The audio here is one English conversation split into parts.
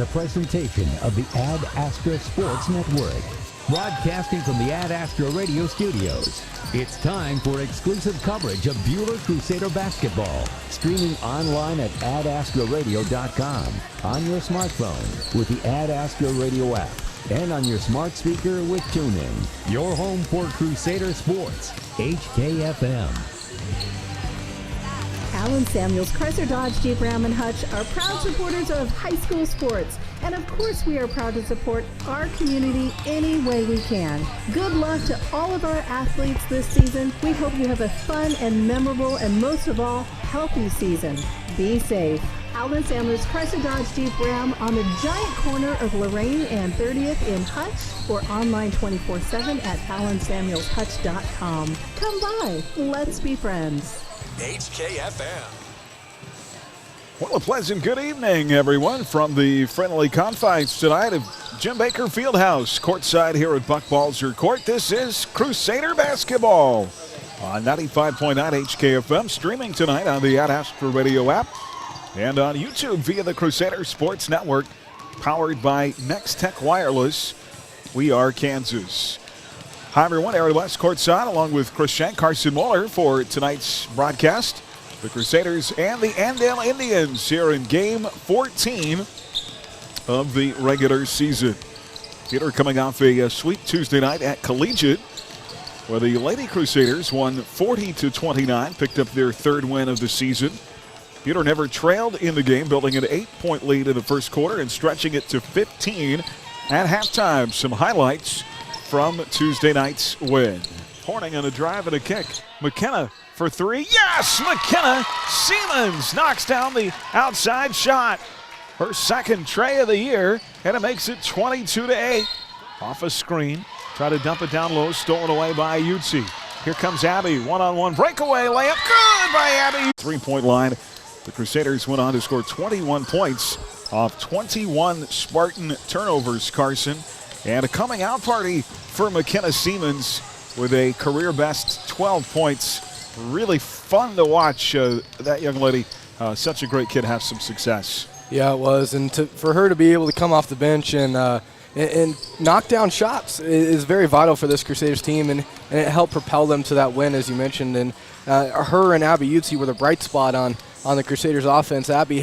is a presentation of the Ad Astra Sports Network. Broadcasting from the Ad Astra Radio Studios, it's time for exclusive coverage of Buhler Crusader basketball. Streaming online at adastraradio.com, on your smartphone with the Ad Astra Radio app, and on your smart speaker with TuneIn. Your home for Crusader Sports, HKFM. Allen Samuels, Chrysler Dodge Jeep Ram and Hutch are proud supporters of high school sports. And of course we are proud to support our community any way we can. Good luck to all of our athletes this season. We hope you have a fun and memorable and most of all, healthy season. Be safe. Allen Samuels, Chrysler Dodge Jeep Ram on the giant corner of Lorraine and 30th in Hutch, or online 24/7 at allensamuelshutch.com. Come by. Let's be friends. HKFM. Well, a pleasant good evening, everyone, from the friendly confines tonight of Jim Baker Fieldhouse, courtside here at Buck Balzer Court. This is Crusader basketball on 95.9 HKFM, streaming tonight on the Ad Astra Radio app and on YouTube via the Crusader Sports Network, powered by Next Tech Wireless. We are Kansas. Hi, everyone. Aaron West courtside, along with Chris Shank, Carson Mueller for tonight's broadcast. The Crusaders and the Andale Indians here in Game 14 of the regular season. Peter coming off a sweet Tuesday night at Collegiate, where the Lady Crusaders won 40-29, picked up their third win of the season. Peter never trailed in the game, building an 8-point lead in the first quarter and stretching it to 15 at halftime. Some highlights from Tuesday night's win. Horning on a drive and a kick. McKenna for three. Yes! McKenna Siemens knocks down the outside shot. Her second tray of the year, and it makes it 22-8. Off a screen. Try to dump it down low. Stolen away by Utsi. Here comes Abby. One-on-one breakaway layup. Good by Abby. Three-point line. The Crusaders went on to score 21 points off 21 Spartan turnovers, Carson. And a coming out party for McKenna Siemens with a career best 12 points. Really fun to watch that young lady, such a great kid, have some success. Yeah, it was. And for her to be able to come off the bench and knock down shots is very vital for this Crusaders team, and it helped propel them to that win, as you mentioned. And her and Abby Utsi were the bright spot on the Crusaders offense. Abby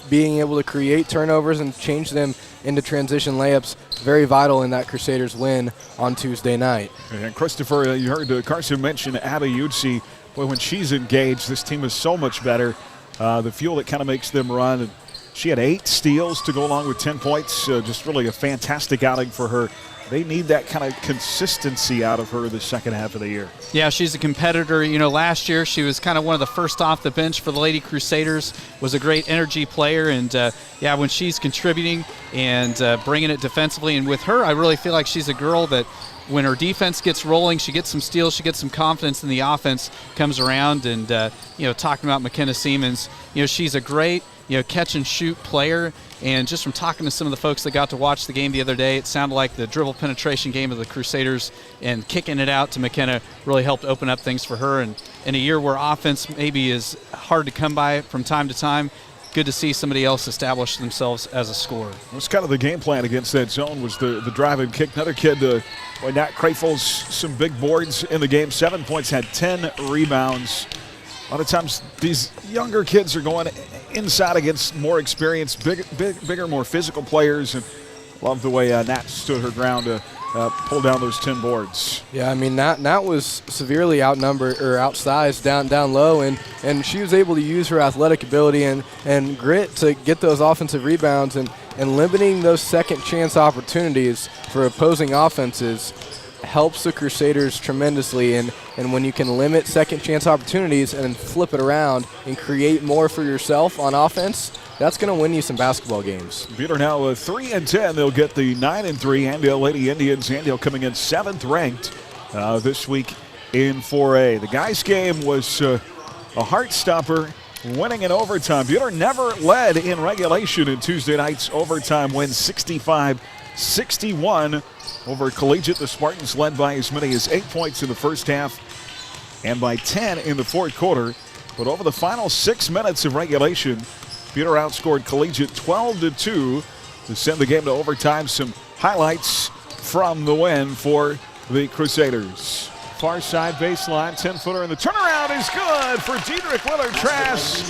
being able to create turnovers and change them into transition layups, very vital in that Crusaders win on Tuesday night. And Christopher, you heard Carson mention Abby Utsi. Boy, when she's engaged, this team is so much better. The fuel that kind of makes them run. And she had 8 steals to go along with 10 points. Just really a fantastic outing for her. They need that kind of consistency out of her the second half of the year. Yeah, she's a competitor. You know, last year she was kind of one of the first off the bench for the Lady Crusaders, was a great energy player. And, yeah, when she's contributing and bringing it defensively, and with her, I really feel like she's a girl that when her defense gets rolling, she gets some steals, she gets some confidence, and the offense comes around. And, you know, talking about McKenna Siemens, you know, she's a great, you know, catch and shoot player. And just from talking to some of the folks that got to watch the game the other day, it sounded like the dribble penetration game of the Crusaders and kicking it out to McKenna really helped open up things for her. And in a year where offense maybe is hard to come by from time to time, good to see somebody else establish themselves as a scorer. It was kind of the game plan against that zone, was the drive and kick. Another kid, Nat Krafels, some big boards in the game. 7 points, had 10 rebounds. A lot of times these younger kids are going inside against more experienced, bigger, more physical players. And love the way Nat stood her ground to pull down those 10 boards. Yeah, I mean, Nat was severely outnumbered or outsized down low, and she was able to use her athletic ability and grit to get those offensive rebounds and limiting those second chance opportunities for opposing offenses helps the Crusaders tremendously. And when you can limit second chance opportunities and flip it around and create more for yourself on offense, that's going to win you some basketball games. Peter now 3-10. They'll get the 9-3 Andale Lady Indians. Andale coming in 7th ranked this week in 4A. The guys' game was a heart stopper, winning in overtime. Peter never led in regulation in Tuesday night's overtime win, 65-61 over Collegiate. The Spartans led by as many as 8 points in the first half and by 10 in the fourth quarter. But over the final 6 minutes of regulation, Peter outscored Collegiate 12-2 to send the game to overtime. Some highlights from the win for the Crusaders. Far side baseline, 10-footer, and the turnaround is good for Diedrich Willard-Trask.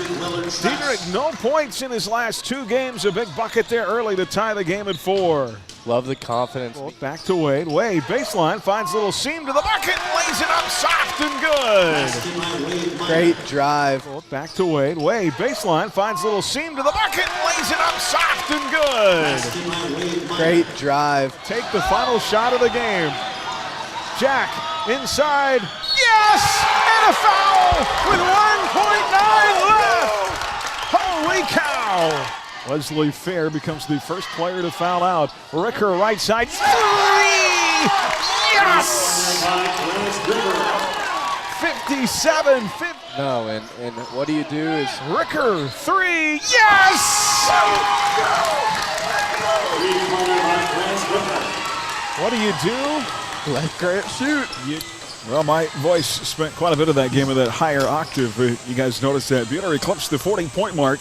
Diedrich, no points in his last 2 games. A big bucket there early to tie the game at 4. Love the confidence. Back to Wade. Wade, baseline, finds a little seam to the bucket, lays it up soft and good. Great drive. Back to Wade. Wade, baseline, finds a little seam to the bucket, lays it up soft and good. Great drive. Take the final shot of the game. Jack, inside, yes! And a foul with 1.9 left! Holy cow! Wesley Fair becomes the first player to foul out. Ricker, right side, 3! Yes! 57-50. No, and what do you do is Ricker, 3, yes! What do you do? let Grant shoot. Well, my voice spent quite a bit of that game with that higher octave. You guys noticed that. Buhler eclipsed the 40-point mark.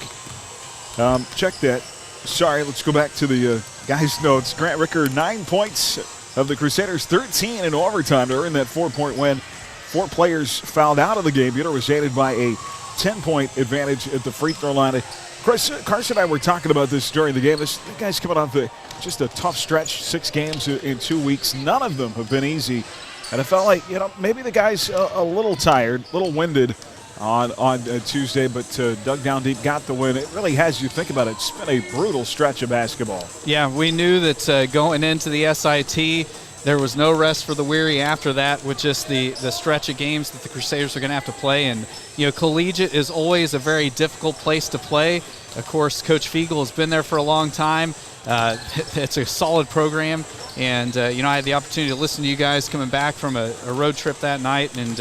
Check that. Sorry, let's go back to the guys' notes. Grant Ricker, 9 points of the Crusaders, 13 in overtime to earn that 4-point win. 4 players fouled out of the game. Buhler was aided by a 10-point advantage at the free throw line. Carson and I were talking about this during the game. The guy's coming off just a tough stretch, 6 games in 2 weeks. None of them have been easy. And I felt like, maybe the guy's a little tired, a little winded on Tuesday, but dug down deep, got the win. It really has you think about it. It's been a brutal stretch of basketball. Yeah, we knew that going into the SIT, there was no rest for the weary after that with just the stretch of games that the Crusaders are going to have to play. And, collegiate is always a very difficult place to play. Of course, Coach Fiegel has been there for a long time. It's a solid program. And, I had the opportunity to listen to you guys coming back from a road trip that night. And,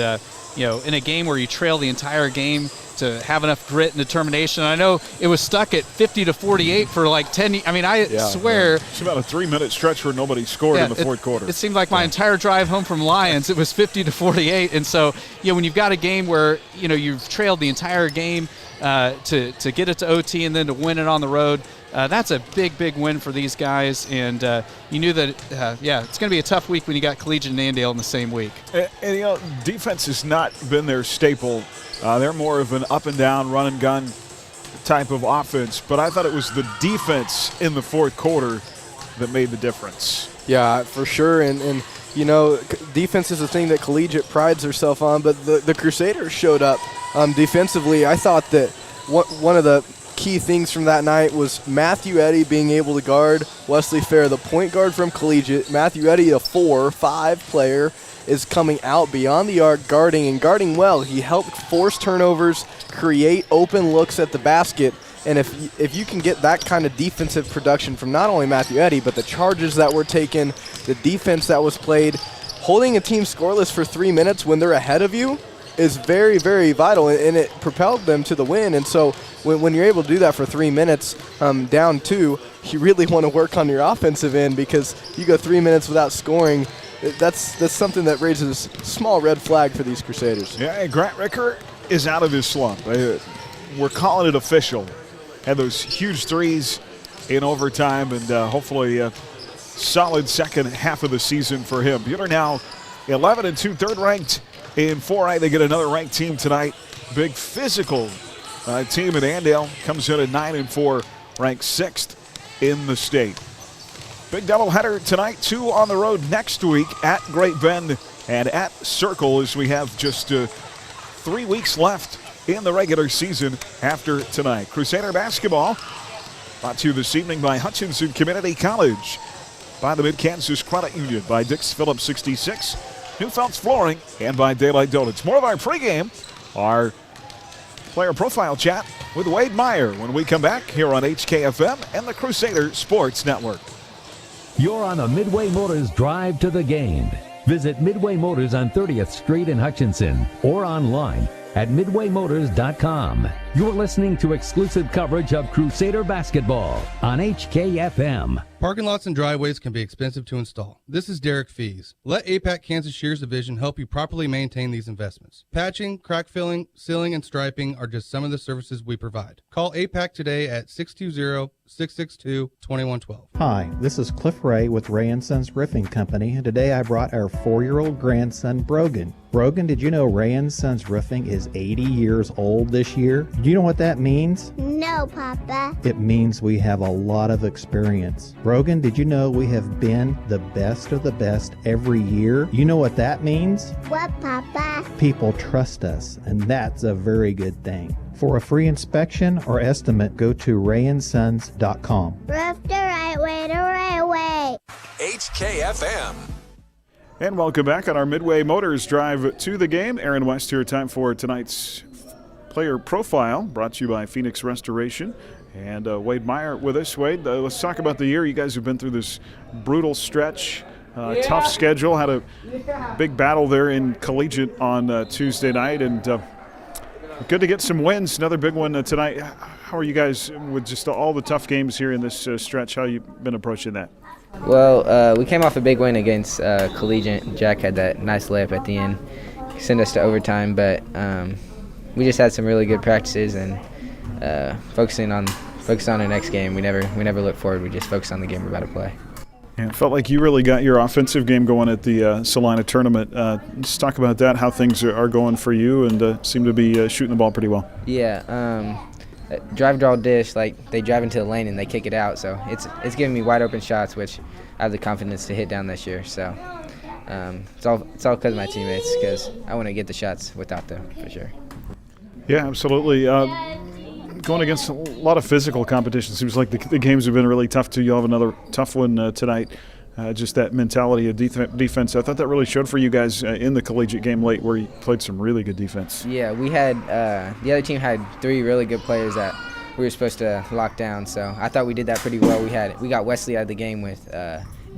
in a game where you trail the entire game, to have enough grit and determination. I know it was stuck at 50-48 for like 10. I mean, swear. It's about a 3-minute stretch where nobody scored in the fourth quarter. It seemed like my entire drive home from Lions, it was 50-48. And so, when you've got a game where, you've trailed the entire game to get it to OT and then to win it on the road, that's a big, big win for these guys. And you knew that, it's going to be a tough week when you got Collegiate and Andale in the same week. And defense has not been their staple. They're more of an up-and-down, run-and-gun type of offense. But I thought it was the defense in the fourth quarter that made the difference. Yeah, for sure. And defense is a thing that Collegiate prides herself on. But the Crusaders showed up defensively. I thought that one of the key things from that night was Matthew Eddy being able to guard Wesley Fair, the point guard from Collegiate. Matthew Eddy, a 4-5 player, is coming out beyond the arc, guarding well. He helped force turnovers, create open looks at the basket, and if you can get that kind of defensive production from not only Matthew Eddy, but the charges that were taken, the defense that was played, holding a team scoreless for 3 minutes when they're ahead of you is very, very vital, and it propelled them to the win. And so when you're able to do that for 3 minutes, down 2, you really want to work on your offensive end, because you go 3 minutes without scoring. That's something that raises a small red flag for these Crusaders. Yeah, Grant Ricker is out of his slump. We're calling it official. Had those huge threes in overtime, and hopefully a solid second half of the season for him. Buhler now 11-2, third ranked in 4A. They get another ranked team tonight. Big physical team at Andale comes in at 9-4, ranked 6th in the state. Big doubleheader tonight, 2 on the road next week at Great Bend and at Circle, as we have just 3 weeks left in the regular season after tonight. Crusader basketball brought to you this evening by Hutchinson Community College, by the Mid-Kansas Credit Union, by Dix Phillips 66, Newfelt's Flooring, and by Daylight Donuts. More of our pregame, our player profile chat with Wade Meyer when we come back here on HKFM and the Crusader Sports Network. You're on the Midway Motors Drive to the Game. Visit Midway Motors on 30th Street in Hutchinson or online at midwaymotors.com. You're listening to exclusive coverage of Crusader basketball on HKFM. Parking lots and driveways can be expensive to install. This is Derek Fees. Let APAC Kansas Shears Division help you properly maintain these investments. Patching, crack filling, sealing, and striping are just some of the services we provide. Call APAC today at 620-662-2112. Hi, this is Cliff Ray with Ray & Sons Roofing Company, and today I brought our 4-year-old grandson, Brogan. Brogan, did you know Ray & Sons Roofing is 80 years old this year? Do you know what that means? No, Papa. It means we have a lot of experience. Brogan, did you know we have been the best of the best every year? You know what that means? What, Papa? People trust us, and that's a very good thing. For a free inspection or estimate, go to rayandsons.com. Roof the right way, the right way. HKFM. And welcome back on our Midway Motors drive to the game. Aaron West here, time for tonight's player profile, brought to you by Phoenix Restoration. And Wade Meyer with us. Wade, let's talk about the year. You guys have been through this brutal stretch, tough schedule, had a big battle there in collegiate on Tuesday night, and good to get some wins. Another big one tonight. How are you guys with just all the tough games here in this stretch? How you been approaching that? Well, we came off a big win against Collegiate. Jack had that nice layup at the end, sent us to overtime. But we just had some really good practices and focus on our next game. We never look forward. We just focus on the game we're about to play. Yeah, it felt like you really got your offensive game going at the Salina tournament. Just talk about that, how things are going for you, and seem to be shooting the ball pretty well. Yeah. Drive, draw, dish, like they drive into the lane and they kick it out. So it's giving me wide open shots, which I have the confidence to hit down this year. So it's all because of my teammates, because I want to get the shots without them for sure. Yeah, absolutely. Going against a lot of physical competition, seems like the games have been really tough too. You'll have another tough one tonight. Just that mentality of defense. I thought that really showed for you guys in the collegiate game late, where you played some really good defense. Yeah, we had the other team had 3 really good players that we were supposed to lock down. So I thought we did that pretty well. We got Wesley out of the game with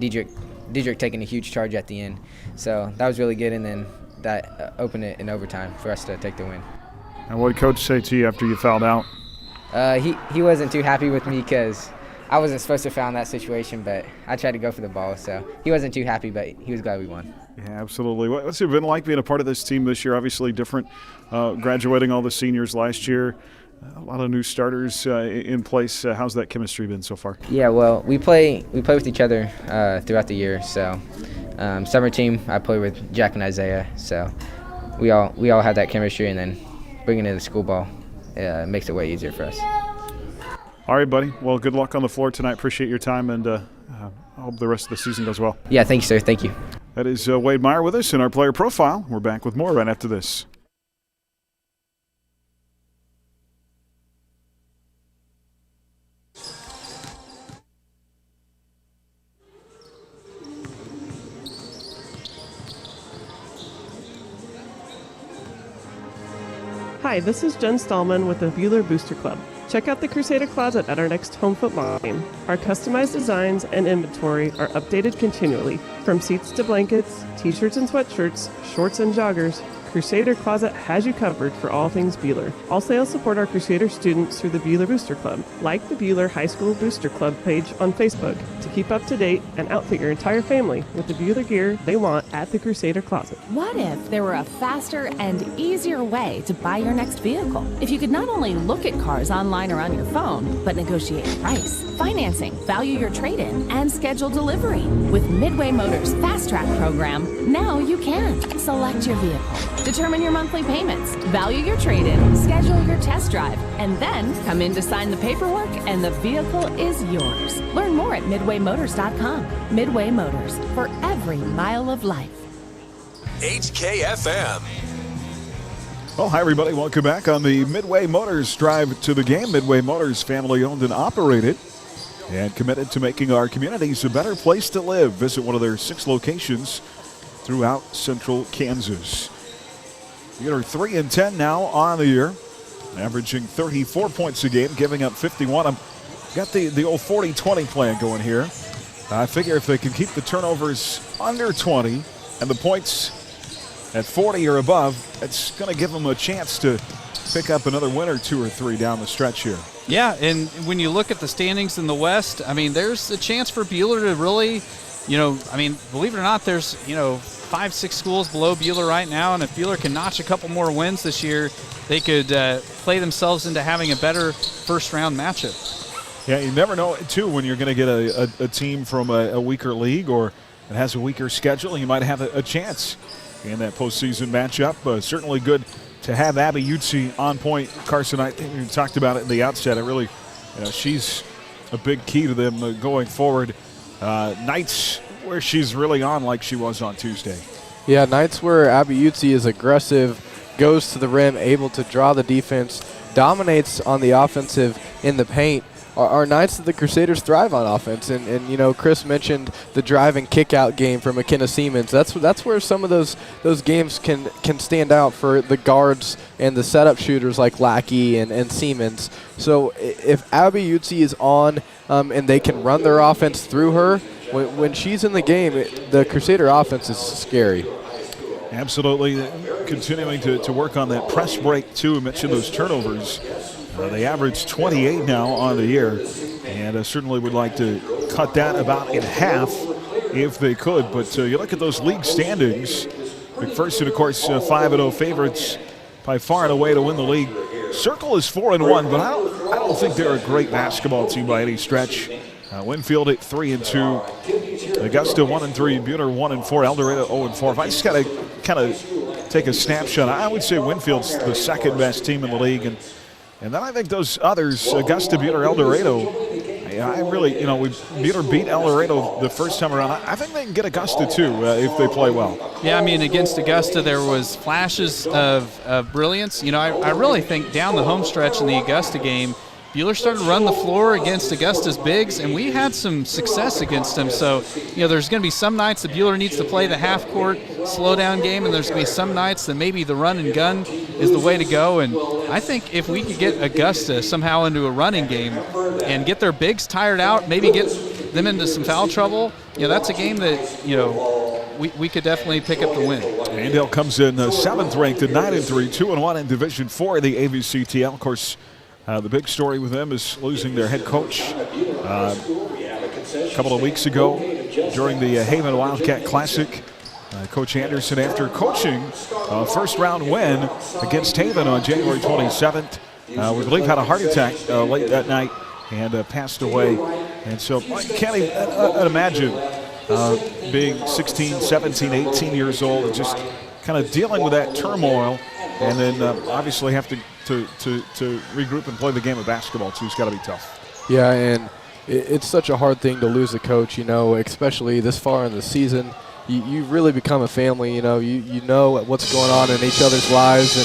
Diedrich taking a huge charge at the end. So that was really good, and then that opened it in overtime for us to take the win. And what did Coach say to you after you fouled out? He wasn't too happy with me because I wasn't supposed to foul in that situation, but I tried to go for the ball, so he wasn't too happy, but he was glad we won. Yeah, absolutely. What's it been like being a part of this team this year? Obviously different, graduating all the seniors last year, a lot of new starters in place. How's that chemistry been so far? Yeah, well, we play with each other throughout the year. So summer team, I play with Jack and Isaiah, so we all have that chemistry, and then bringing in the school ball makes it way easier for us. All right, buddy. Well, good luck on the floor tonight. Appreciate your time, and I hope the rest of the season goes well. Yeah, thank you, sir. Thank you. That is Wade Meyer with us in our player profile. We're back with more right after this. Hi, this is Jen Stallman with the Buhler Booster Club. Check out the Crusader Closet at our next home football game. Our customized designs and inventory are updated continually. From seats to blankets, t-shirts and sweatshirts, shorts and joggers, Crusader Closet has you covered for all things Buhler. All sales support our Crusader students through the Buhler Booster Club. Like the Buhler High School Booster Club page on Facebook to keep up to date and outfit your entire family with the Buhler gear they want at the Crusader Closet. What if there were a faster and easier way to buy your next vehicle? If you could not only look at cars online or on your phone, but negotiate price, financing, value your trade-in, and schedule delivery. With Midway Motors Fast Track program, now you can. Select your vehicle, determine your monthly payments, value your trade-in, schedule your test drive, and then come in to sign the paperwork and the vehicle is yours. Learn more at midwaymotors.com. Midway Motors, for every mile of life. HKFM. Well, hi, everybody. Welcome back on the Midway Motors drive to the game. Midway Motors, family owned and operated, and committed to making our communities a better place to live. Visit one of their 6 locations throughout central Kansas. We are 3-10 now on the year, averaging 34 points a game, giving up 51. I've got the old 40-20 plan going here. I figure if they can keep the turnovers under 20 and the points at 40 or above, it's going to give them a chance to pick up another win or 2 or 3 down the stretch here. Yeah, and when you look at the standings in the West, I mean, there's a chance for Buhler to really, believe it or not, there's, 5-6 schools below Buhler right now, and if Buhler can notch a couple more wins this year, they could play themselves into having a better first-round matchup. Yeah, you never know, too, when you're going to get a team from a weaker league or it has a weaker schedule. You might have a chance in that postseason matchup. Certainly good to have Abby Utsi on point. Carson, I think we talked about it in the outset. It really, she's a big key to them going forward. Nights where she's really on like she was on Tuesday. Yeah, nights where Abby Utsi is aggressive, goes to the rim, able to draw the defense, dominates on the offensive in the paint. Are nights that the Crusaders thrive on offense, and Chris mentioned the drive and kick out game for McKenna Siemens. That's where some of those games can stand out for the guards and the setup shooters like Lackey and Siemens. So if Abby Utsi is on and they can run their offense through her, when she's in the game, the Crusader offense is scary. Absolutely, continuing to work on that press break too. I mentioned those turnovers. They average 28 now on the year, and certainly would like to cut that about in half if they could. But you look at those league standings, McPherson, of course, 5-0 favorites by far and away to win the league. Circle is 4-1, but I don't think they're a great basketball team by any stretch. Winfield at 3-2, Augusta 1-3, Buhler 1-4, El Dorado 0-4. If I just got to kind of take a snapshot, I would say Winfield's the second best team in the league, and then I think those others, Augusta, Buhler, El Dorado, I really, Buhler beat El Dorado the first time around. I think they can get Augusta too if they play well. Yeah, I mean, against Augusta there was flashes of brilliance. I really think down the home stretch in the Augusta game, Buhler started to run the floor against Augusta's bigs, and we had some success against them. So, there's going to be some nights that Buhler needs to play the half-court slow-down game, and there's going to be some nights that maybe the run and gun is the way to go. And I think if we could get Augusta somehow into a running game and get their bigs tired out, maybe get them into some foul trouble, that's a game that, we could definitely pick up the win. Andale comes in 7th ranked at 9-3, 2-1 in Division 4 of the AVCTL. Of course, the big story with them is losing their head coach a couple of weeks ago during the Haven Wildcat Classic. Coach Anderson, after coaching a first-round win against Haven on January 27th, we believe had a heart attack late that night and passed away. And so I can't even imagine being 16, 17, 18 years old and just kind of dealing with that turmoil, and then obviously have to regroup and play the game of basketball too. It's got to be tough. Yeah, and it's such a hard thing to lose a coach, especially this far in the season. You really become a family, you know what's going on in each other's lives,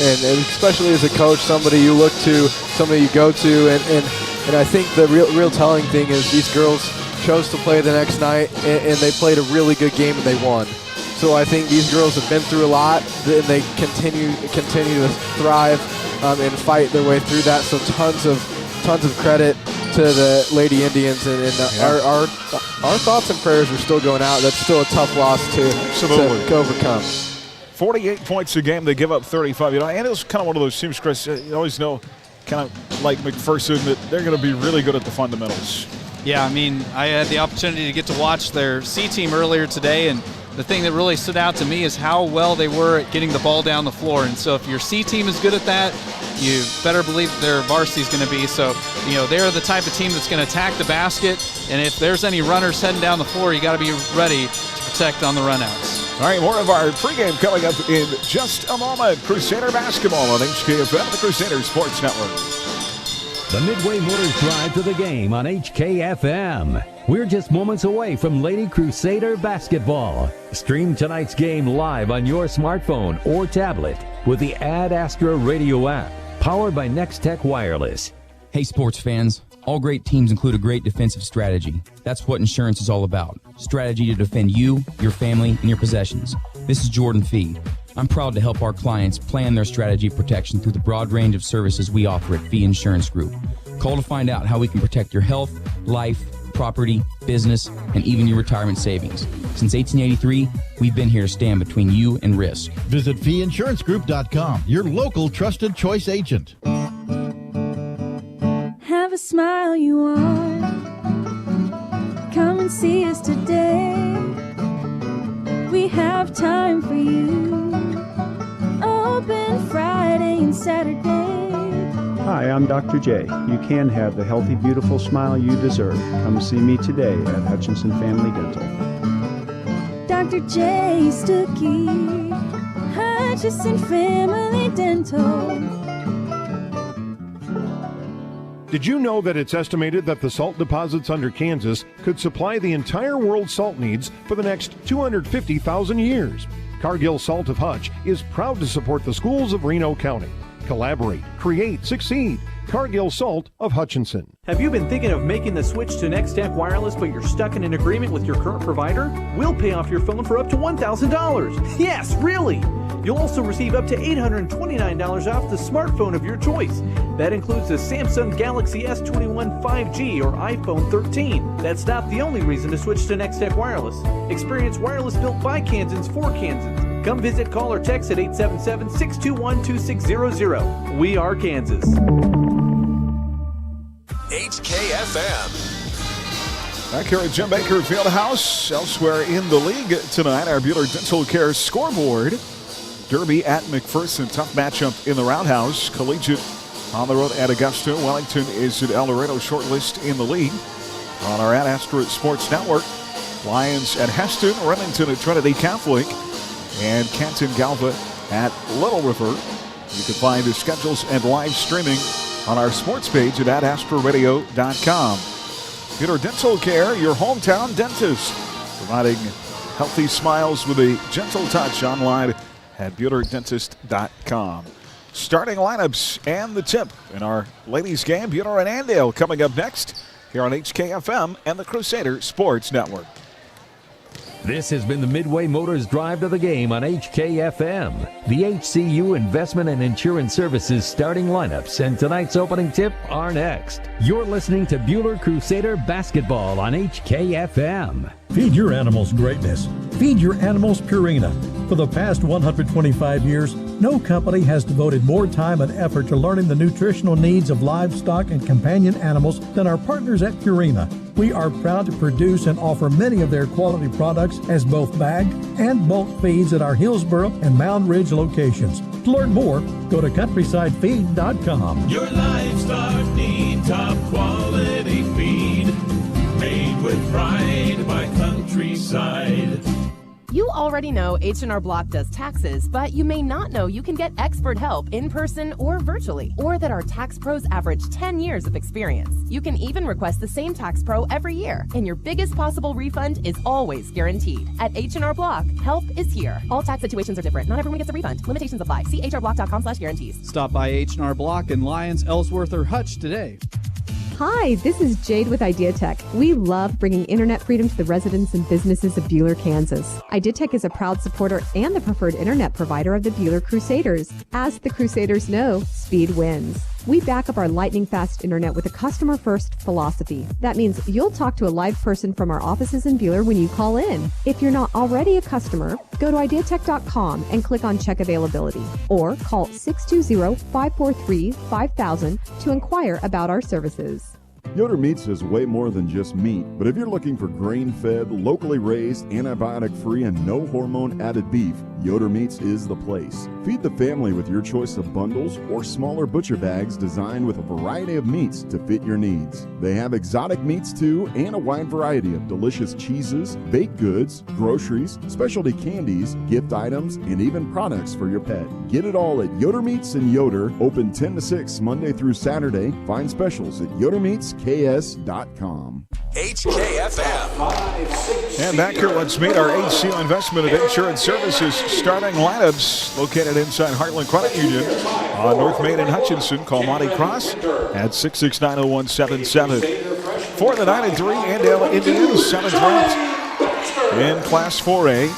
and especially as a coach, somebody you look to, somebody you go to, and I think the real telling thing is these girls chose to play the next night, and they played a really good game and they won. So I think these girls have been through a lot, and they continue to thrive and fight their way through that. So tons of credit to the Lady Indians, and our thoughts and prayers are still going out. That's still a tough loss to overcome. 48 points a game, they give up 35. And it's kind of one of those teams, Chris, you always know, kind of like McPherson, that they're going to be really good at the fundamentals. Yeah, I mean, I had the opportunity to get to watch their C team earlier today, and the thing that really stood out to me is how well they were at getting the ball down the floor. And so if your C team is good at that, you better believe their varsity is going to be. So, they're the type of team that's going to attack the basket. And if there's any runners heading down the floor, you got to be ready to protect on the runouts. All right, more of our pregame coming up in just a moment. Crusader basketball on HKFM, the Crusader Sports Network. The Midway Motors Drive to the game on HKFM. We're just moments away from Lady Crusader basketball. Stream tonight's game live on your smartphone or tablet with the Ad Astra radio app, powered by Nextech Wireless. Hey, sports fans. All great teams include a great defensive strategy. That's what insurance is all about. Strategy to defend you, your family, and your possessions. This is Jordan Fee. I'm proud to help our clients plan their strategy of protection through the broad range of services we offer at Fee Insurance Group. Call to find out how we can protect your health, life, property, business, and even your retirement savings. Since 1883, we've been here to stand between you and risk. Visit feeinsurancegroup.com, your local trusted choice agent. Have a smile you want. Come and see us today. We have time for you. Open Friday and Saturday. Hi, I'm Dr. J. You can have the healthy, beautiful smile you deserve. Come see me today at Hutchinson Family Dental. Dr. J. Stuckey, Hutchinson Family Dental. Did you know that it's estimated that the salt deposits under Kansas could supply the entire world's salt needs for the next 250,000 years? Cargill Salt of Hutch is proud to support the schools of Reno County. Collaborate, create, succeed. Cargill Salt of Hutchinson. Have you been thinking of making the switch to Nextech Wireless but you're stuck in an agreement with your current provider? We'll pay off your phone for up to $1,000. Yes, really! You'll also receive up to $829 off the smartphone of your choice. That includes the Samsung Galaxy S21 5G or iPhone 13. That's not the only reason to switch to Nextech Wireless. Experience wireless built by Kansans for Kansans. Come visit, call, or text at 877-621-2600. We are Kansas. HKFM. Back here at Jim Baker Fieldhouse, elsewhere in the league tonight, our Buhler Dental Care scoreboard. Derby at McPherson, tough matchup in the Roundhouse. Collegiate on the road at Augusta. Wellington is at El Dorado, shortlist in the league. On our Ad Astra Sports Network, Lions at Heston, Remington at Trinity Catholic, and Canton Galva at Little River. You can find the schedules and live streaming on our sports page at adastraradio.com. Buhler Dental Care, your hometown dentist, providing healthy smiles with a gentle touch online at BuhlerDentist.com. Starting lineups and the tip in our ladies game, Buhler and Andale coming up next here on HKFM and the Crusader Sports Network. This has been the Midway Motors Drive to the Game on HKFM. The HCU Investment and Insurance Services starting lineups and tonight's opening tip are next. You're listening to Buhler Crusader Basketball on HKFM. Feed your animals greatness. Feed your animals Purina. For the past 125 years, no company has devoted more time and effort to learning the nutritional needs of livestock and companion animals than our partners at Purina. We are proud to produce and offer many of their quality products as both bagged and bulk feeds at our Hillsboro and Mound Ridge locations. To learn more, go to countrysidefeed.com. Your livestock need top quality feed, made with pride by Countryside. You already know H&R Block does taxes, but you may not know you can get expert help in person or virtually, or that our tax pros average 10 years of experience. You can even request the same tax pro every year, and your biggest possible refund is always guaranteed. At H&R Block, help is here. All tax situations are different. Not everyone gets a refund. Limitations apply. See hrblock.com/guarantees. Stop by H&R Block in Lyons, Ellsworth, or Hutch today. Hi, this is Jade with IdeaTech. We love bringing internet freedom to the residents and businesses of Buhler, Kansas. IdeaTech is a proud supporter and the preferred internet provider of the Buhler Crusaders. As the Crusaders know, speed wins. We back up our lightning-fast internet with a customer-first philosophy. That means you'll talk to a live person from our offices in Buhler when you call in. If you're not already a customer, go to ideatech.com and click on Check Availability, or call 620-543-5000 to inquire about our services. Yoder Meats is way more than just meat, but if you're looking for grain-fed, locally raised, antibiotic-free, and no hormone-added beef, Yoder Meats is the place. Feed the family with your choice of bundles or smaller butcher bags designed with a variety of meats to fit your needs. They have exotic meats too, and a wide variety of delicious cheeses, baked goods, groceries, specialty candies, gift items, and even products for your pet. Get it all at Yoder Meats in Yoder, open 10 to 6 Monday through Saturday. Find specials at yodermeatsks.com. HKFM. And back here, let's meet our HCU Investment and Insurance Services starting lineups located inside Heartland Credit Union on North Main and Hutchinson. Call Monty Cross at 669-0177. For the 9-3, Andale Indians, 7th ranked in Class 4A.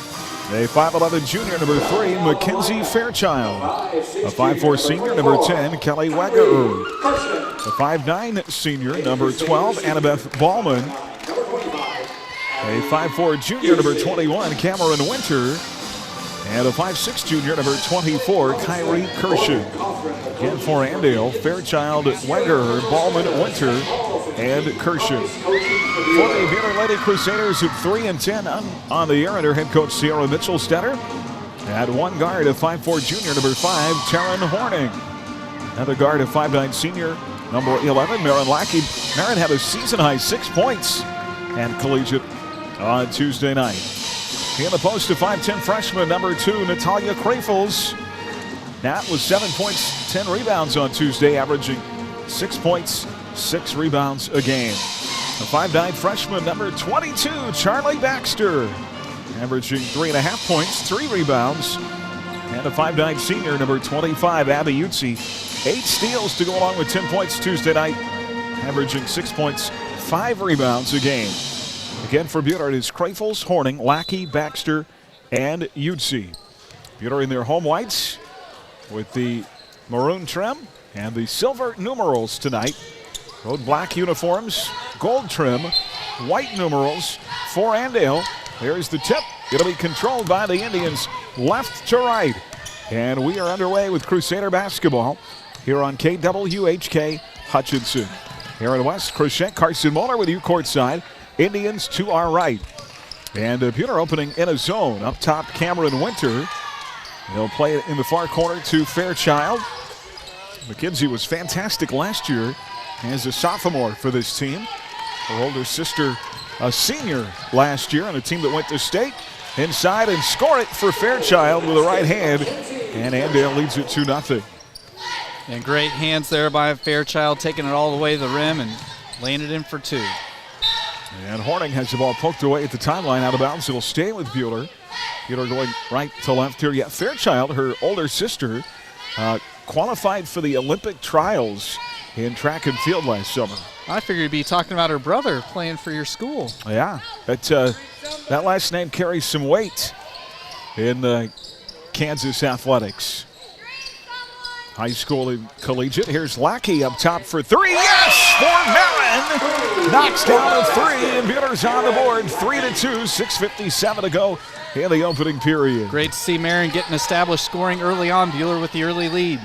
A 5'11 junior, number 3, Mackenzie Fairchild. A 5'4 senior, number 10, Kelly Wagger. A 5'9 senior, number 12, Annabeth Ballman. A 5'4 junior, number 21, Cameron Winter. And a 5'6 junior, number 24, Kyrie Kirshen. Again for Andale, Fairchild, Weger, Ballman, Winter, and Kirshen. For the Buhler Lady Crusaders at 3-10 on the year under head coach Sierra Mitchell-Stetter. At one guard, a 5'4 junior, number 5, Taryn Horning. Another guard, a 5'9 senior, number 11, Marin Lackey. Marin had a season-high 6 points and collegiate on Tuesday night. In the post, a 5'10 freshman, number 2, Natalia Krafels. Nat was 7 points, 10 rebounds on Tuesday, averaging 6 points, 6 rebounds a game. A 5'9 freshman, number 22, Charlie Baxter, averaging 3.5 points, 3 rebounds. And a 5'9 senior, number 25, Abby Utsi, 8 steals to go along with 10 points Tuesday night, averaging 6 points, 5 rebounds a game. Again for Buhler, it is Krafels, Horning, Lackey, Baxter, and Utsi. Buhler in their home whites with the maroon trim and the silver numerals tonight. Both black uniforms, gold trim, white numerals for Andale. There's the tip. It'll be controlled by the Indians left to right. And we are underway with Crusader basketball here on KWHK Hutchinson. Here in West, Crochet, Carson Moeller with you courtside. Indians to our right. And Buhler opening in a zone. Up top, Cameron Winter. He'll play it in the far corner to Fairchild. McKenzie was fantastic last year as a sophomore for this team. Her older sister, a senior last year on a team that went to state. Inside and score it for Fairchild with the right hand. And Andale leads it 2-0. And great hands there by Fairchild, taking it all the way to the rim and laying it in for 2. And Horning has the ball poked away at the timeline, out of bounds. It'll stay with Buhler. Buhler going right to left here. Yeah, Fairchild, her older sister, qualified for the Olympic trials in track and field last summer. I figured you'd be talking about her brother playing for your school. Yeah, but that last name carries some weight in Kansas athletics. High school and collegiate. Here's Lackey up top for 3. Yes, for Marin. Knocks down a 3, and Buhler's on the board. 3-2, 6:57 to go in the opening period. Great to see Marin getting established scoring early on. Buhler with the early lead.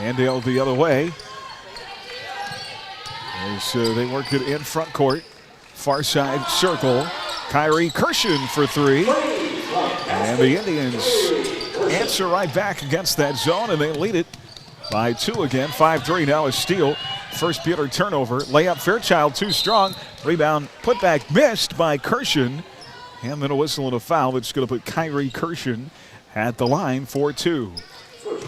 Andale the other way. As they work it in front court. Far side circle. Kyrie Kirshen for 3. And the Indians answer right back against that zone, and they lead it by 2 again. 5-3 now a steal. First Buhler turnover. Layup Fairchild too strong. Rebound put back missed by Kirshen. And then a whistle and a foul that's going to put Kyrie Kirshen at the line for 2.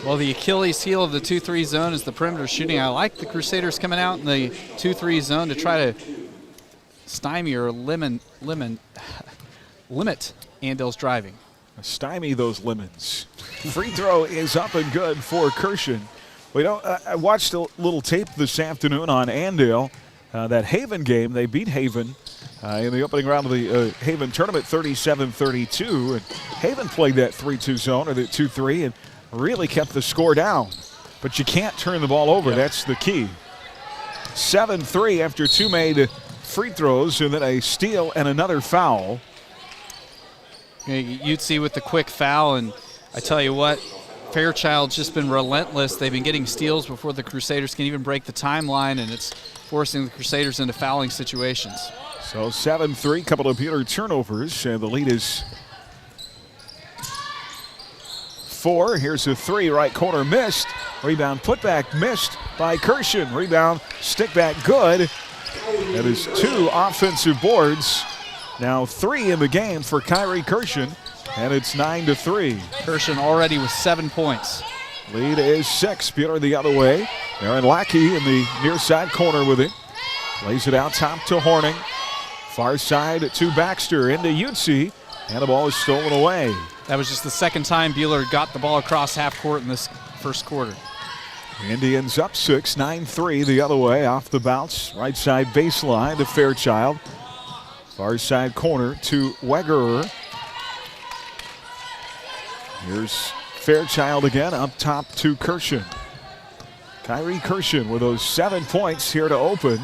Well, the Achilles heel of the 2-3 zone is the perimeter shooting. I like the Crusaders coming out in the 2-3 zone to try to stymie or limit Andale's driving. Stymie those lemons. Free throw is up and good for Kirshen. I watched a little tape this afternoon on Andale. That Haven game, they beat Haven in the opening round of the Haven tournament 37-32. And Haven played that 3-2 zone, or the 2-3, and really kept the score down. But you can't turn the ball over. Yep. That's the key. 7-3 after 2 made free throws, and then a steal and another foul. You'd see with the quick foul, and I tell you what, Fairchild's just been relentless. They've been getting steals before the Crusaders can even break the timeline, and it's forcing the Crusaders into fouling situations. So 7-3, couple of Buhler turnovers, and the lead is 4. Here's a 3, right corner missed. Rebound put back missed by Kirshen. Rebound stick back good. That is 2 offensive boards. Now 3 in the game for Kyrie Kirshen, and it's 9-3. Kirshen already with 7 points. Lead is 6. Buhler the other way. Marin Lackey in the near side corner with it. Lays it out top to Horning. Far side to Baxter into Utsi, and the ball is stolen away. That was just the second time Buhler got the ball across half court in this first quarter. Indians up 6, 9-3 the other way off the bounce. Right side baseline to Fairchild. Far side corner to Wegerer. Here's Fairchild again, up top to Kirshen. Kyrie Kirshen with those 7 points here to open.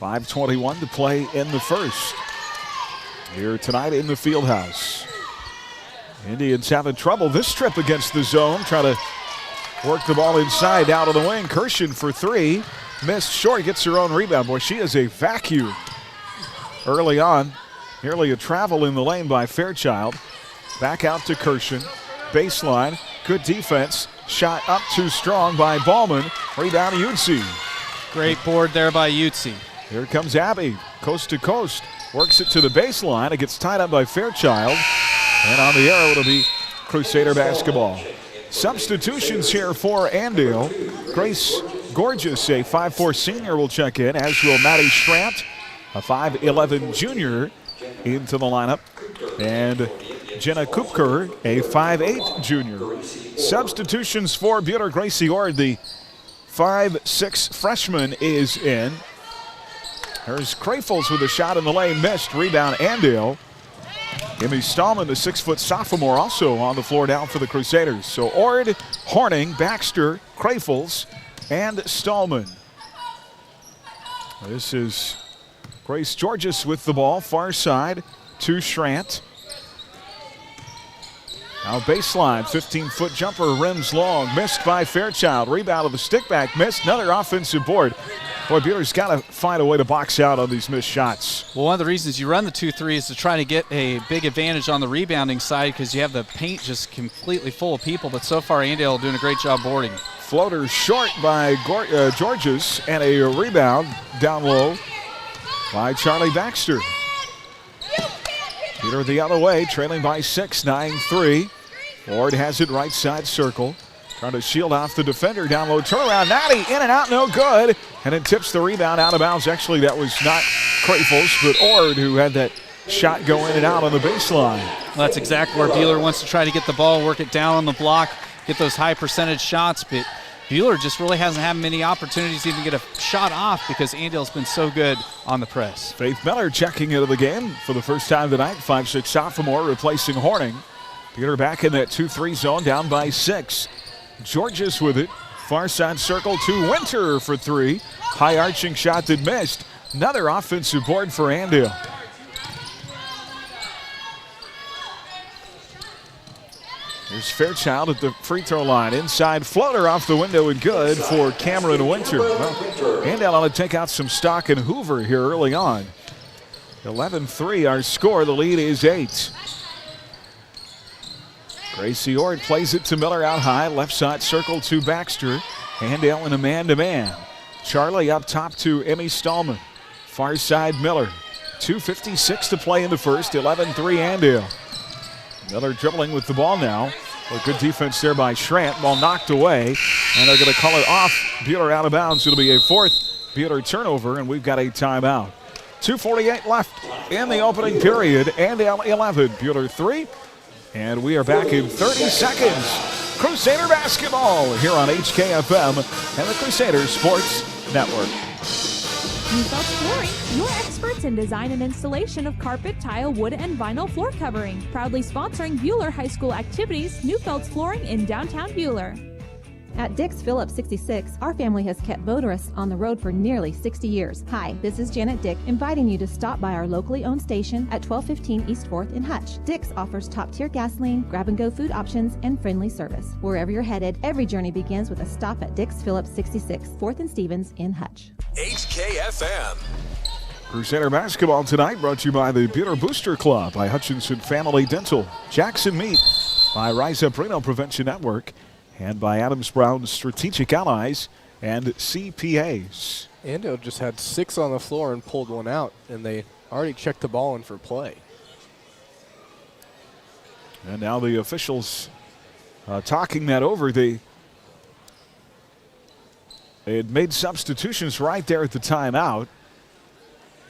5:21 to play in the first. Here tonight in the Fieldhouse. Indians having trouble this trip against the zone. Try to work the ball inside, out of the wing. Kirshen for 3. Missed short, gets her own rebound. Boy, she is a vacuum early on. Nearly a travel in the lane by Fairchild. Back out to Kirshen. Baseline, good defense. Shot up too strong by Ballman. Rebound to Yutzi. Great board there by Yutzi. Here comes Abby, coast to coast. Works it to the baseline. It gets tied up by Fairchild. And on the arrow, it'll be Crusader basketball. Substitutions here for Andale. Grace Gorgeous, a 5'4 senior, will check in, as will Maddie Strant, a 5'11 junior, into the lineup. And Jenna Kupker, a 5'8 junior. Substitutions for Buhler. Gracie Ord, the 5'6 freshman, is in. There's Crafels with a shot in the lane, missed. Rebound, Andale. Emmy Stallman, the 6-foot sophomore, also on the floor down for the Crusaders. So Ord, Horning, Baxter, Crafels, and Stallman. This is Grace Georges with the ball, far side to Schrant. Now baseline, 15-foot jumper, rims long, missed by Fairchild. Rebound of the stick back, missed. Another offensive board. Boy, Buhler's got to find a way to box out on these missed shots. Well, one of the reasons you run the 2-3 is to try to get a big advantage on the rebounding side because you have the paint just completely full of people. But so far, Andale doing a great job boarding. Floater short by Georges, and a rebound down low by Charlie Baxter. Peter the other way, trailing by 6, 9-3. Ward has it right side circle. Trying to shield off the defender, down low, turnaround, Natty, in and out, no good. And it tips the rebound out of bounds. Actually, that was not Crafels, but Ord who had that shot go in and out on the baseline. Well, that's exactly where Buhler wants to try to get the ball, work it down on the block, get those high percentage shots, but Buhler just really hasn't had many opportunities to even get a shot off because Andale's been so good on the press. Faith Miller checking into the game for the first time tonight, 5'6 sophomore, replacing Horning. Buhler back in that 2-3 zone, down by 6. Georges with it. Far side circle to Winter for 3. High arching shot that missed. Another offensive board for Andale. Here's Fairchild at the free throw line. Inside floater off the window and good for Cameron Winter. Well, Andale ought to take out some stock in Hoover here early on. 11-3 our score. The lead is 8. Gracie Ord plays it to Miller out high. Left side circle to Baxter. Andale in a man-to-man. Charlie up top to Emmy Stallman. Far side Miller. 2:56 to play in the first. 11-3 Andale. Miller dribbling with the ball now. Well, good defense there by Schrant. Ball knocked away. And they're going to call it off. Buhler out of bounds. It'll be a 4th Buhler turnover, and we've got a timeout. 2:48 left in the opening period. Andale 11, Buhler 3. And we are back in 30 seconds. Crusader basketball here on HKFM and the Crusader Sports Network. Neufeld Flooring, your experts in design and installation of carpet, tile, wood, and vinyl floor covering. Proudly sponsoring Buhler High School activities, Neufeld's Flooring in downtown Buhler. At Dick's Phillips 66, our family has kept motorists on the road for nearly 60 years. Hi, this is Janet Dick, inviting you to stop by our locally owned station at 1215 East 4th in Hutch. Dick's offers top-tier gasoline, grab-and-go food options, and friendly service. Wherever you're headed, every journey begins with a stop at Dick's Phillips 66, 4th and Stevens in Hutch. HKFM. Crusader basketball tonight brought to you by the Buhler Booster Club, by Hutchinson Family Dental, Jackson Meat, by Rise Up Reno Prevention Network, and by Adams Brown Strategic Allies and CPAs. Andale just had 6 on the floor and pulled one out, and they already checked the ball in for play. And now the officials talking that over. They had made substitutions right there at the timeout,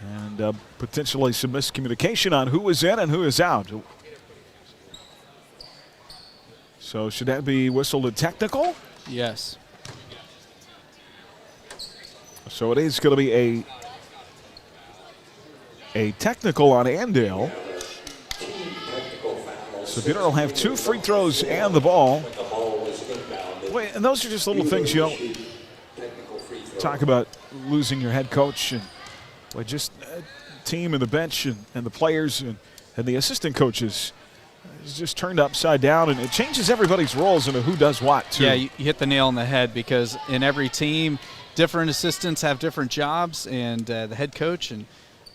and potentially some miscommunication on who is in and who is out. So should that be whistled a technical? Yes. So it is going to be a technical on Andale. So Buhler will have 2 free throws and the ball. Wait, and those are just little things you don't talk about, losing your head coach and just team and the bench and the players and the assistant coaches. It's just turned upside down, and it changes everybody's roles into who does what, too. Yeah, you hit the nail on the head, because in every team, different assistants have different jobs, and the head coach and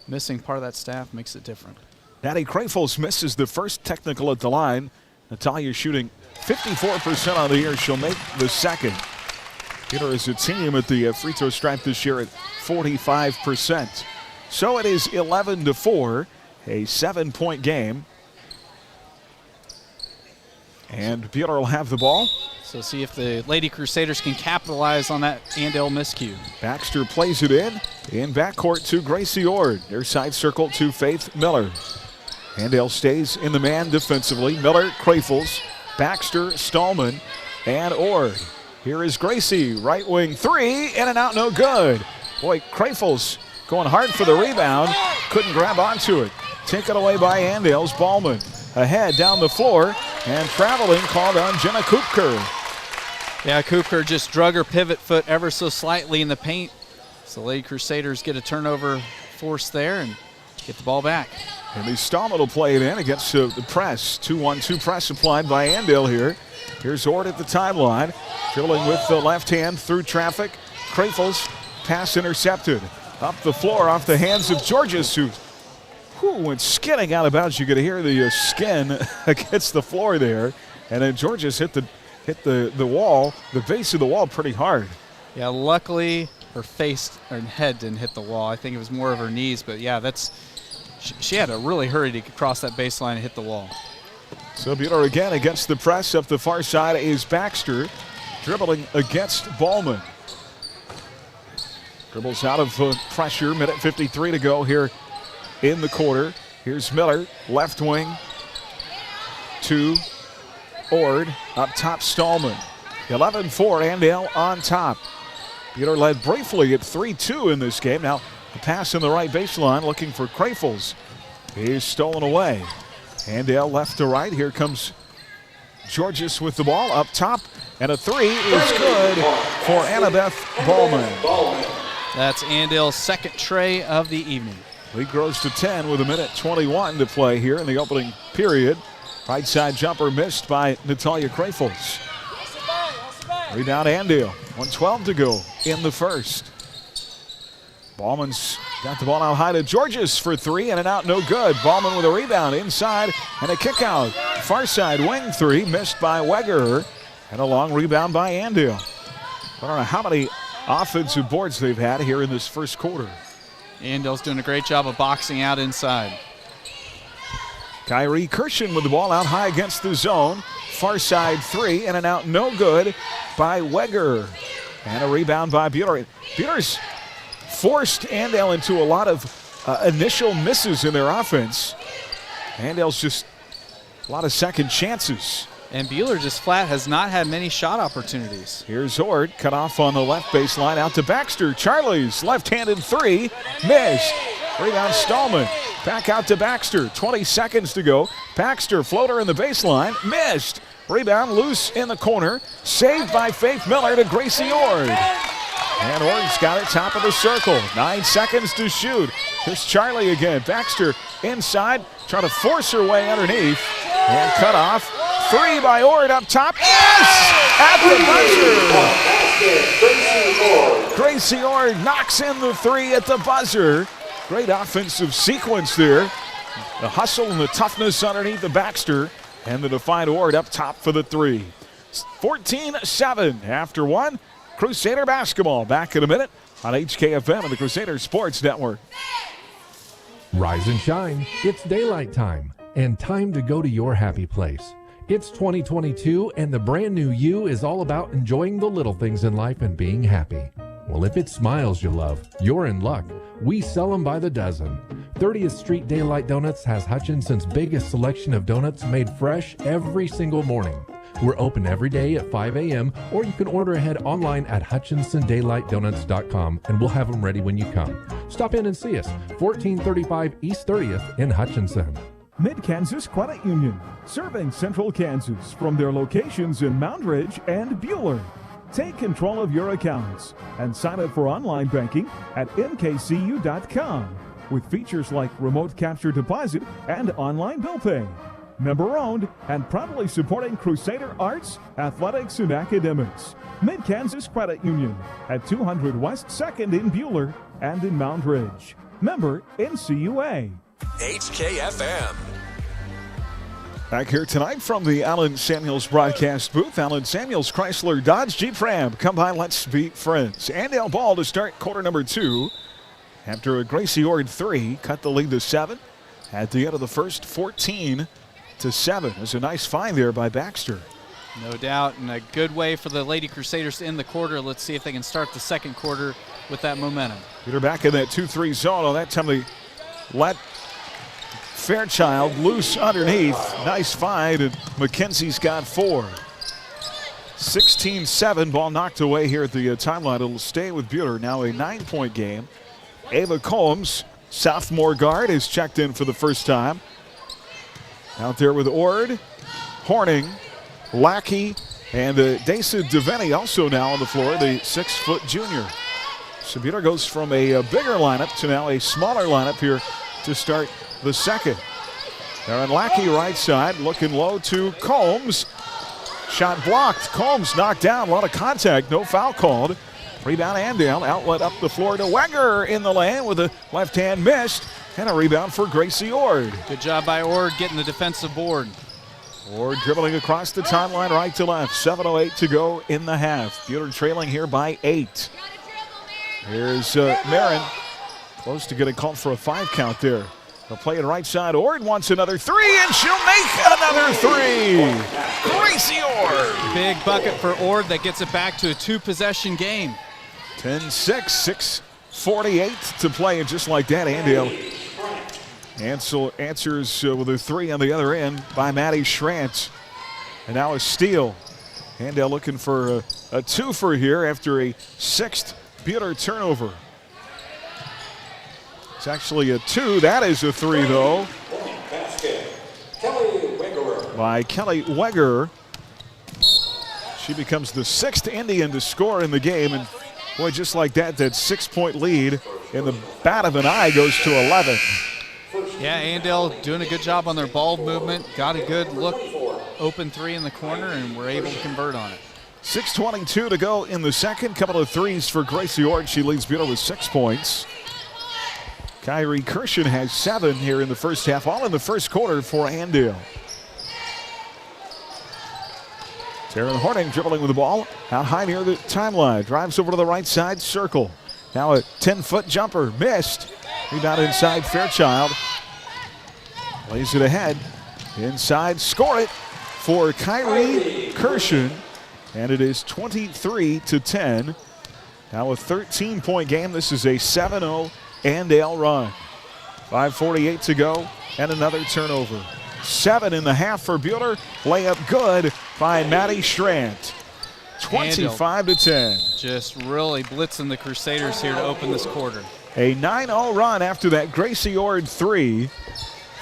missing part of that staff makes it different. Natty Crafels misses the first technical at the line. Natalia shooting 54% on the year. She'll make the second. Buhler is a team at the free throw stripe this year at 45%. So it is 11-4, a 7-point game. And Buhler will have the ball. So see if the Lady Crusaders can capitalize on that Andale miscue. Baxter plays it in backcourt to Gracie Ord. Near side circle to Faith Miller. Andale stays in the man defensively. Miller, Crafels, Baxter, Stallman, and Ord. Here is Gracie, right wing 3, in and out, no good. Boy, Crafels going hard for the rebound, couldn't grab onto it. Taken away by Andale's Ballman. Ahead down the floor, and traveling called on Jenna Koopker. Yeah, Koopker just drug her pivot foot ever so slightly in the paint. So Lady Crusaders get a turnover force there and get the ball back. And the Stallman will play it in against the press. 2-1-2 press applied by Andale here. Here's Ord at the timeline. Dribbling with the left hand through traffic. Crafels, pass intercepted. Up the floor off the hands of Georges, who went skidding out of bounds. You could hear the skin against the floor there. And then Georges hit the wall, the base of the wall, pretty hard. Yeah, luckily her face and head didn't hit the wall. I think it was more of her knees, but yeah, she had to really hurry to cross that baseline and hit the wall. So Buhler again against the press. Up the far side is Baxter, dribbling against Ballman. Dribbles out of pressure, minute 53 to go here in the quarter. Here's Miller, left wing to Ord, up top Stallman. 11-4, Andale on top. Buhler led briefly at 3-2 in this game. Now the pass in the right baseline, looking for Crafels. He's stolen away. Andale left to right. Here comes Georges with the ball up top, and a 3 is good for Annabeth Ballman. That's Andale's second tray of the evening. Lead grows to 10 with a minute 21 to play here in the opening period. Right side jumper missed by Natalia Crafels. Rebound Andale. 1:12 to go in the first. Ballman's got the ball out high to Georges for 3, in and out, no good. Ballman with a rebound inside and a kick out. Far side wing 3 missed by Wegerer, and a long rebound by Andale. I don't know how many offensive boards they've had here in this first quarter. Andale's doing a great job of boxing out inside. Kyrie Kirshen with the ball out high against the zone. Far side 3, in and out, no good by Wegerer. And a rebound by Buhler. Buhler's forced Andale into a lot of initial misses in their offense. Andale's just a lot of second chances. And Buhler just flat has not had many shot opportunities. Here's Ord, cut off on the left baseline, out to Baxter. Charlie's left-handed 3, missed. Rebound Stallman, back out to Baxter. 20 seconds to go. Baxter, floater in the baseline, missed. Rebound loose in the corner, saved by Faith Miller to Gracie Ord. And Ord's got it top of the circle. 9 seconds to shoot. Here's Charlie again. Baxter inside, trying to force her way underneath. And cut off. 3 by Ord up top. Yes! At the buzzer. Gracie Ord knocks in the 3 at the buzzer. Great offensive sequence there. The hustle and the toughness underneath the Baxter. And the defiant Ord up top for the 3. 14-7 after 1. Crusader basketball back in a minute on HKFM and the Crusader Sports Network. Rise and shine. It's daylight time and time to go to your happy place. It's 2022 and the brand new you is all about enjoying the little things in life and being happy. Well, if it's smiles you love, you're in luck. We sell them by the dozen. 30th Street Daylight Donuts has Hutchinson's biggest selection of donuts made fresh every single morning. We're open every day at 5 a.m. or you can order ahead online at HutchinsonDaylightDonuts.com and we'll have them ready when you come. Stop in and see us, 1435 East 30th in Hutchinson. Mid-Kansas Credit Union, serving Central Kansas from their locations in Moundridge and Buhler. Take control of your accounts and sign up for online banking at mkcu.com with features like remote capture deposit and online bill pay. Member-owned and proudly supporting Crusader arts, athletics, and academics. Mid-Kansas Credit Union at 200 West 2nd in Buhler and in Moundridge. Member NCUA. HKFM. Back here tonight from the Allen Samuels broadcast booth. Allen Samuels Chrysler Dodge Jeep Ram. Come by, let's be friends. Andale ball to start quarter number 2. After a Gracie Ord 3, cut the lead to 7. At the end of the first, 14-7. There's a nice find there by Baxter. No doubt, and a good way for the Lady Crusaders to end the quarter. Let's see if they can start the second quarter with that momentum. Peter back in that 2-3 zone. On that time they let Fairchild loose underneath. Nice find, and McKenzie's got 4. 16-7, ball knocked away here at the timeline. It'll stay with Buhler. Now a 9-point game. Ava Combs, sophomore guard, is checked in for the first time. Out there with Ord, Horning, Lackey, and Desa Deveni also now on the floor, the 6-foot junior. So Buhler goes from a bigger lineup to now a smaller lineup here to start the second. Aaron Lackey right side, looking low to Combs. Shot blocked. Combs knocked down. A lot of contact. No foul called. Rebound Andale. Outlet up the floor to Weger in the lane with a left hand missed. And a rebound for Gracie Ord. Good job by Ord getting the defensive board. Ord dribbling across the timeline right to left. 7:08 to go in the half. Buhler trailing here by 8. Here's Marin. Close to getting called for a 5 count there. They'll play it right side. Ord wants another 3, and she'll make another 3. Gracie Ord. Big bucket for Ord that gets it back to a 2-possession game. 10-6, 6:48 to play, and just like that, Andale answers with a 3 on the other end by Maddie Schrantz. And now a steal. Andale looking for a 2-fer here after a 6th Buhler turnover. It's actually a 2. That is a 3, though. By Kelly Weger. She becomes the 6th Indian to score in the game. And boy, just like that, that 6-point lead in the bat of an eye goes to 11. Yeah, Andale doing a good job on their ball movement. Got a good look, open 3 in the corner, and were able to convert on it. 6:22 to go in the second. Couple of threes for Gracie Ord. She leads Buhler with 6 points. Kyrie Kirshen has 7 here in the first half, all in the first quarter for Andale. Taryn Horning dribbling with the ball out high near the timeline. Drives over to the right side circle. Now a 10-foot jumper, missed. Rebound inside Fairchild. Lays it ahead. Inside, score it for Kyrie Kirshen. And it is 23-10. Now a 13-point game. This is a 7-0 Andale run. 5:48 to go and another turnover. 7 in the half for Buhler. Layup good by Maddie Schrant. 25-10. Just really blitzing the Crusaders here to open this quarter. A 9-0 run after that Gracie Ord 3.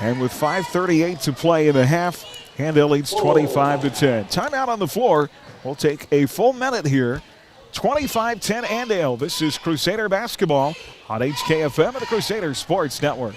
And with 5:38 to play in the half, Andale leads 25-10. Timeout on the floor. We'll take a full minute here. 25-10 Andale. This is Crusader basketball on HKFM and the Crusader Sports Network.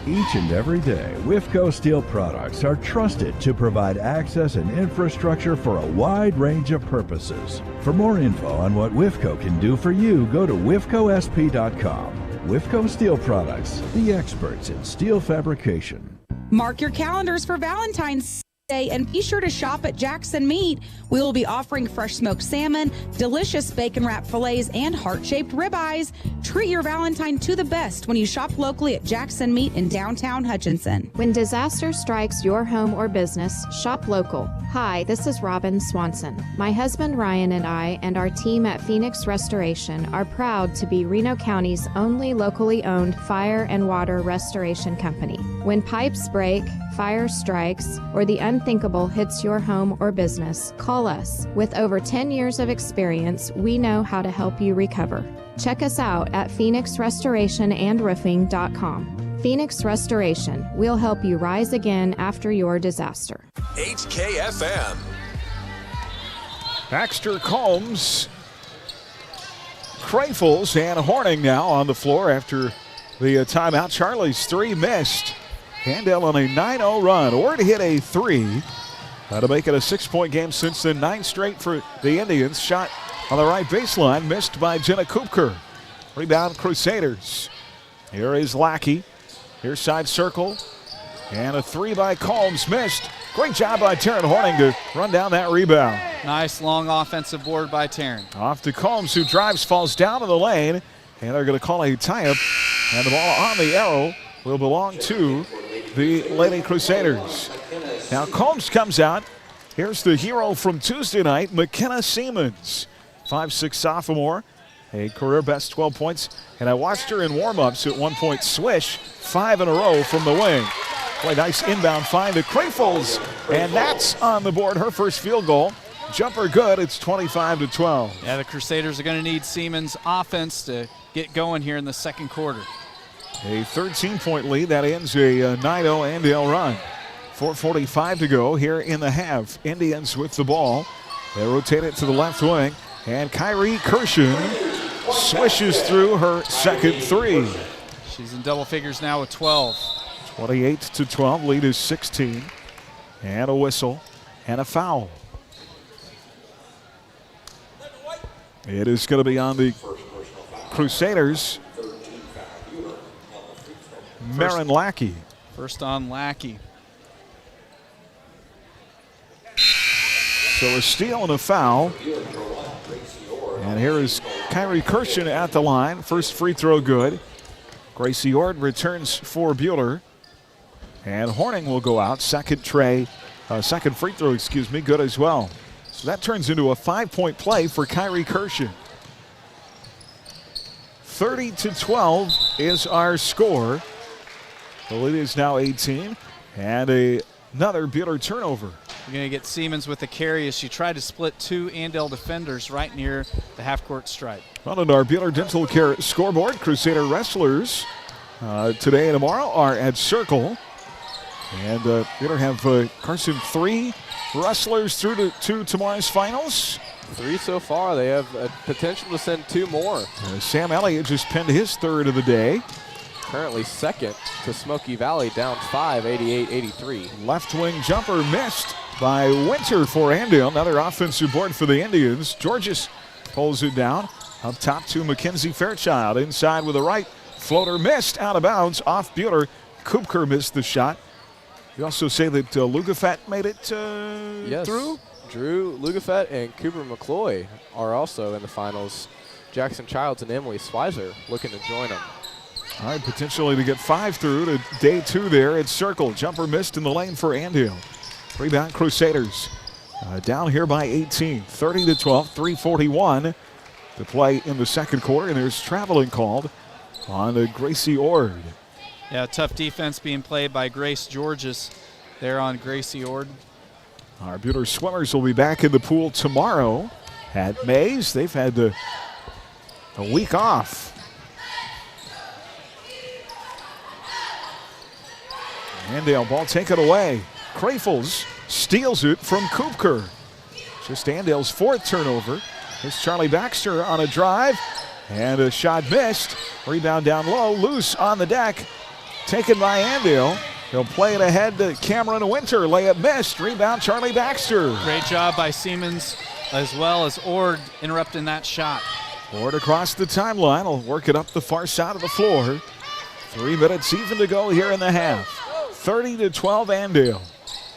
Each and every day, WIFCO Steel products are trusted to provide access and infrastructure for a wide range of purposes. For more info on what WIFCO can do for you, go to wifcosp.com. WIFCO Steel Products, the experts in steel fabrication. Mark your calendars for Valentine's Day and be sure to shop at Jackson Meat. We will be offering fresh smoked salmon, delicious bacon wrapped fillets, and heart-shaped ribeyes. Treat your Valentine to the best when you shop locally at Jackson Meat in downtown Hutchinson. When disaster strikes your home or business, shop local. Hi, this is Robin Swanson. My husband Ryan and I and our team at Phoenix Restoration are proud to be Reno County's only locally owned fire and water restoration company. When pipes break, fire strikes, or the unthinkable hits your home or business, call us. With over 10 years of experience, we know how to help you recover. Check us out at phoenixrestorationandroofing.com. Phoenix Restoration. We'll help you rise again after your disaster. HKFM. Baxter, Combs, Crafels, and Horning now on the floor after the timeout. Charlie's three missed. Andale on a 9-0 run. Ord hit a three to make it a 6-point game since then. 9 straight for the Indians. Shot on the right baseline, missed by Jenna Kupker. Rebound, Crusaders. Here is Lackey. Here's side circle. And a three by Combs, missed. Great job by Taryn Horning to run down that rebound. Nice long offensive board by Taryn. Off to Combs, who drives, falls down to the lane. And they're going to call a tie-up. And the ball on the arrow will belong to the Lady Crusaders. Now Combs comes out. Here's the hero from Tuesday night, McKenna Siemens. 5'6" sophomore, a career best 12 points. And I watched her in warm-ups at one point swish 5 in a row from the wing. Play nice inbound find to Crafels, and that's on the board. Her first field goal. Jumper good. It's 25-12. Yeah, the Crusaders are going to need Siemens' offense to get going here in the second quarter. A 13-point lead. That ends a 9-0 Andale run. 4:45 to go here in the half. Indians with the ball. They rotate it to the left wing, and Kyrie Kirshen swishes through her second three. She's in double figures now with 12. 28-12. Lead is 16. And a whistle and a foul. It is going to be on the Crusaders. Marin Lackey. First on Lackey. So a steal and a foul. And here is Kyrie Kirshen at the line. First free throw good. Gracie Ord returns for Buhler. And Horning will go out. Second free throw, good as well. So that turns into a 5-point play for Kyrie Kirshen. 30-12 is our score. The lead is now 18. And another Buhler turnover. You're going to get Siemens with the carry as she tried to split two Andale defenders right near the half-court stripe. On our Buhler Dental Care scoreboard, Crusader wrestlers today and tomorrow are at Circle. And Buhler have Carson 3 wrestlers through to tomorrow's finals. 3 so far. They have a potential to send 2 more. Sam Elliott just pinned his third of the day. Currently second to Smoky Valley, down 5, 88-83. Left wing jumper missed by Winter for Andale. Another offensive board for the Indians. Georges pulls it down. Up top to Mackenzie Fairchild. Inside with a right floater missed, out of bounds, off Buhler. Kupker missed the shot. You also say that Lugafat made it through? Drew Lugafat and Cooper McCloy are also in the finals. Jackson Childs and Emily Swizer looking to join them. All right, potentially to get 5 through to day 2 there at Circle. Jumper missed in the lane for Andale. Rebound Crusaders down here by 18. 30-12, 3:41 to play in the second quarter. And there's traveling called on Gracie Ord. Yeah, tough defense being played by Grace Georges there on Gracie Ord. Our Buhler swimmers will be back in the pool tomorrow at Mays. They've had a week off. Andale ball taken away. Crafels steals it from Kupker. Just Andale's 4th turnover. Here's Charlie Baxter on a drive. And a shot missed. Rebound down low. Loose on the deck. Taken by Andale. He'll play it ahead to Cameron Winter. Layup missed. Rebound Charlie Baxter. Great job by Siemens as well as Ord interrupting that shot. Ord across the timeline. Will work it up the far side of the floor. 3 minutes even to go here in the half. 30-12 Andale.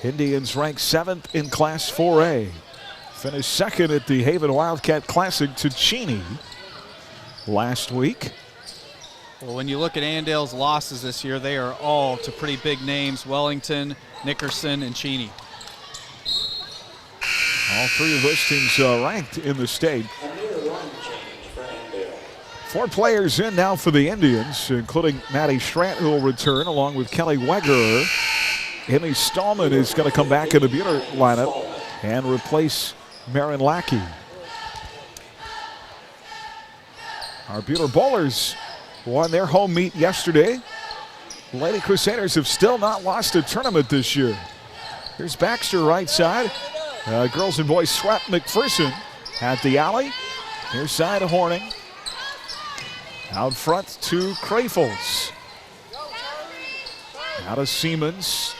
Indians ranked 7th in Class 4A. Finished second at the Haven Wildcat Classic to Cheney last week. Well, when you look at Andale's losses this year, they are all to pretty big names: Wellington, Nickerson, and Cheney. All 3 of those teams ranked in the state. 4 players in now for the Indians, including Maddie Schrant, who will return, along with Kelly Wegerer. Emmy Stallman is going to come back in the Buhler lineup and replace Marin Lackey. Our Buhler Bowlers won their home meet yesterday Lady Crusaders have still not lost a tournament this year. Here's Baxter right side. Girls and boys swept McPherson at the alley. Near side of Horning. Out front to Crafels. Out of Siemens.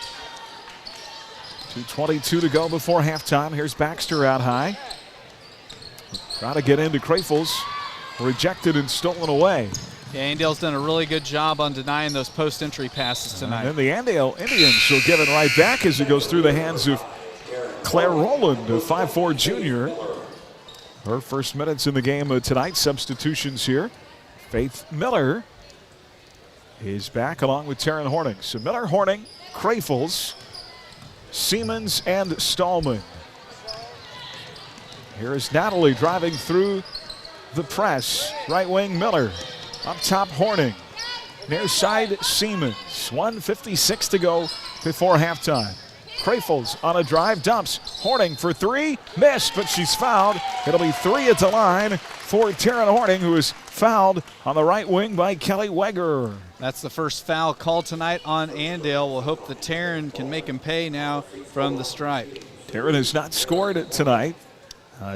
2:22 to go before halftime. Here's Baxter out high. Trying to get into Crafels. Rejected and stolen away. Yeah, Andale's done a really good job on denying those post-entry passes tonight. And the Andale Indians will give it right back as it goes through the hands of Claire Rowland, a 5'4" junior. Her first minutes in the game tonight. Substitutions here. Faith Miller is back along with Taryn Horning. So Miller, Horning, Crafels, Siemens, and Stallman. Here is Natalie driving through the press. Right wing Miller. Up top Horning. Near side Siemens. 1:56 to go before halftime. Crafels on a drive, dumps. Horning for three. Missed, but she's fouled. It'll be three at the line for Taryn Horning, who is fouled on the right wing by Kelly Weger. That's the first foul called tonight on Andale. We'll hope that Taryn can make him pay now from the stripe. Taryn has not scored tonight.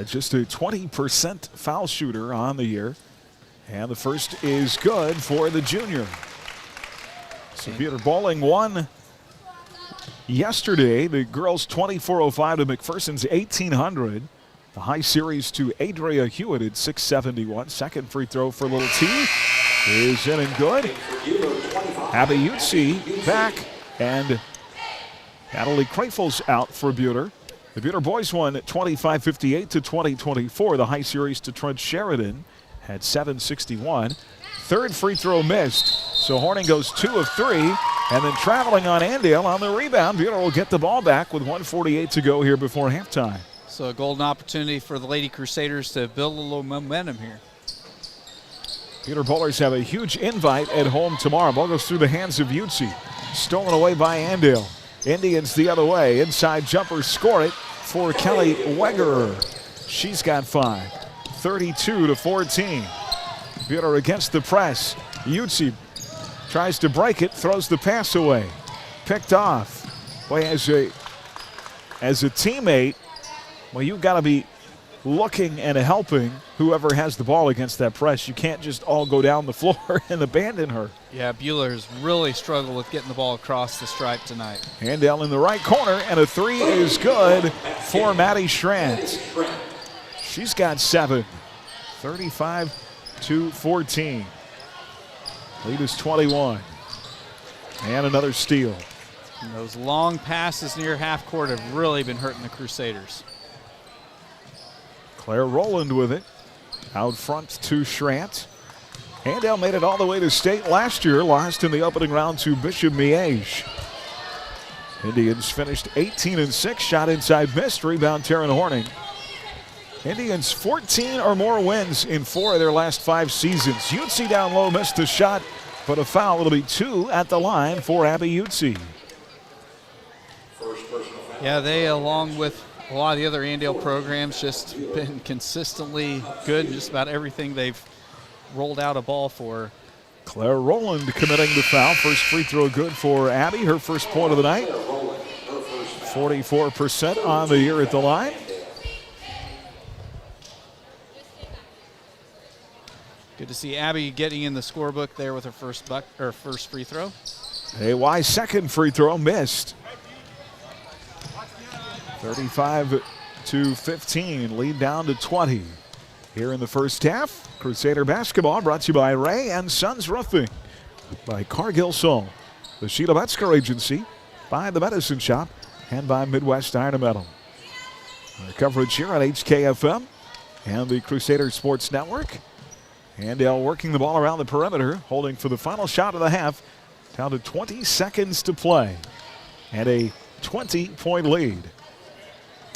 Just a 20% foul shooter on the year. And the first is good for the junior. So Peter Bowling won yesterday. The girls 24:05 to McPherson's 1800. The high series to Adria Hewitt at 671. Second free throw for Little T is in and good. Abby Utsi back, and Natalie Crafels out for Buhler. The Buhler boys won 25-58 to 20-24. The high series to Trent Sheridan had 761. Third free throw missed, so Horning goes 2 of 3, and then traveling on Andale on the rebound. Buhler will get the ball back with 1:48 to go here before halftime. So a golden opportunity for the Lady Crusaders to build a little momentum here. Peter Bowlers have a huge invite at home tomorrow. Ball goes through the hands of Utsi. Stolen away by Andale. Indians the other way. Inside jumper, score it for Kelly Weger. She's got 5. 32 to 14. Buhler against the press. Utsi tries to break it, throws the pass away. Picked off. Boy, as a teammate, well, you've got to be looking and helping whoever has the ball against that press. You can't just all go down the floor and abandon her. Yeah, Buhler has really struggled with getting the ball across the stripe tonight. Andale in the right corner, and a three is good for Maddie Schrant. She's got 7. 35 to 14. Lead is 21. And another steal. And those long passes near half court have really been hurting the Crusaders. Claire Rowland with it. Out front to Schrant. Andale made it all the way to state last year. Lost in the opening round to Bishop Miege. Indians finished 18-6. Shot inside, missed. Rebound Taryn Horning. Indians 14 or more wins in 4 of their last 5 seasons. Utsi down low, missed the shot, but a foul. It'll be 2 at the line for Abby Utsi. Yeah, they, along with a lot of the other Andale programs, just been consistently good in just about everything they've rolled out a ball for. Claire Rowland committing the foul. First free throw good for Abby. Her first point of the night. 44% on the year at the line. Good to see Abby getting in the scorebook there with her first free throw. A second free throw missed. 35 to 15, lead down to 20. Here in the first half, Crusader basketball brought to you by Ray and Sons Roofing, by Cargill Sol, the Sheila Metzger Agency, by the Medicine Shop, and by Midwest Iron and Metal. Our coverage here on HKFM and the Crusader Sports Network. Andale working the ball around the perimeter, holding for the final shot of the half. Down to 20 seconds to play, and a 20-point lead.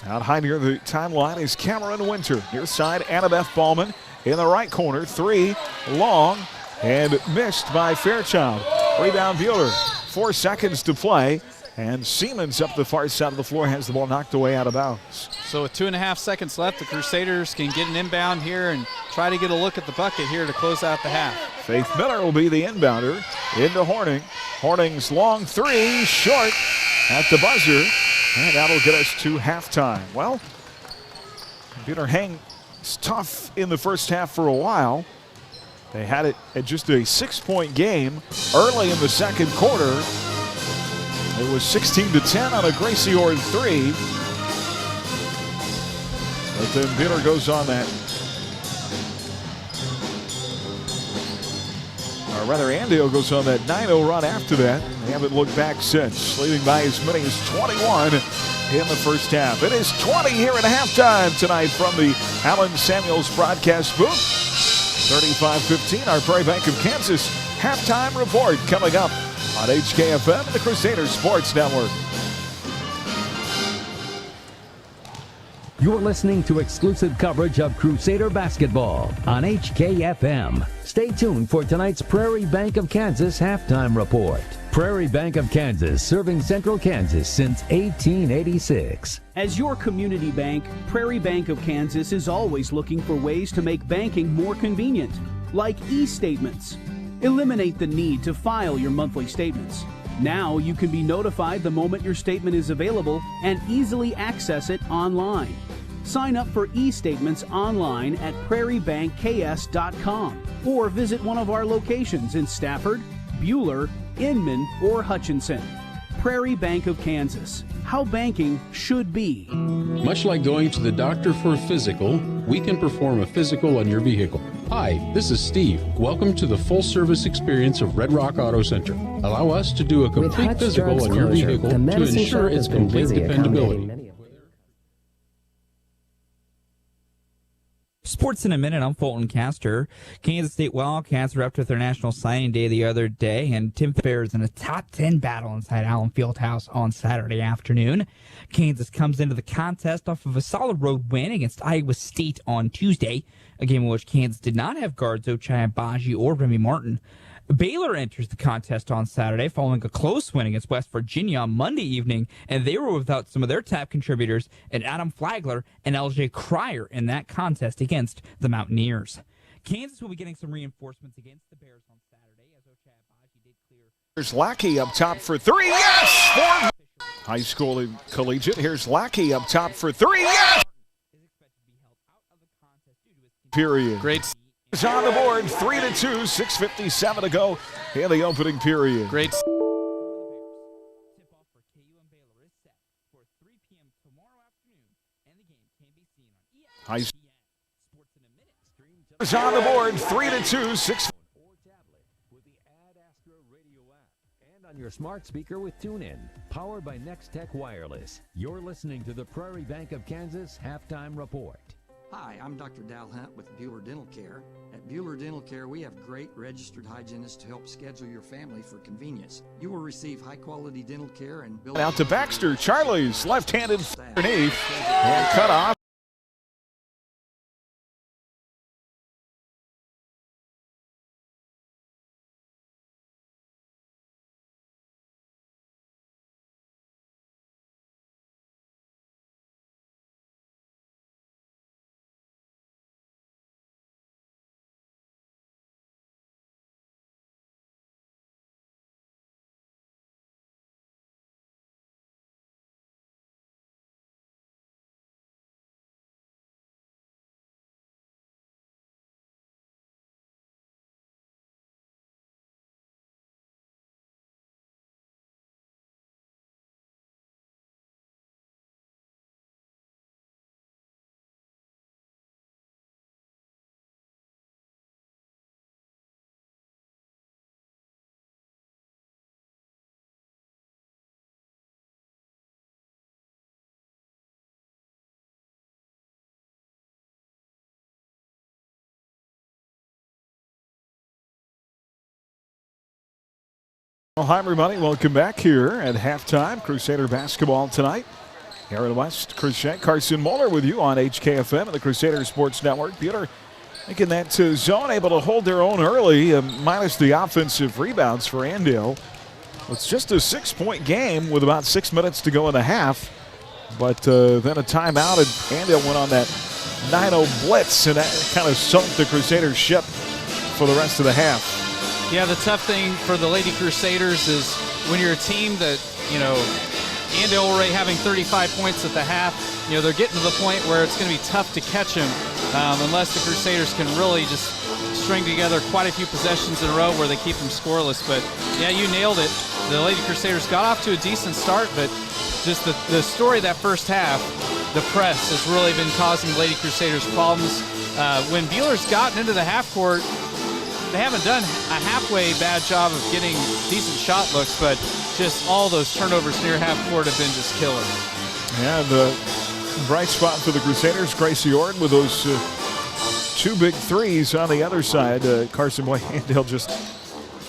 Out high near the timeline is Cameron Winter. Near side, Annabeth Ballman in the right corner. 3 long and missed by Fairchild. Rebound Buhler. 4 seconds to play. And Siemens up the far side of the floor has the ball knocked away out of bounds. So with 2.5 seconds left, the Crusaders can get an inbound here and try to get a look at the bucket here to close out the half. Faith Miller will be the inbounder into Horning. Horning's long three, short at the buzzer. And that'll get us to halftime. Well, Buhler hangs tough in the first half for a while. They had it at just a 6-point game early in the second quarter. It was 16-10 on a Gracie Ord three. But then Buhler goes on that. Or rather, Andale goes on that 9-0 run after that. They haven't looked back since, leading by as many as 21 in the first half. It is 20 here at halftime tonight from the Allen Samuels broadcast booth. 35-15, our Prairie Bank of Kansas halftime report coming up on HKFM and the Crusader Sports Network. You're listening to exclusive coverage of Crusader basketball on HKFM. Stay tuned for tonight's Prairie Bank of Kansas halftime report. Prairie Bank of Kansas, serving Central Kansas since 1886. As your community bank, Prairie Bank of Kansas is always looking for ways to make banking more convenient, like e-statements. Eliminate the need to file your monthly statements. Now you can be notified the moment your statement is available and easily access it online. Sign up for e-statements online at prairiebankks.com or visit one of our locations in Stafford, Buhler, Inman, or Hutchinson. Prairie Bank of Kansas. How banking should be. Much like going to the doctor for a physical, we can perform a physical on your vehicle. Hi, this is Steve. Welcome to the full-service experience of Red Rock Auto Center. Allow us to do a complete physical on your vehicle to ensure its complete dependability. Sports in a minute. I'm Fulton Castor. Kansas State Wildcats were up to their National Signing Day the other day, and Tim Fair's in a top 10 battle inside Allen Fieldhouse on Saturday afternoon. Kansas comes into the contest off of a solid road win against Iowa State on Tuesday, a game in which Kansas did not have guards Ochai Agbaji or Remy Martin. Baylor enters the contest on Saturday following a close win against West Virginia on Monday evening, and they were without some of their top contributors and Adam Flagler and LJ Cryer in that contest against the Mountaineers. Kansas will be getting some reinforcements against the Bears on Saturday as Ochai Agbaji did clear. Here's Lackey up top for three. Yes! For high school and collegiate. Here's Lackey up top for three. Yes! Period. Great. Is on the board, 3-2, 6:57 to go in the opening period. Great. High school is on the board, 3-2, 6. And on your smart speaker with TuneIn, powered by Next Tech Wireless. You're listening to the Prairie Bank of Kansas halftime report. Hi, I'm Dr. Dal Hunt with Buhler Dental Care. At Buhler Dental Care, we have great registered hygienists to help schedule your family for convenience. You will receive high-quality dental care and build out to Baxter. Charlie's left-handed underneath and cut off. Well, hi, everybody. Welcome back here at halftime. Crusader basketball tonight. Here in West Crusade, Carson Moeller with you on HKFM and the Crusader Sports Network. Buhler making that zone, able to hold their own early, minus the offensive rebounds for Andale. It's just a 6-point game with about 6 minutes to go in the half. But then a timeout, and Andale went on that 9-0 blitz, and that kind of sunk the Crusaders' ship for the rest of the half. Yeah, the tough thing for the Lady Crusaders is when you're a team that, Andale already having 35 points at the half, they're getting to the point where it's going to be tough to catch them unless the Crusaders can really just string together quite a few possessions in a row where they keep them scoreless. But, yeah, you nailed it. The Lady Crusaders got off to a decent start, but just the story of that first half, the press has really been causing Lady Crusaders problems. When Buhler's gotten into the half court, they haven't done a halfway bad job of getting decent shot looks, but just all those turnovers near half court have been just killer. Yeah, the bright spot for the Crusaders, Gracie Ord with those 2 big threes on the other side. Carson Boy Andale just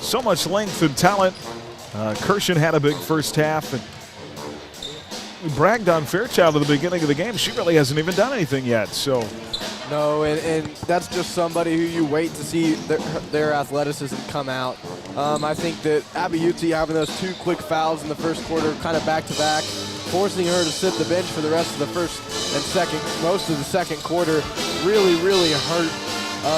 so much length and talent. Kirshen had a big first half, and we bragged on Fairchild at the beginning of the game. She really hasn't even done anything yet. So. No, and that's just somebody who you wait to see their athleticism come out. I think that Abiuti having those 2 quick fouls in the first quarter kind of back-to-back, forcing her to sit the bench for the rest of the first and most of the second quarter really, really hurt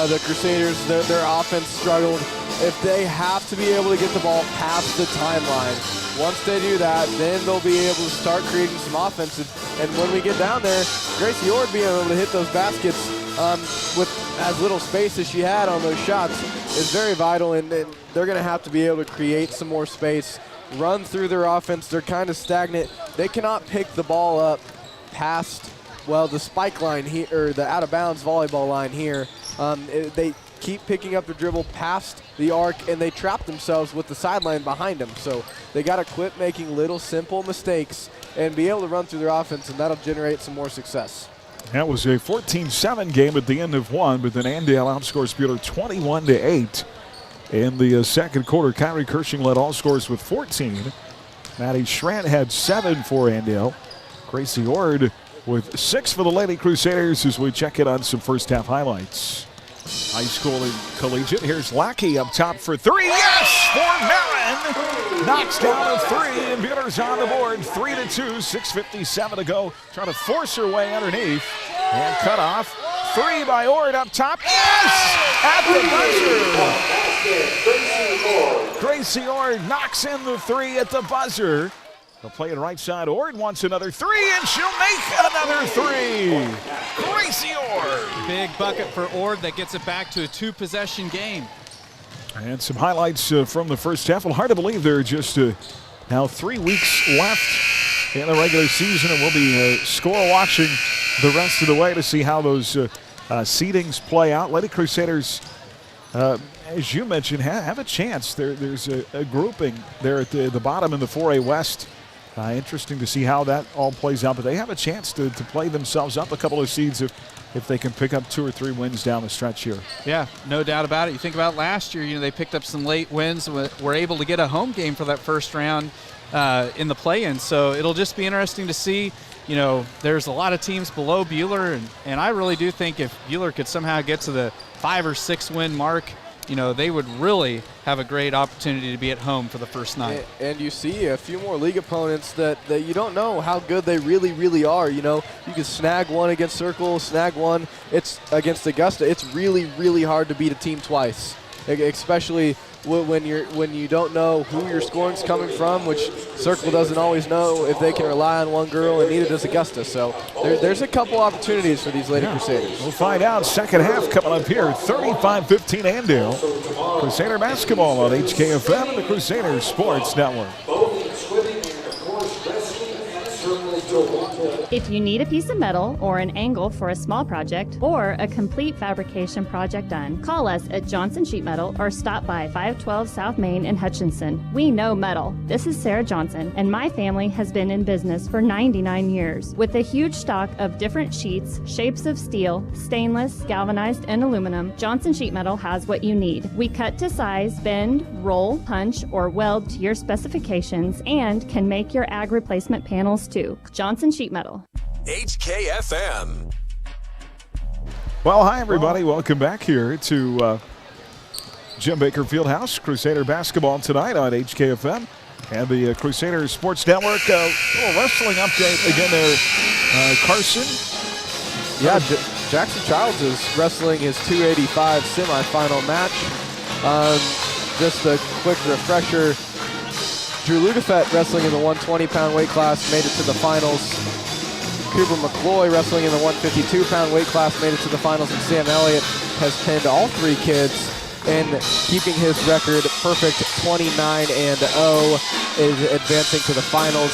the Crusaders. Their offense struggled. If they have to be able to get the ball past the timeline, once they do that, then they'll be able to start creating some offense. And when we get down there, Gracie Ord being able to hit those baskets with as little space as she had on those shots is very vital, and they're going to have to be able to create some more space, run through their offense. They're kind of stagnant. They cannot pick the ball up past, the spike line here, or the out-of-bounds volleyball line here. They keep picking up the dribble past the arc, and they trap themselves with the sideline behind them. So they got to quit making little simple mistakes and be able to run through their offense, and that'll generate some more success. That was a 14-7 game at the end of one, but then Andale outscores Buhler 21-8 in the second quarter. Kyrie Kirshen led all scores with 14. Maddie Schrant had 7 for Andale. Gracie Ord with 6 for the Lady Crusaders as we check in on some first half highlights. High school and collegiate. Here's Lackey up top for 3. Yes! For Marin. Knocks down a 3, and Buhler's on the board. 3-2, 6:57 to go. Trying to force her way underneath. And cut off. 3 by Ord up top. Yes! At the buzzer. Gracie Ord knocks in the 3 at the buzzer. They'll play it right side. Ord wants another 3, and she'll make another 3. Gracie Ord. Big bucket for Ord that gets it back to a 2-possession game. And some highlights from the first half. Well, hard to believe there are just now 3 weeks left in the regular season, and we'll be score watching the rest of the way to see how those seedings play out. Lady Crusaders, as you mentioned, have a chance. There's a grouping there at the bottom in the 4A West. Interesting to see how that all plays out, but they have a chance to play themselves up a couple of seeds if they can pick up 2 or 3 wins down the stretch here. Yeah, no doubt about it. You think about last year, they picked up some late wins, were able to get a home game for that first round in the play-in, so it'll just be interesting to see. There's a lot of teams below Buhler, and I really do think if Buhler could somehow get to the 5 or 6 win mark, they would really have a great opportunity to be at home for the first night. And you see a few more league opponents that you don't know how good they really, really are. You can snag one against Circle, snag one against Augusta. It's really, really hard to beat a team twice, especially when you don't know who your scoring's coming from, which Circle doesn't always know if they can rely on one girl, and neither does Augusta. So there's a couple opportunities for these Lady Crusaders. We'll find out. Second half coming up here. 35-15 Andale. Crusader basketball on HKFM and the Crusader Sports Network. If you need a piece of metal or an angle for a small project or a complete fabrication project done, call us at Johnson Sheet Metal or stop by 512 South Main in Hutchinson. We know metal. This is Sarah Johnson, and my family has been in business for 99 years. With a huge stock of different sheets, shapes of steel, stainless, galvanized, and aluminum, Johnson Sheet Metal has what you need. We cut to size, bend, roll, punch, or weld to your specifications, and can make your ag replacement panels too. Johnson Sheet Metal. HKFM. Well, hi, everybody. Welcome back here to Jim Baker Fieldhouse. Crusader basketball tonight on HKFM. And the Crusader Sports Network, little wrestling update again there, Carson. Yeah, Jackson Childs is wrestling his 285 semifinal match. Just a quick refresher, Drew Lugafett wrestling in the 120-pound weight class made it to the finals. Cooper McCloy wrestling in the 152-pound weight class made it to the finals, and Sam Elliott has pinned all three kids and keeping his record perfect 29-0 is advancing to the finals.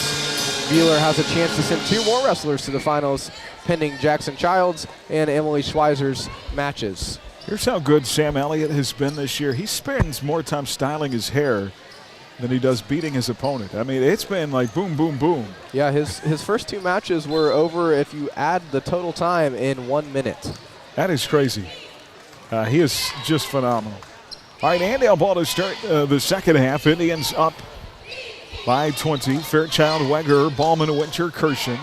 Buhler has a chance to send two more wrestlers to the finals, pending Jackson Childs and Emily Schweizer's matches. Here's how good Sam Elliott has been this year. He spends more time styling his hair than he does beating his opponent. I mean, it's been like boom, boom, boom. Yeah, his first two matches were over, if you add the total time, in 1 minute. That is crazy. He is just phenomenal. All right, Andale ball to start the second half. Indians up by 20. Fairchild, Weger, Ballman, Winter, Kirshen.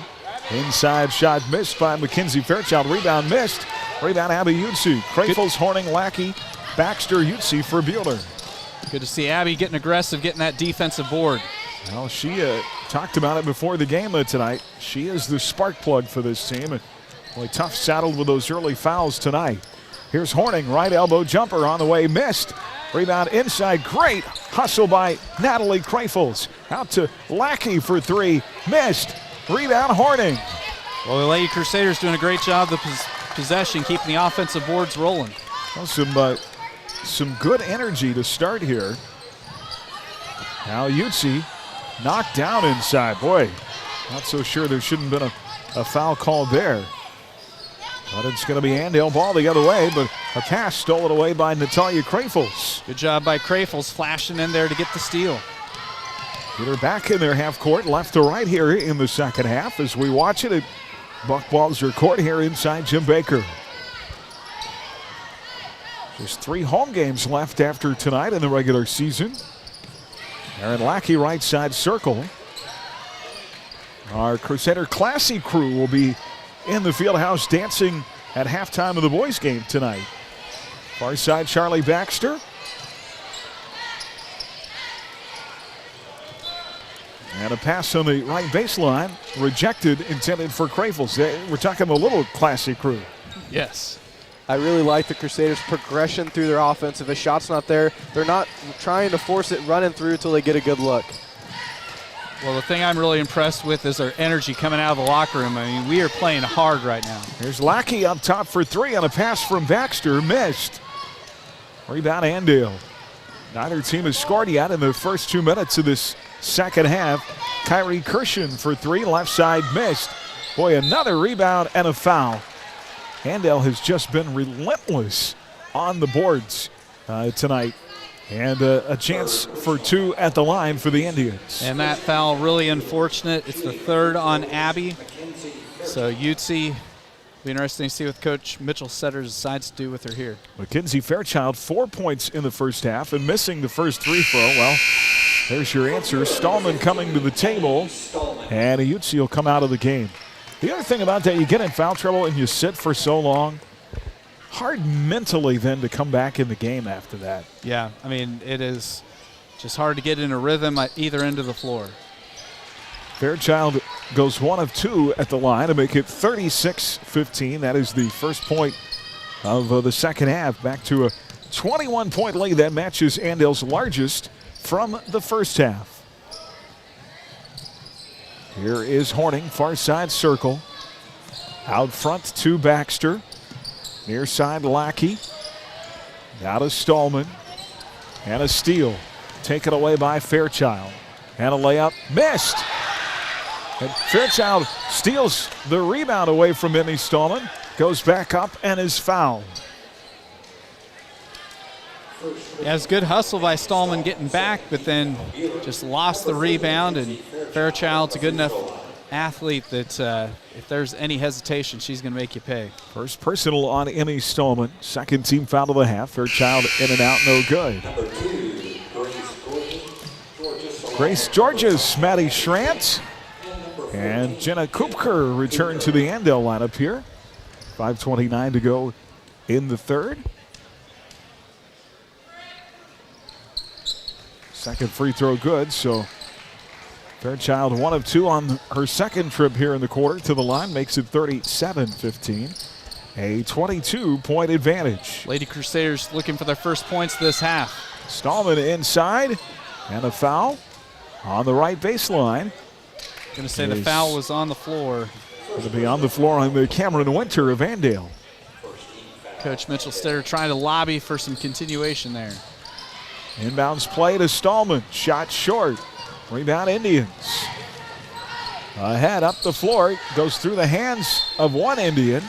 Inside shot missed by Mackenzie Fairchild. Rebound missed. Rebound Abby Utsi. Crafels, Horning, Lackey, Baxter, Utsi for Buhler. Good to see Abby getting aggressive, getting that defensive board. Well, she talked about it before the game tonight. She is the spark plug for this team. And boy, tough saddled with those early fouls tonight. Here's Horning, right elbow jumper on the way, missed. Rebound inside, great hustle by Natalie Crafels. Out to Lackey for three, missed. Rebound Horning. Well, the Lady Crusaders doing a great job of possession, keeping the offensive boards rolling. Well, some good energy to start here. Now Utsi knocked down inside. Boy, not so sure there shouldn't have been a foul called there. But it's going to be Andale ball the other way, but a pass stolen away by Natalia Crafels. Good job by Crafels, flashing in there to get the steal. Get her back in their half court, left to right here in the second half as we watch it at Buck Balzer Court here inside Jim Baker. Just 3 home games left after tonight in the regular season. Aaron Lackey, right side circle. Our Crusader Classy crew will be in the field house dancing at halftime of the boys game tonight. Far side, Charlie Baxter. And a pass on the right baseline, rejected, intended for Crafels. We're talking a little Classy crew. Yes. I really like the Crusaders' progression through their offense. If a shot's not there, they're not trying to force it running through until they get a good look. Well, the thing I'm really impressed with is their energy coming out of the locker room. I mean, we are playing hard right now. Here's Lackey up top for three on a pass from Baxter, missed. Rebound Andale. Neither team has scored yet in the first 2 minutes of this second half. Kyrie Kirshen for three, left side missed. Boy, another rebound and a foul. Andale has just been relentless on the boards tonight. And a chance for two at the line for the Indians. And that foul really unfortunate. It's the third on Abby. So Utsi, be interesting to see what Coach Mitchell Setter decides to do with her here. Mackenzie Fairchild, 4 points in the first half and missing the first free throw. Well, there's your answer. Stallman coming to the table, and Utsi will come out of the game. The other thing about that, you get in foul trouble and you sit for so long. Hard mentally then to come back in the game after that. Yeah, I mean, it is just hard to get in a rhythm at either end of the floor. Fairchild goes 1 of 2 at the line to make it 36-15. That is the first point of the second half. Back to a 21-point lead. That matches Andale's largest from the first half. Here is Horning, far side circle. Out front to Baxter. Near side Lackey. Now to Stallman. And a steal. Taken away by Fairchild. And a layup missed. And Fairchild steals the rebound away from Emmy Stallman. Goes back up and is fouled. Yeah, it's good hustle by Stallman getting back, but then just lost the rebound. And Fairchild's a good enough athlete that if there's any hesitation, she's going to make you pay. First personal on Emmy Stallman. Second team foul of the half. Fairchild in and out, no good. Grace Georges, Maddie Schrant, and Jenna Kupker return to the Andale lineup here. 5:29 to go in the third. Second free throw good, so Fairchild 1 of 2 on her second trip here in the quarter to the line, makes it 37-15. A 22-point advantage. Lady Crusaders looking for their first points this half. Stallman inside, and a foul on the right baseline. Going to say the foul was on the floor. Going to be on the floor on the Cameron Winter of Andale. Coach Mitchell Stetter trying to lobby for some continuation there. Inbounds play to Stallman. Shot short. Rebound Indians. Ahead up the floor. Goes through the hands of one Indian.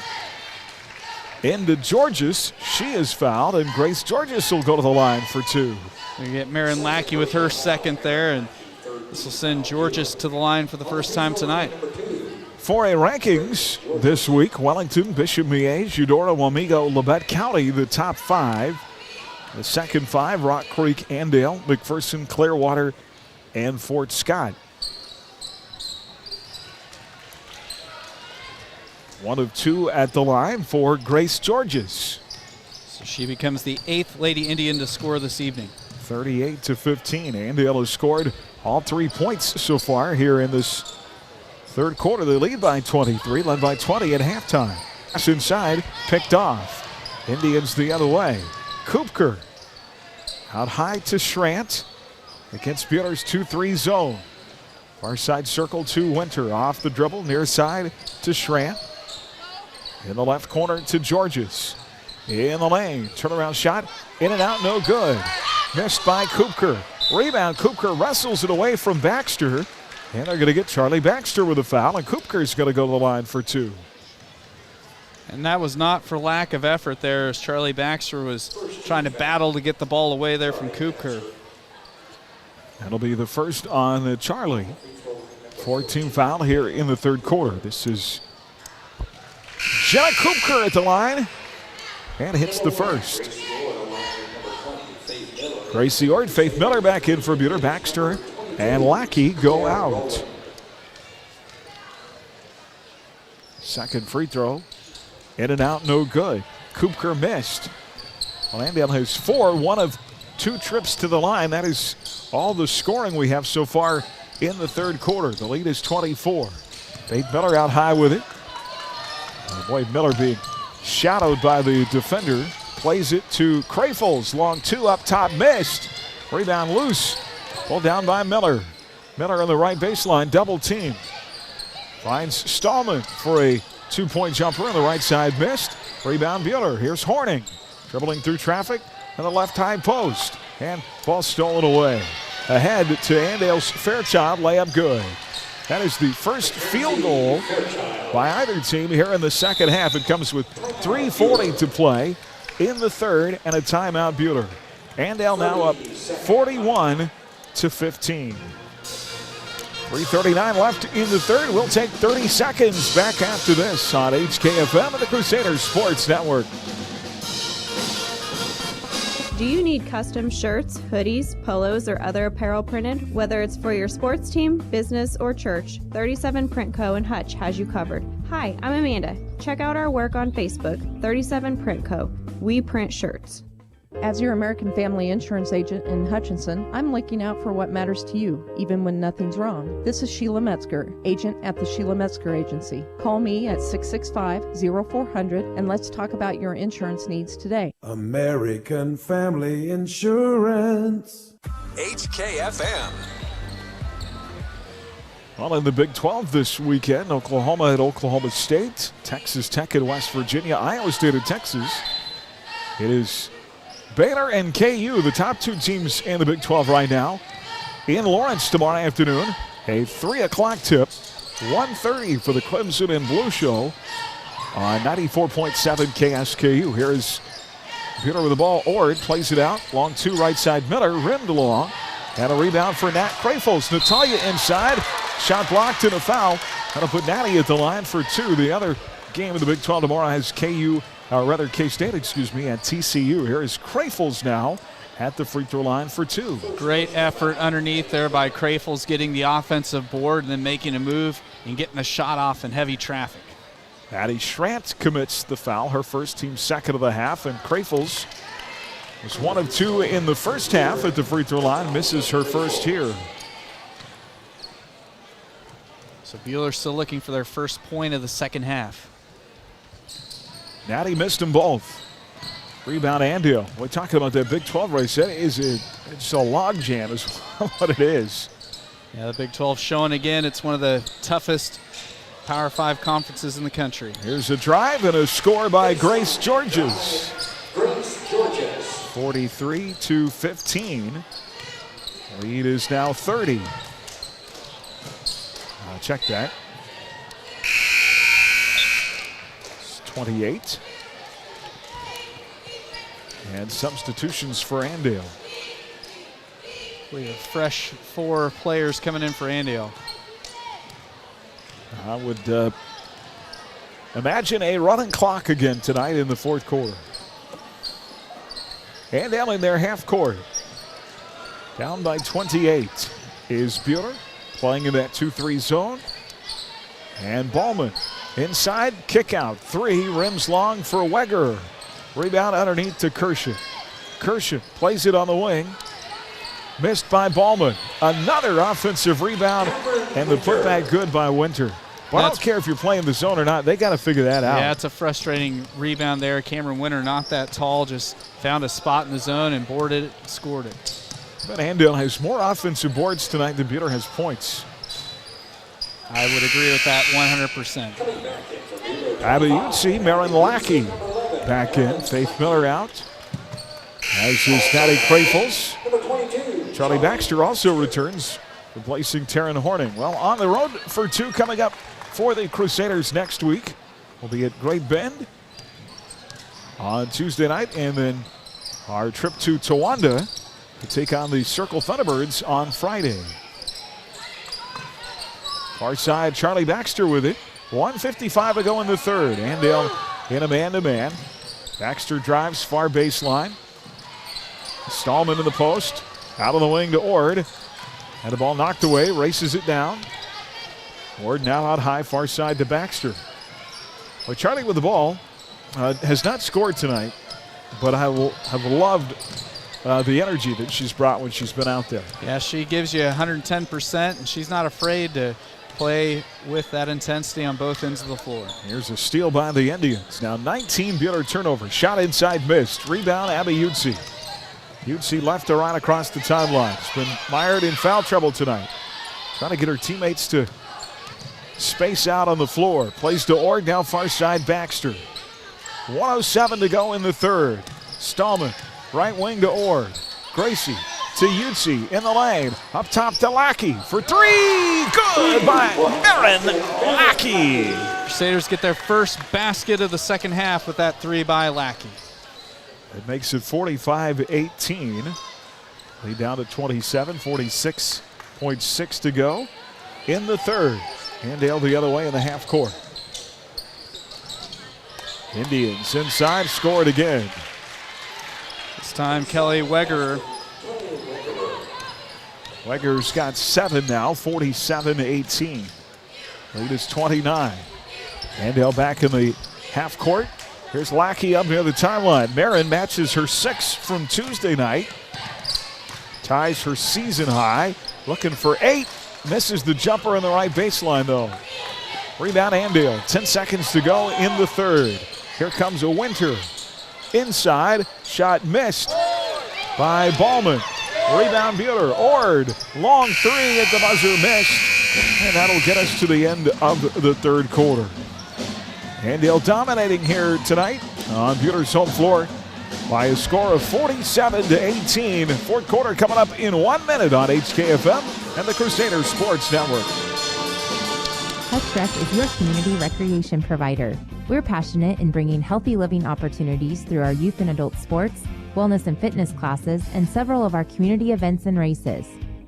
Into Georges. She is fouled, and Grace Georges will go to the line for 2. We get Marin Lackey with her second there, and this will send Georges to the line for the first time tonight. 4A rankings this week: Wellington, Bishop Miege, Eudora, Wamego, Labette County, the top 5. The second 5, Rock Creek, Andale, McPherson, Clearwater, and Fort Scott. 1 of 2 at the line for Grace Georges. So she becomes the 8th Lady Indian to score this evening. 38-15. Andale has scored all 3 points so far here in this third quarter. They lead by 23, led by 20 at halftime. Pass inside, picked off. Indians the other way. Koopker out high to Schrant against Buehler's 2-3 zone. Far side circle to Winter. Off the dribble, near side to Schrant. In the left corner to Georges. In the lane, turnaround shot, in and out, no good. Missed by Koopker. Rebound, Koopker wrestles it away from Baxter. And they're going to get Charlie Baxter with a foul, and Koopker's going to go to the line for 2. And that was not for lack of effort there, as Charlie Baxter was trying to battle to get the ball away there from Koopker. That'll be the first on Charlie. 4-team foul here in the third quarter. This is Jenna Koopker at the line, and hits the first. Gracie Ord, Faith Miller back in for Buehler. Baxter and Lackey go out. Second free throw, in and out, no good. Koopker missed. Well, Andale has 4, 1 of 2 trips to the line. That is all the scoring we have so far in the third quarter. The lead is 24. Faith Miller out high with it. Oh boy, Miller being shadowed by the defender. Plays it to Crafels. Long 2 up top, missed. Rebound loose. Pulled down by Miller. Miller on the right baseline, double team. Finds Stallman for a 2-point jumper on the right side, missed. Rebound Buehler. Here's Horning. Dribbling through traffic and the left high post. And ball stolen away. Ahead to Andale's Fairchild, layup good. That is the first field goal by either team here in the second half. It comes with 3:40 to play in the third and a timeout Buehler. Andale now up 41-15. 3:39 left in the third. We'll take 30 seconds back after this on HKFM and the Crusaders Sports Network. Do you need custom shirts, hoodies, polos, or other apparel printed? Whether it's for your sports team, business, or church, 37 Print Co. in Hutch has you covered. Hi, I'm Amanda. Check out our work on Facebook, 37 Print Co. We print shirts. As your American Family Insurance agent in Hutchinson, I'm looking out for what matters to you, even when nothing's wrong. This is Sheila Metzger, agent at the Sheila Metzger Agency. Call me at 665-0400 and let's talk about your insurance needs today. American Family Insurance. HKFM. Well, in the Big 12 this weekend, Oklahoma at Oklahoma State, Texas Tech at West Virginia, Iowa State at Texas. It is Baylor and KU, the top 2 teams in the Big 12 right now. In Lawrence tomorrow afternoon, a 3 o'clock tip, 1:30 for the Clemson and Blue Show on 94.7 KSKU. Here is Buehler with the ball. Ord plays it out. Long 2 right side. Miller rimmed along. And a rebound for Nat Crafels. Natalia inside. Shot blocked and a foul. That'll put Natty at the line for 2. The other game of the Big 12 tomorrow has K-State, at TCU. Here is Crafels now at the free throw line for 2. Great effort underneath there by Crafels, getting the offensive board and then making a move and getting a shot off in heavy traffic. Addie Schrant commits the foul, her first, team second of the half, and Crafels was 1 of 2 in the first half at the free throw line, misses her first here. So Buhler still looking for their first point of the second half. Natty missed them both. Rebound Andale. We're talking about that Big 12 race. That is it's a log jam is what it is. Yeah, the Big 12 showing again it's one of the toughest Power 5 conferences in the country. Here's a drive and a score by Grace Georges. 43-15. Lead is now 30. Check that. It's 28. And substitutions for Andale. We have fresh 4 players coming in for Andale. I would imagine a running clock again tonight in the fourth quarter. Andale in their half court. Down by 28 is Buhler playing in that 2-3 zone. And Ballman inside, kick out. 3, rims long for Weger. Rebound underneath to Kershaw. Kershaw plays it on the wing. Missed by Ballman. Another offensive rebound, and the putback good by Winter. Well, I don't care if you're playing the zone or not. They got to figure that out. Yeah, it's a frustrating rebound there. Cameron Winter, not that tall, just found a spot in the zone and boarded it, scored it. But Andale has more offensive boards tonight than Buhler has points. I would agree with that 100%. Abayutsi, Marin Lackey back in. Faith Miller out. As is Natty Crafels. Charlie Baxter also returns, replacing Taryn Horning. Well, on the road for 2 coming up for the Crusaders next week. We'll be at Great Bend on Tuesday night, and then our trip to Towanda to take on the Circle Thunderbirds on Friday. Far side, Charlie Baxter with it. 1:55 to go in the third. Andale in a man-to-man. Baxter drives far baseline. Stallman in the post. Out of the wing to Ord. Had the ball knocked away, races it down. Ord now out high, far side to Baxter. Well, Charlie with the ball has not scored tonight, but I have loved the energy that she's brought when she's been out there. Yeah, she gives you 110%, and she's not afraid to play with that intensity on both ends of the floor. Here's a steal by the Indians. Now 19 Buhler turnovers. Shot inside, missed. Rebound, Abayutsi. Utsi left to right across the timeline. She's been mired in foul trouble tonight. Trying to get her teammates to space out on the floor. Plays to Ord, now far side Baxter. 1:07 to go in the third. Stallman, right wing to Ord. Gracie to Utsi in the lane. Up top to Lackey for 3. Good by Marin Lackey. Crusaders get their first basket of the second half with that 3 by Lackey. It makes it 45-18. Lead down to 27, 46.6 to go in the third. Andale the other way in the half court. Indians inside, scored again. This time Kelly Weger. Weger's got 7 now, 47-18. Lead is 29. Andale back in the half court. Here's Lackey up near the timeline. Marin matches her 6 from Tuesday night. Ties her season high. Looking for 8. Misses the jumper on the right baseline, though. Rebound Andale. 10 seconds to go in the third. Here comes a Winter. Inside. Shot missed by Ballman. Rebound Buhler. Ord. Long 3 at the buzzer, missed. And that'll get us to the end of the third quarter. Andale dominating here tonight on Buhler's home floor by a score of 47-18. Fourth quarter coming up in 1 minute on HKFM and the Crusader Sports Network. HUTCHREC is your community recreation provider. We're passionate in bringing healthy living opportunities through our youth and adult sports, wellness and fitness classes, and several of our community events and races.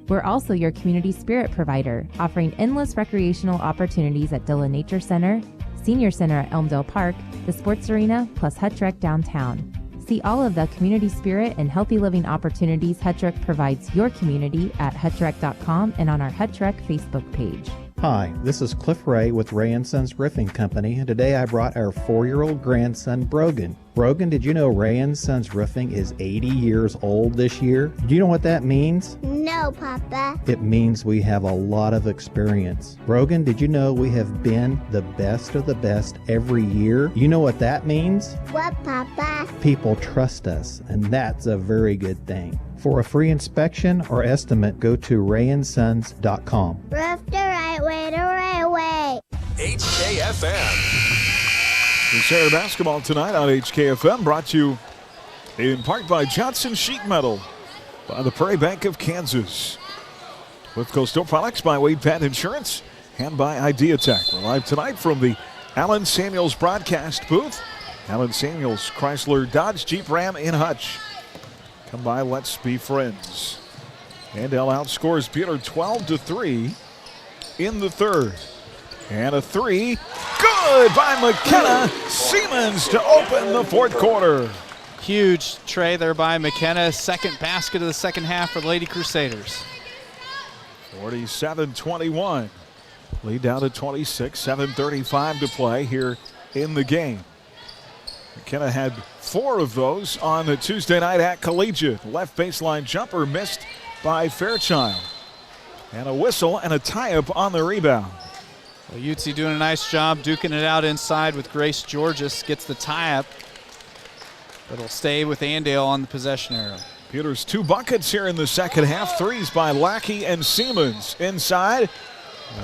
We're also your community spirit provider, offering endless recreational opportunities at Dillon Nature Center, Senior Center at Elmdale Park, the Sports Arena, plus HUTCHREC downtown. See all of the community spirit and healthy living opportunities HUTCHREC provides your community at hutchrec.com and on our HUTCHREC Facebook page. Hi, this is Cliff Ray with Ray & Sons Roofing Company, and today I brought our 4-year-old grandson, Brogan. Brogan, did you know Ray & Sons Roofing is 80 years old this year? Do you know what that means? No, Papa. It means we have a lot of experience. Brogan, did you know we have been the best of the best every year? You know what that means? What, Papa? People trust us, and that's a very good thing. For a free inspection or estimate, go to rayandsons.com. Roof the right way, the right way. HKFM. Crusader basketball tonight on HKFM, brought to you in part by Johnson Sheet Metal, by the Prairie Bank of Kansas, with Coastal Products, by Wade Pat Insurance, and by Idea Tech. We're live tonight from the Allen Samuels broadcast booth. Allen Samuels, Chrysler, Dodge, Jeep, Ram in Hutch. Come by, let's be friends. Andale outscores Buhler 12-3 in the third. And a three, good by McKenna Siemens to open the fourth quarter. Huge tray there by McKenna. Second basket of the second half for the Lady Crusaders. 47-21. Lead down to 26, 7:35 to play here in the game. McKenna had 4 of those on the Tuesday night at Collegiate. Left baseline jumper missed by Fairchild. And a whistle and a tie-up on the rebound. Well, Utsi doing a nice job duking it out inside with Grace Georges. Gets the tie-up. But it'll stay with Andale on the possession arrow. Buhler's 2 buckets here in the second half. Threes by Lackey and Siemens. Inside,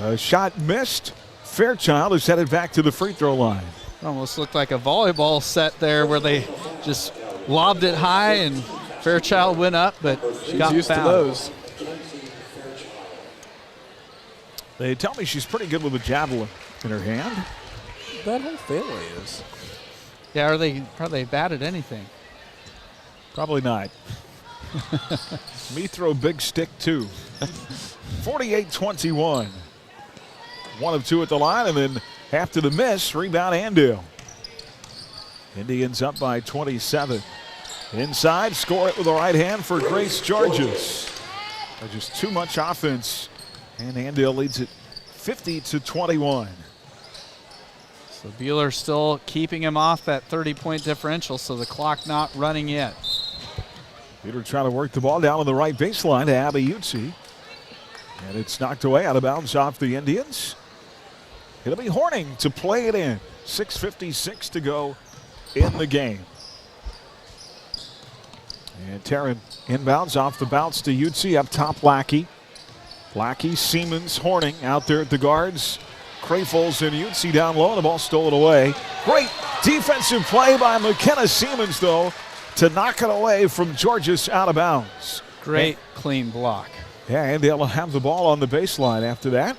a shot missed. Fairchild is headed back to the free throw line. Almost looked like a volleyball set there where they just lobbed it high and Fairchild went up, but she got used fouled. to those. They tell me she's pretty good with a javelin in her hand. That whole family is. Yeah, are they bad at anything? Probably not. Me throw big stick too. 48-21. 1 of 2 at the line, and then after the miss, rebound Andale. Indians up by 27. Inside, score it with the right hand for Grace Georges. Just too much offense, and Andale leads it 50-21. So Buhler still keeping him off that 30-point differential, so the clock not running yet. Buhler trying to work the ball down on the right baseline to Abby Utsi. And it's knocked away out of bounds off the Indians. It'll be Horning to play it in. 6:56 to go in the game. And Taryn inbounds off the bounce to Utsi. Up top, Lackey. Lackey, Siemens, Horning out there at the guards. Crayfoles and Utsi down low, and the ball stolen away. Great defensive play by McKenna Siemens, though, to knock it away from Georges out of bounds. Great clean block. Yeah, and they'll have the ball on the baseline after that.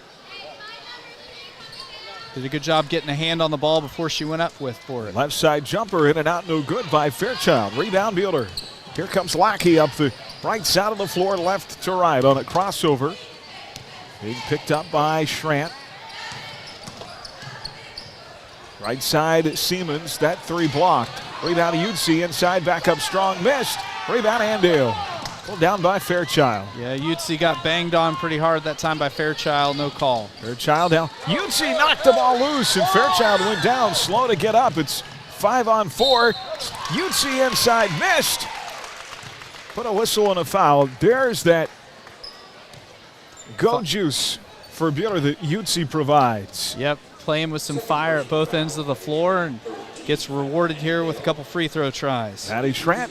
Did a good job getting a hand on the ball before she went up for it. Left side jumper in and out, no good by Fairchild. Rebound Buhler. Here comes Lackey up the right side of the floor, left to right on a crossover. Being picked up by Schrant. Right side, Siemens. That 3 blocked. Rebound to Utsi inside, back up strong, missed. Rebound Andale. Pulled down by Fairchild. Yeah, Utsi got banged on pretty hard that time by Fairchild, no call. Fairchild down. Utsi knocked the ball loose, and Fairchild went down, slow to get up. It's 5-on-4. Utsi inside, missed. Put a whistle and a foul. There's that go juice for Buhler that Utsi provides. Yep, playing with some fire at both ends of the floor and gets rewarded here with a couple free throw tries. Addie Schrant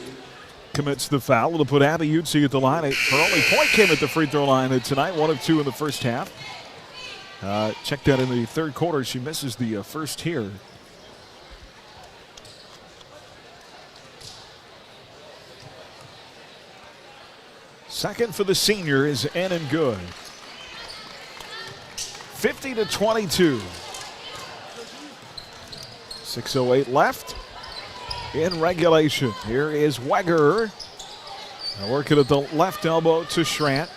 commits the foul. It'll put Abby Utsi at the line. Her only point came at the free throw line tonight, 1 of 2 in the first half. Check that in the third quarter. She misses the first here. Second for the senior is in and good. 50-22. 6:08 left in regulation. Here is Weger. Working at the left elbow to Schrant.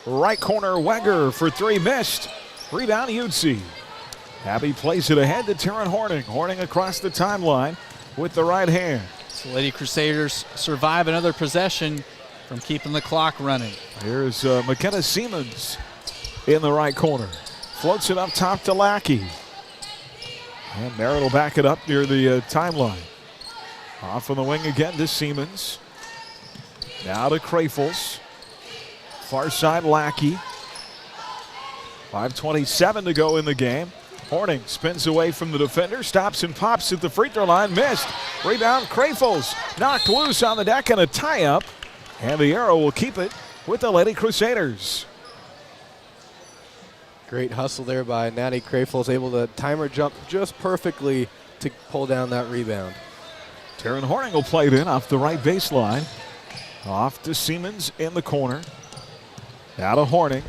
Right corner, Weger for 3, missed. Rebound, Utsi. Abby plays it ahead to Taryn Horning. Horning across the timeline with the right hand. So Lady Crusaders survive another possession from keeping the clock running. Here's McKenna Siemens in the right corner. Floats it up top to Lackey. And Merritt will back it up near the timeline. Off on the wing again to Siemens. Now to Krafels. Far side Lackey. 5:27 to go in the game. Horning spins away from the defender, stops and pops at the free throw line, missed. Rebound, Krafels knocked loose on the deck and a tie-up. And the Arrow will keep it with the Lady Crusaders. Great hustle there by Natty Krafels, able to time her jump just perfectly to pull down that rebound. Taryn Horning will play it in off the right baseline. Off to Siemens in the corner. Now to Horning.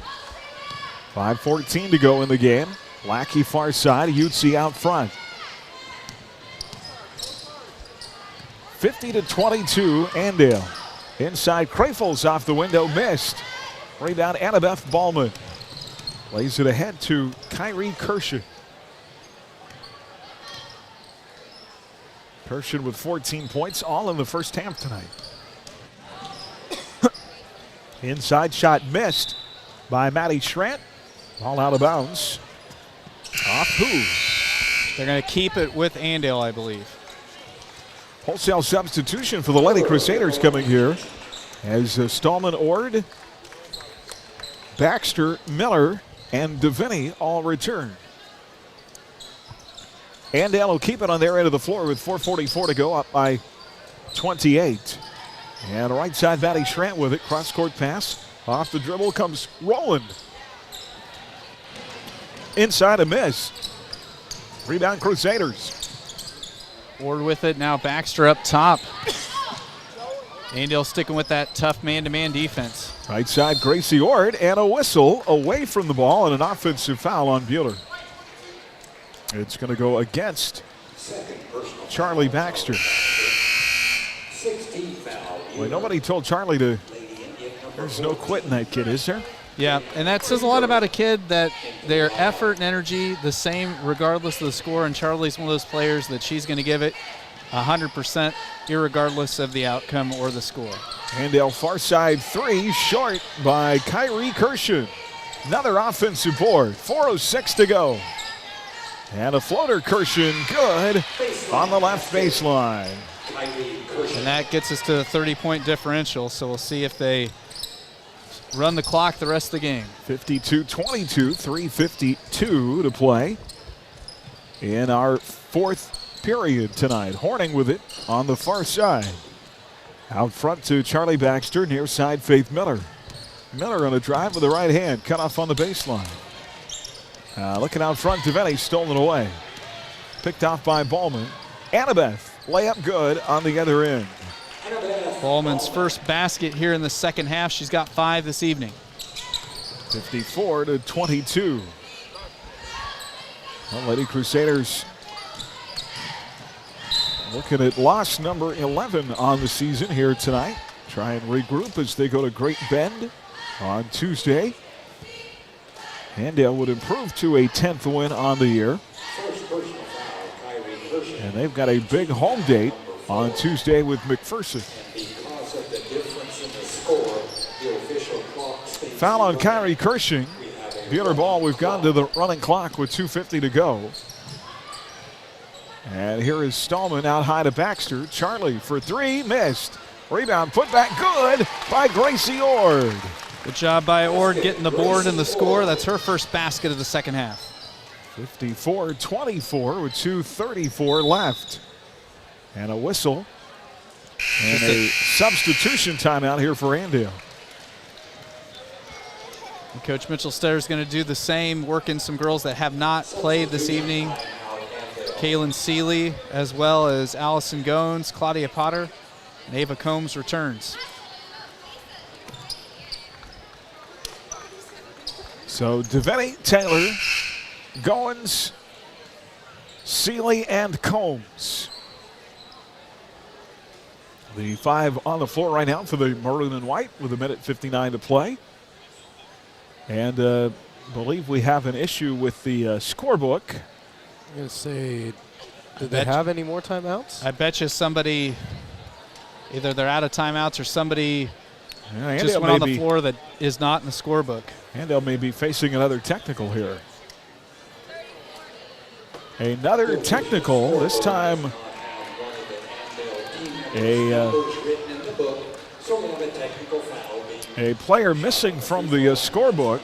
5:14 to go in the game. Lackey far side, Utsi out front. 50-22, Andale. Inside, Krafels off the window, missed. Rebound, Annabeth Ballman. Lays it ahead to Kyrie Kirshen. Kirshen with 14 points, all in the first half tonight. Inside shot missed by Maddie Schrant. Ball out of bounds. Off who? They're going to keep it with Andale, I believe. Wholesale substitution for the Lady Crusaders coming here as Stallman, Ord, Baxter, Miller, and DeVinny all return. Andale will keep it on their end of the floor with 4:44 to go, up by 28. And right side, Maddie Schrant with it. Cross-court pass. Off the dribble comes Rowland. Inside, a miss. Rebound, Crusaders. Ward with it. Now Baxter up top. Andale sticking with that tough man-to-man defense. Right side, Gracie Ord, and a whistle away from the ball and an offensive foul on Buhler. It's going to go against Charlie Baxter. Well, nobody told Charlie to. There's no quitting that kid, is there? Yeah, and that says a lot about a kid, that their effort and energy the same regardless of the score, and Charlie's one of those players that she's going to give it 100% irregardless of the outcome or the score. Andale far side three, short by Kyrie Kirshen. Another offensive board, 4:06 to go. And a floater, Kirshen, good on the left baseline. And that gets us to the 30-point differential, so we'll see if they run the clock the rest of the game. 52-22, 3:52 to play in our fourth period tonight. Horning with it on the far side. Out front to Charlie Baxter, near side Faith Miller. Miller on a drive with the right hand, cut off on the baseline. Looking out front, DeVinny stolen away. Picked off by Ballman. Annabeth, layup good on the other end. Ballman's first basket here in the second half. She's got 5 this evening. 54-22. Well, Lady Crusaders looking at loss number 11 on the season here tonight. Try and regroup as they go to Great Bend on Tuesday. Andale would improve to a 10th win on the year. And they've got a big home date on Tuesday with McPherson. Foul on Kyrie Kirshen. Buhler ball, we've gone to the running clock with 2:50 to go. And here is Stallman out high to Baxter. Charlie for three, missed. Rebound, put back good by Gracie Ord. Good job by Ord getting the board and the score. That's her first basket of the second half. 54-24 with 2:34 left. And a whistle. And a substitution timeout here for Andale. And Coach Mitchell Stetter is going to do the same, working some girls that have not played this evening. Kaylin Seeley, as well as Allison Goins, Claudia Potter, and Ava Combs returns. So DeVinny, Taylor, Goins, Seeley, and Combs. The 5 on the floor right now for the maroon and white with 1:59 to play. And believe we have an issue with the scorebook. I'm going to say, did they have any more timeouts? I bet you somebody, either they're out of timeouts or somebody just went on the floor that is not in the scorebook. Andale may be facing another technical here. Another technical, this time a player missing from the scorebook.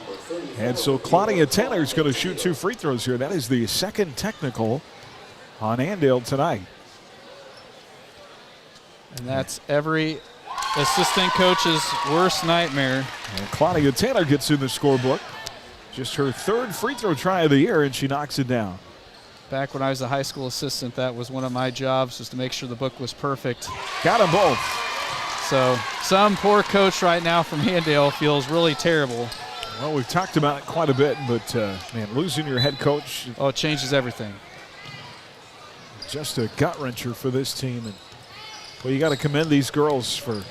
And so Claudia Taylor is going to shoot 2 free throws here. That is the second technical on Andale tonight. And that's every assistant coach's worst nightmare. And Claudia Taylor gets in the scorebook. Just her 3rd free throw try of the year, and she knocks it down. Back when I was a high school assistant, that was one of my jobs, just to make sure the book was perfect. Got them both. So some poor coach right now from Andale feels really terrible. Well, we've talked about it quite a bit, but, man, losing your head coach. Oh, it changes everything. Just a gut-wrencher for this team. And, well, you got to commend these girls for.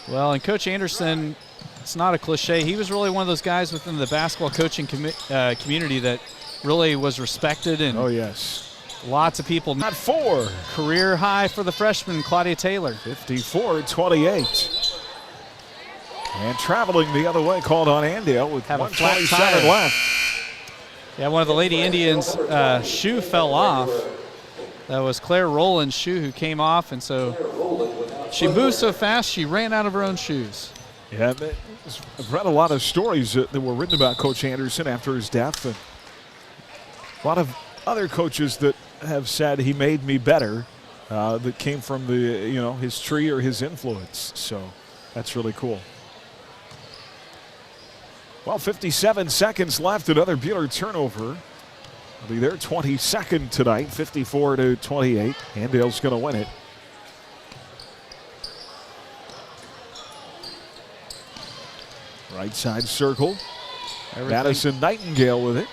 Well, and Coach Anderson, it's not a cliche. He was really one of those guys within the basketball coaching community that really was respected. And oh, yes. Lots of people. Not 4. Career high for the freshman, Claudia Taylor. 54-28. And traveling the other way, called on Andale with 1:27 left. Yeah, one of the Lady Indians' shoe fell off. That was Claire Rowland's shoe who came off, and so she moved so fast she ran out of her own shoes. Yeah, I've read a lot of stories that were written about Coach Anderson after his death, and a lot of other coaches that have said he made me better that came from his tree or his influence. So that's really cool. Well, 57 seconds left. Another Buhler turnover. It'll be their 22nd tonight, 54-28. Andale's going to win it. Right side circle. Madison Nightingale with it.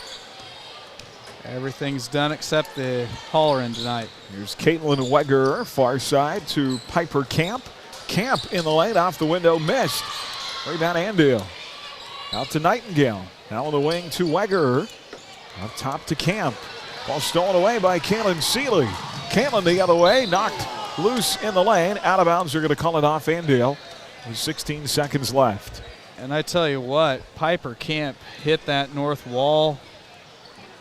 Everything's done except the hollering tonight. Here's Caitlin Wegerer, far side to Piper Camp. Camp in the lane, off the window, missed. Rebound Andale. Out to Nightingale. Now on the wing to Wegerer. Up top to Camp. Ball stolen away by Kaylin Seeley. Kaylin the other way, knocked loose in the lane. Out of bounds, they're going to call it off Andale. With 16 seconds left. And I tell you what, Piper Camp hit that north wall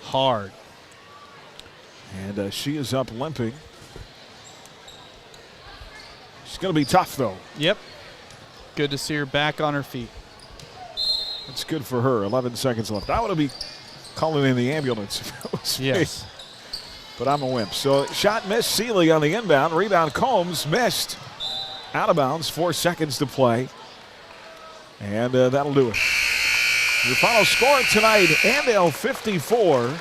hard. And she is up limping. She's going to be tough, though. Yep. Good to see her back on her feet. That's good for her. 11 seconds left. I want to be calling in the ambulance if it was yes. me. But I'm a wimp. So shot missed. Seeley on the inbound. Rebound Combs missed. Out of bounds. 4 seconds to play. And that'll do it. Your final score tonight, Andale 54.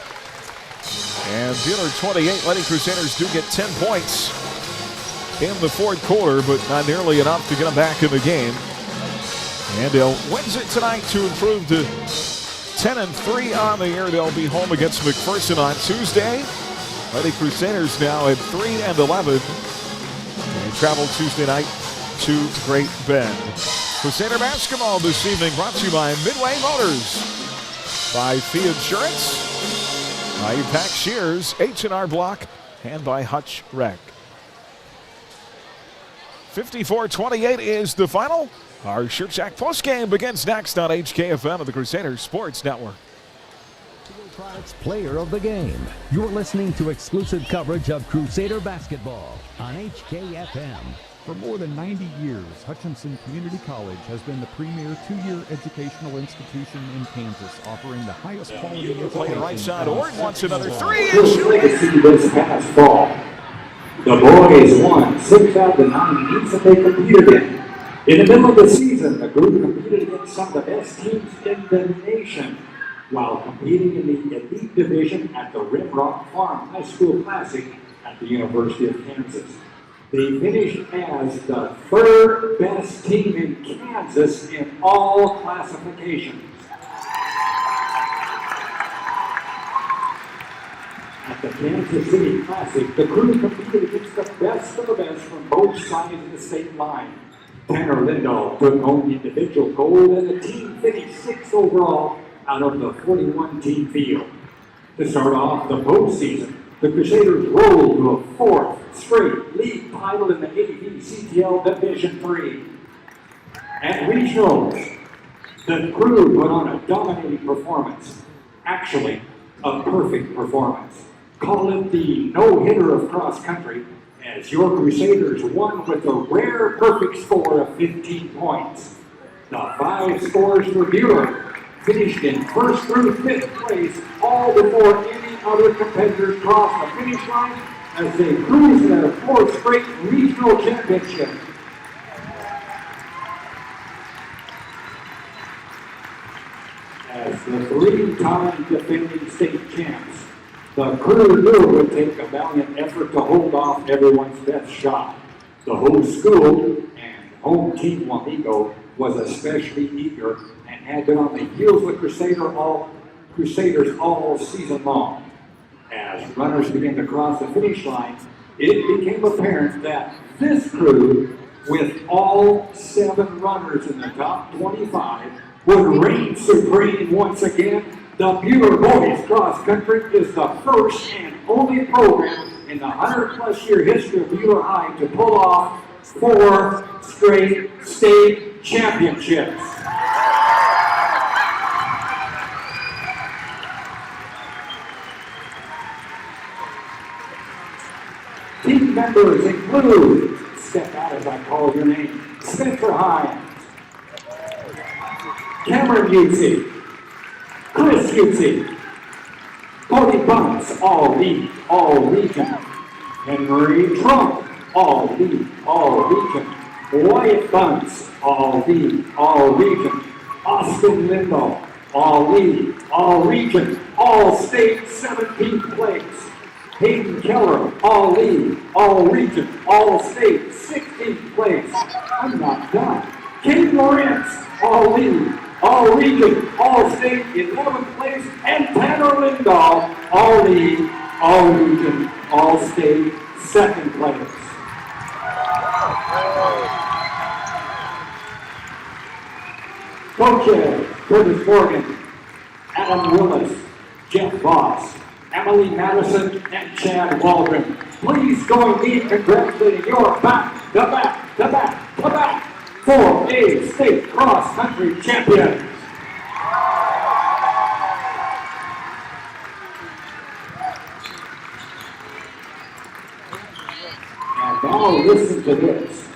And Buhler 28. Lady Crusaders do get 10 points in the 4th quarter, but not nearly enough to get them back in the game. Andale wins it tonight to improve to 10-3 on the year. They'll be home against McPherson on Tuesday. Lady Crusaders now at 3-11. And travel Tuesday night to Great Bend. Crusader basketball this evening brought to you by Midway Motors, by Fee Insurance, by Pack Shears, H&R Block, and by Hutch Rec. 54-28 is the final. Our Shirt Shack postgame begins next on HKFM of the Crusader Sports Network. Products Player of the Game. You're listening to exclusive coverage of Crusader basketball on HKFM. For more than 90 years, Hutchinson Community College has been the premier 2-year educational institution in Kansas, offering the highest quality education. Playing right side, Ord wants another 3. Legacy this past fall. The boys won 6 out of the 9 meets that they competed in. In the middle of the season, the group competed against some of the best teams in the nation while competing in the elite division at the Red Rock Farm High School Classic at the University of Kansas. They finished as the 3rd best team in Kansas in all classifications. At the Kansas City Classic, the crew competed against the best of the best from both sides of the state line. Tanner Lindahl took home the individual gold, and the team finished 6th overall out of the 41-team field. To start off the postseason, the Crusaders rolled to a 4th straight league title in the AVCTL Division III. At regionals, the crew put on a dominating performance. Actually, a perfect performance. Call it the no-hitter of cross-country, as your Crusaders won with a rare perfect score of 15 points. The 5 scores for Buhler finished in first through 5th place, all before any other competitors crossed the finish line as they cruise their 4th straight regional championship. As the 3-time defending state champs, the crew knew it would take a valiant effort to hold off everyone's best shot. The whole school and home team Wamego was especially eager and had been on the heels of Crusaders all season long. As runners began to cross the finish line, it became apparent that this crew, with all 7 runners in the top 25, would reign supreme once again. The Buhler Boys Cross Country is the first and only program in the 100-plus year history of Buhler High to pull off 4 straight state championships. Team members include, step out as I call your name, Spencer Hines, Cameron Utzi, Chris Utzi, Cody Bunce, all lead, all region, Henry Trump, all lead, all region, Wyatt Bunce, all lead, all region, Austin Limbo, all lead, all region, all state 17th place, Hayden Keller, all lead, all region, all state 16th place. I'm not done. Kate Lawrence, all lead, all region, all state 11th place, and Tanner Lindahl, all lead, all region, all state 2nd place. Coaches, Curtis Morgan, Adam Willis, Jeff Voss, Emily Madison, and Chad Waldron. Please join me in congratulating your back-to-back 4A state cross-country champions. And now listen to this.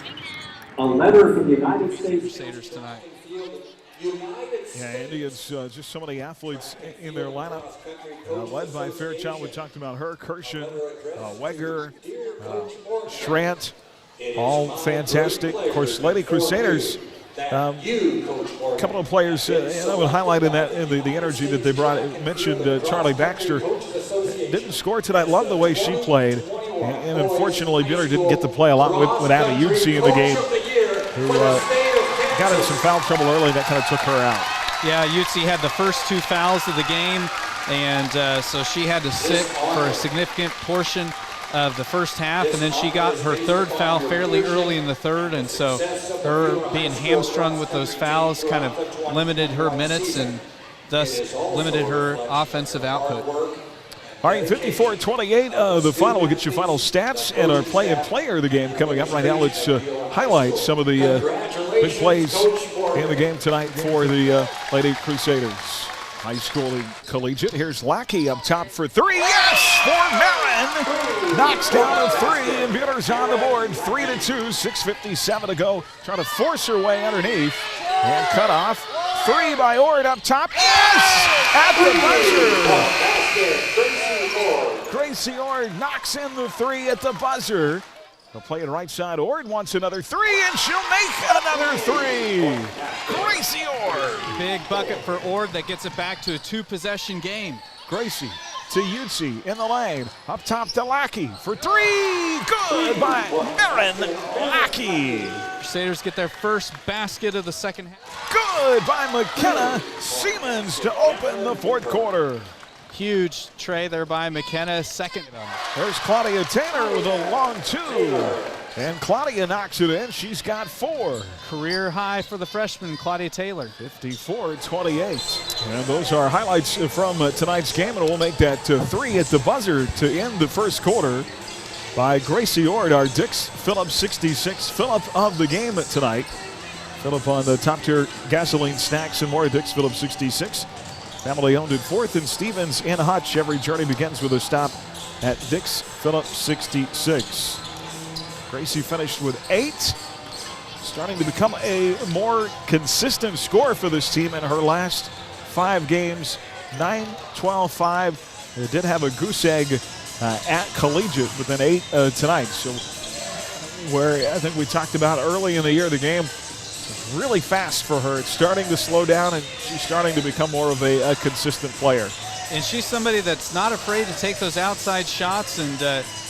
A letter from the United States Crusaders tonight. Yeah, Indians, just so many athletes in their lineup, led by Fairchild. We talked about her, Kirshen, Weger, Schrant, all fantastic. Of course, Lady Crusaders, a couple of players I would highlight in the energy that they brought. Mentioned Charlie Baxter, didn't score tonight. Love the way she played, and unfortunately, Buhler didn't get to play a lot with Abby Utzi in the game, who got in some foul trouble early. That kind of took her out. Yeah, Utsi had the first 2 fouls of the game, and so she had to sit for a significant portion of the first half, and then she got her 3rd foul fairly early in the 3rd, and so her being hamstrung with those fouls kind of limited her minutes and thus limited her offensive output. All right, 54-28, the final. We'll get you final stats and our player of the game coming up. Right now, let's highlight some of the big plays in the game tonight for the Lady Crusaders. High school and collegiate. Here's Lackey up top for 3. Yes, for Marin. Knocks down a 3, and Buhler's on the board. 3-2, 6:57 to go. Trying to force her way underneath. And cut off. 3 by Ord up top. Yes! At the buzzer. Gracie Ord knocks in the 3 at the buzzer. They'll play it right side. Ord wants another 3, and she'll make another 3. Gracie Ord. Big bucket for Ord that gets it back to a 2-possession game. Gracie to Utsi in the lane. Up top to Lackey for 3. Good by Marin Lackey. Crusaders get their first basket of the second half. Good by McKenna Siemens to open the 4th quarter. Huge tray there by McKenna. Second. There's Claudia Taylor with a long 2. And Claudia knocks it in. She's got 4. Career high for the freshman, Claudia Taylor. 54-28. And those are highlights from tonight's game. And we'll make that 3 at the buzzer to end the first quarter by Gracie Ord, our Dix Phillips 66 Phillip of the game tonight. Phillip on the top tier gasoline snacks and more. Dix Phillips 66. family owned at 4th and Stevens in Hutch. Every journey begins with a stop at Dix Phillips 66. Gracie finished with 8, starting to become a more consistent scorer for this team in her last 5 games. 9, 12, 5. They did have a goose egg at Collegiate with an 8 tonight. So where I think we talked about early in the year, the game was really fast for her. It's starting to slow down, and she's starting to become more of a consistent player. And she's somebody that's not afraid to take those outside shots, and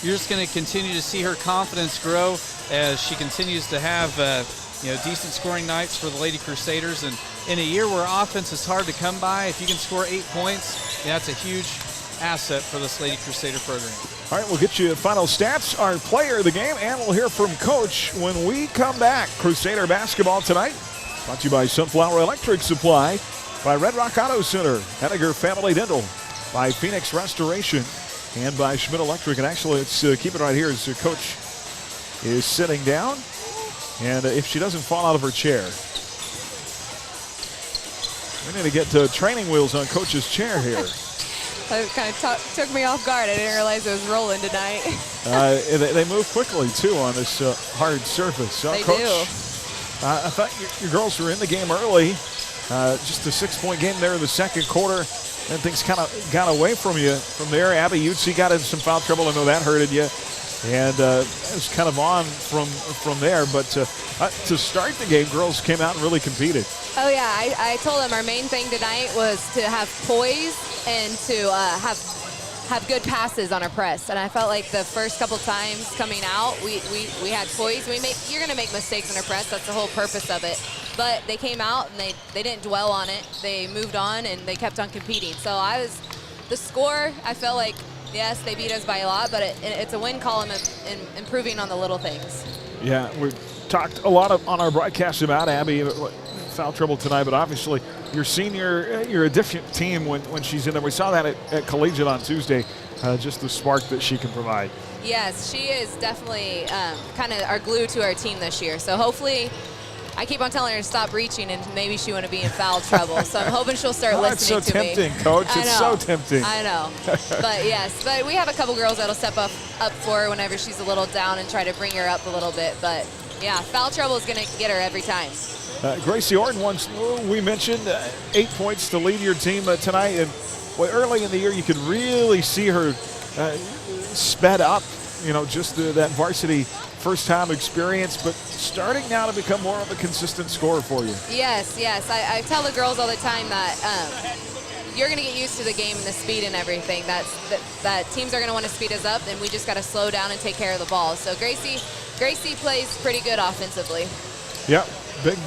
you're just going to continue to see her confidence grow as she continues to have decent scoring nights for the Lady Crusaders. And in a year where offense is hard to come by, if you can score 8 points, that's a huge asset for this Lady Crusader program. All right, we'll get you final stats, our player of the game, and we'll hear from Coach when we come back. Crusader basketball tonight, brought to you by Sunflower Electric Supply, by Red Rock Auto Center, Henniger Family Dental, by Phoenix Restoration, and by Schmidt Electric. And actually, let's keep it right here as Coach is sitting down. And if she doesn't fall out of her chair, we need to get training wheels on Coach's chair here. That kind of took me off guard. I didn't realize it was rolling tonight. They move quickly, too, on this hard surface. So, they Coach, do. I thought your girls were in the game early. Just a 6-point game there in the second quarter. And things kind of got away from you from there. Abby Utsi got in some foul trouble. I know that hurted you. And it was kind of on from there. But to start the game, girls came out and really competed. Oh, yeah. I told them our main thing tonight was to have poise and to have good passes on our press. And I felt like the first couple times coming out, we had poise. You're going to make mistakes in our press. That's the whole purpose of it. But they came out and they didn't dwell on it. They moved on and they kept on competing. So the score, I felt like, yes, they beat us by a lot, but it's a win column in improving on the little things. Yeah, we talked a lot on our broadcast about Abby, foul trouble tonight, but obviously your senior, you're a different team when she's in there. We saw that at Collegiate on Tuesday, just the spark that she can provide. Yes, she is definitely kind of our glue to our team this year. So hopefully, I keep on telling her to stop reaching, and maybe she wouldn't be in foul trouble. So I'm hoping she'll start listening to me. It's so tempting, Coach. It's so tempting. I know. But yes, but we have a couple girls that'll step up for her whenever she's a little down and try to bring her up a little bit. But yeah, foul trouble is going to get her every time. Gracie Orton, once we mentioned 8 points to lead your team tonight, and early in the year you could really see her sped up. Just that varsity first-time experience, but starting now to become more of a consistent scorer for you. Yes. I tell the girls all the time that you're going to get used to the game and the speed and everything. That teams are going to want to speed us up, and we just got to slow down and take care of the ball. So Gracie plays pretty good offensively. Yeah, big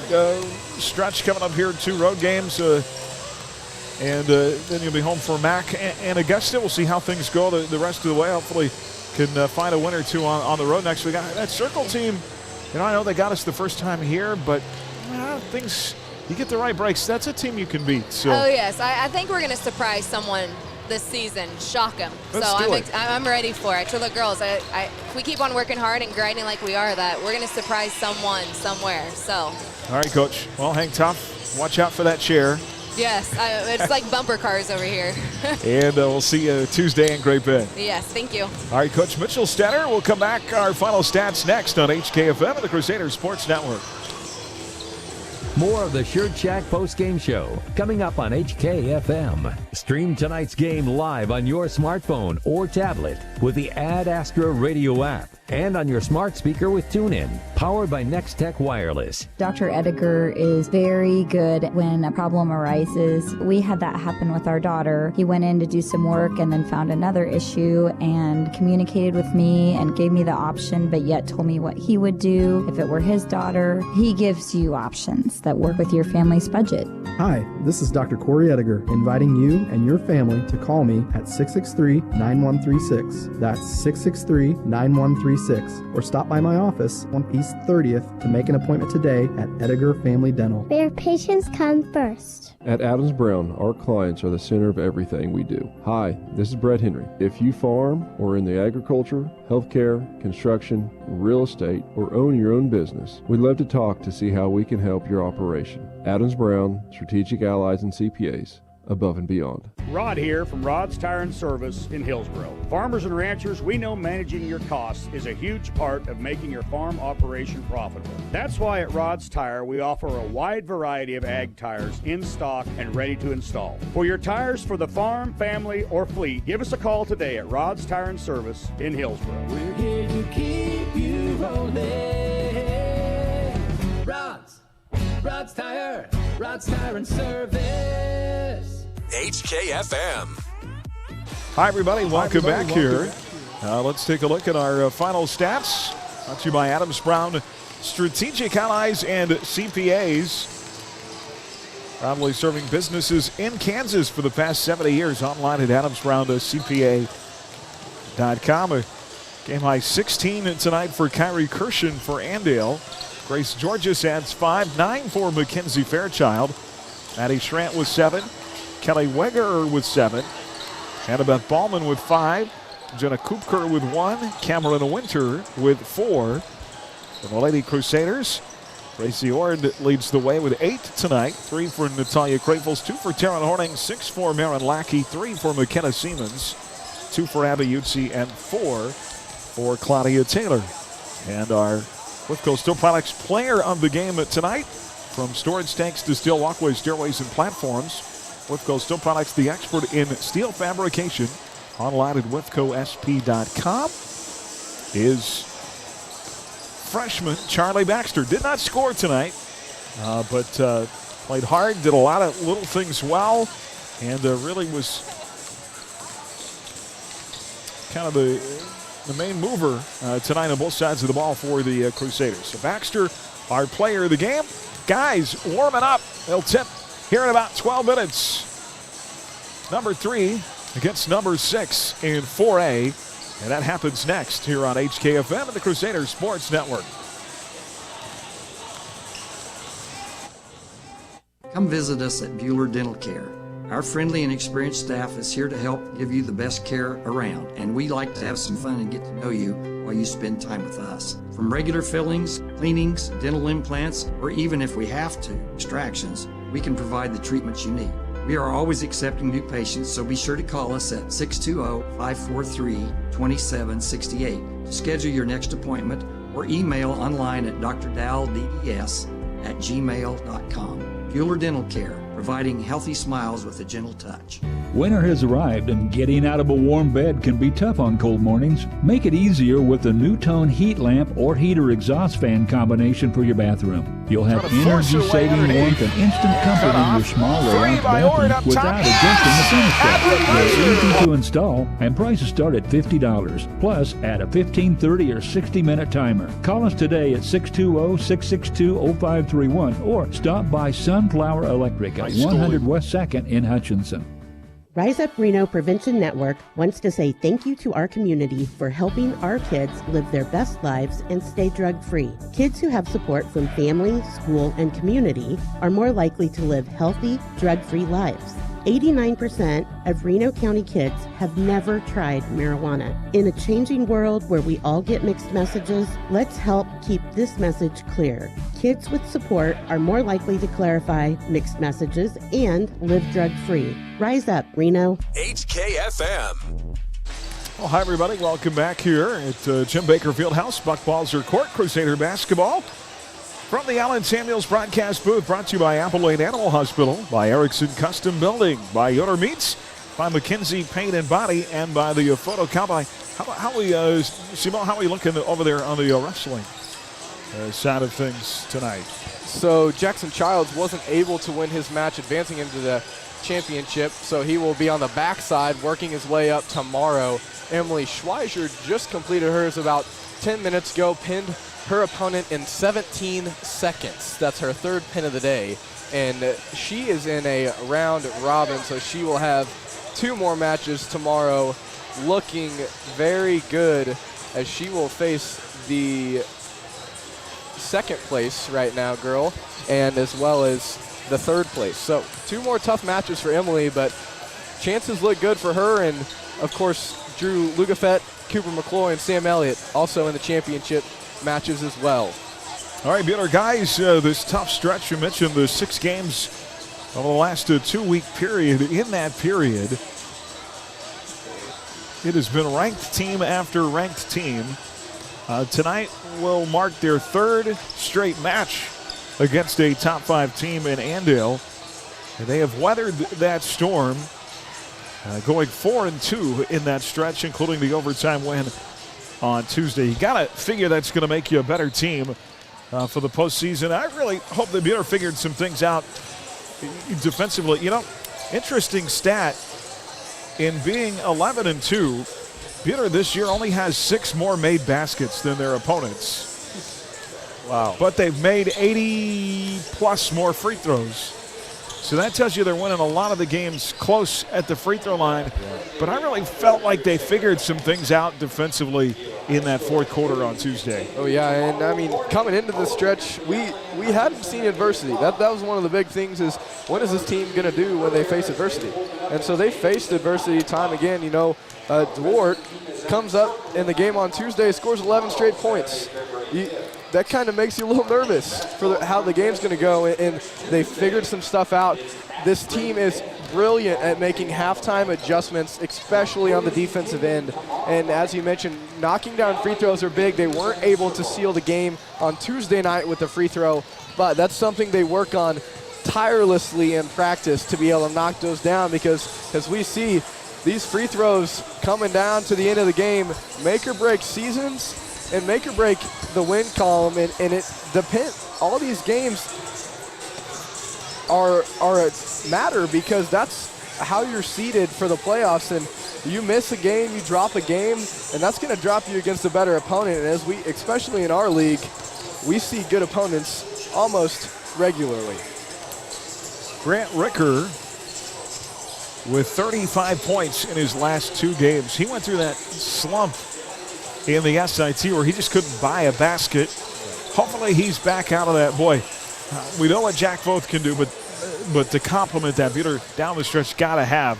stretch coming up here, 2 road games, and then you'll be home for MAC and Augusta. We'll see how things go the rest of the way. Hopefully can find a win or two on the road next week. That Circle team, I know they got us the first time here, but things, you get the right breaks, that's a team you can beat. So. Oh, yes. I think we're going to surprise someone this season, shock them. I'm ready for it. I told the girls, if we keep on working hard and grinding like we are, that we're going to surprise someone somewhere. So. All right, Coach. Well, hang tough. Watch out for that chair. Yes, it's like bumper cars over here. And we'll see you Tuesday in Great Bend. Yes, thank you. All right, Coach Mitchell Stetter. We'll come back. Our final stats next on HKFM and the Crusader Sports Network. More of the Shirt Shack post-game show coming up on HKFM. Stream tonight's game live on your smartphone or tablet with the Ad Astra radio app and on your smart speaker with TuneIn, powered by Next Tech Wireless. Dr. Ediger is very good when a problem arises. We had that happen with our daughter. He went in to do some work and then found another issue and communicated with me and gave me the option, but yet told me what he would do if it were his daughter. He gives you options that work with your family's budget. Hi, this is Dr. Corey Ediger, inviting you and your family to call me at 663-9136. That's 663-9136. Or stop by my office on East 30th to make an appointment today at Ediger Family Dental. Where patients come first. At Adams Brown, our clients are the center of everything we do. Hi, this is Brett Henry. If you farm or in the agriculture, healthcare, construction, real estate, or own your own business, we'd love to talk to see how we can help your operation. Adams Brown, Strategic Allies and CPAs, above and beyond. Rod here from Rod's Tire and Service in Hillsboro. Farmers and ranchers, we know managing your costs is a huge part of making your farm operation profitable. That's why at Rod's Tire, we offer a wide variety of ag tires in stock and ready to install. For your tires for the farm, family, or fleet, give us a call today at Rod's Tire and Service in Hillsboro. We're here to keep you rolling. Rod's Tire and Service. HKFM. Hi, everybody. Welcome back here. Let's take a look at our final stats. Brought to you by Adams Brown Strategic Allies and CPAs. Proudly serving businesses in Kansas for the past 70 years. Online at AdamsBrownCPA.com. A game high 16 tonight for Kyrie Kirshen for Andale. Grace Georges adds 5, 9 for Mackenzie Fairchild. Maddie Schrant with 7. Kelly Wegerer with 7. Annabeth Ballman with 5. Jenna Koopker with 1. Cameron Winter with 4. For the Lady Crusaders, Gracie Ord leads the way with 8 tonight. 3 for Natalia Krafels, 2 for Taryn Horning, 6 for Marin Lackey, 3 for McKenna Siemens, 2 for Abby Utsi, and 4 for Claudia Taylor. And our Whitco Steel Products player of the game tonight, from storage tanks to steel walkways, stairways, and platforms, Whitco Steel Products, the expert in steel fabrication, online at whitcosp.com, is freshman Charlie Baxter. Did not score tonight, but played hard, did a lot of little things well, and really was kind of the main mover tonight on both sides of the ball for the Crusaders. So Baxter, our player of the game. Guys warming up. They'll tip here in about 12 minutes. Number 3 against number 6 in 4A. And that happens next here on HKFM and the Crusaders Sports Network. Come visit us at Buhler Dental Care. Our friendly and experienced staff is here to help give you the best care around, and we like to have some fun and get to know you while you spend time with us. From regular fillings, cleanings, dental implants, or even if we have to, extractions, we can provide the treatments you need. We are always accepting new patients, so be sure to call us at 620-543-2768 to schedule your next appointment, or email online at drdalldds@gmail.com. Buhler Dental Care, providing healthy smiles with a gentle touch. Winter has arrived and getting out of a warm bed can be tough on cold mornings. Make it easier with the New Tone heat lamp or heater exhaust fan combination for your bathroom. You'll have energy-saving warmth and instant comfort in your small layout bathroom without adjusting the thermostat. They're easy to install and prices start at $50. Plus, add a 15, 30, or 60-minute timer. Call us today at 620-662-0531 or stop by Sunflower Electric at 100 West 2nd in Hutchinson. Rise Up Reno Prevention Network wants to say thank you to our community for helping our kids live their best lives and stay drug-free. Kids who have support from family, school, and community are more likely to live healthy, drug-free lives. 89% of Reno County kids have never tried marijuana. In a changing world where we all get mixed messages, let's help keep this message clear. Kids with support are more likely to clarify mixed messages and live drug-free. Rise up, Reno. HKFM. Well, hi, everybody. Welcome back here at Jim Baker Fieldhouse. Buckballs Court, Crusader basketball. From the Allen Samuels broadcast booth, brought to you by Apple Lane Animal Hospital, by Erickson Custom Building, by Yoder Meats, by McKinsey Paint and Body, and by the Photo Cowboy. How we looking over there on the wrestling side of things tonight? So Jackson Childs wasn't able to win his match advancing into the championship, so he will be on the backside working his way up tomorrow. Emily Schweizer just completed hers about 10 minutes ago, pinned her opponent in 17 seconds. That's her third pin of the day, and she is in a round robin, so she will have 2 more matches tomorrow, looking very good as she will face the second place right now girl, and as well as the third place. So 2 more tough matches for Emily, but chances look good for her, and of course Drew Lugafett, Cooper McCloy, and Sam Elliott also in the championship matches as well. All right, Buhler guys, this tough stretch, you mentioned the 6 games over the last 2-week period. In that period, it has been ranked team after ranked team. Tonight will mark their third straight match against a top 5 team in Andale. And they have weathered that storm, going 4-2 in that stretch, including the overtime win on Tuesday. You got to figure that's going to make you a better team for the postseason. I really hope that Buhler figured some things out defensively. You know, interesting stat, in being 11-2, Buhler this year only has 6 more made baskets than their opponents. Wow. But they've made 80+ more free throws. So that tells you they're winning a lot of the games close at the free throw line. But I really felt like they figured some things out defensively in that fourth quarter on Tuesday. Oh, yeah, and I mean, coming into the stretch, we hadn't seen adversity. That was one of the big things, is what is this team going to do when they face adversity? And so they faced adversity time again. You know, Dwart comes up in the game on Tuesday, scores 11 straight points. That kind of makes you a little nervous for how the game's going to go, and they figured some stuff out. This team is brilliant at making halftime adjustments, especially on the defensive end. And as you mentioned, knocking down free throws are big. They weren't able to seal the game on Tuesday night with the free throw, but that's something they work on tirelessly in practice to be able to knock those down, because as we see, these free throws coming down to the end of the game make or break seasons and make or break the win column, and it depends. All these games are matter, because that's how you're seeded for the playoffs. And you miss a game, you drop a game, and that's going to drop you against a better opponent. And as we, especially in our league, we see good opponents almost regularly. Grant Ricker with 35 points in his last 2 games. He went through that slump in the SIT where he just couldn't buy a basket. Hopefully he's back out of that. Boy, we know what Jack Voth can do, but to complement that, Buhler down the stretch got to have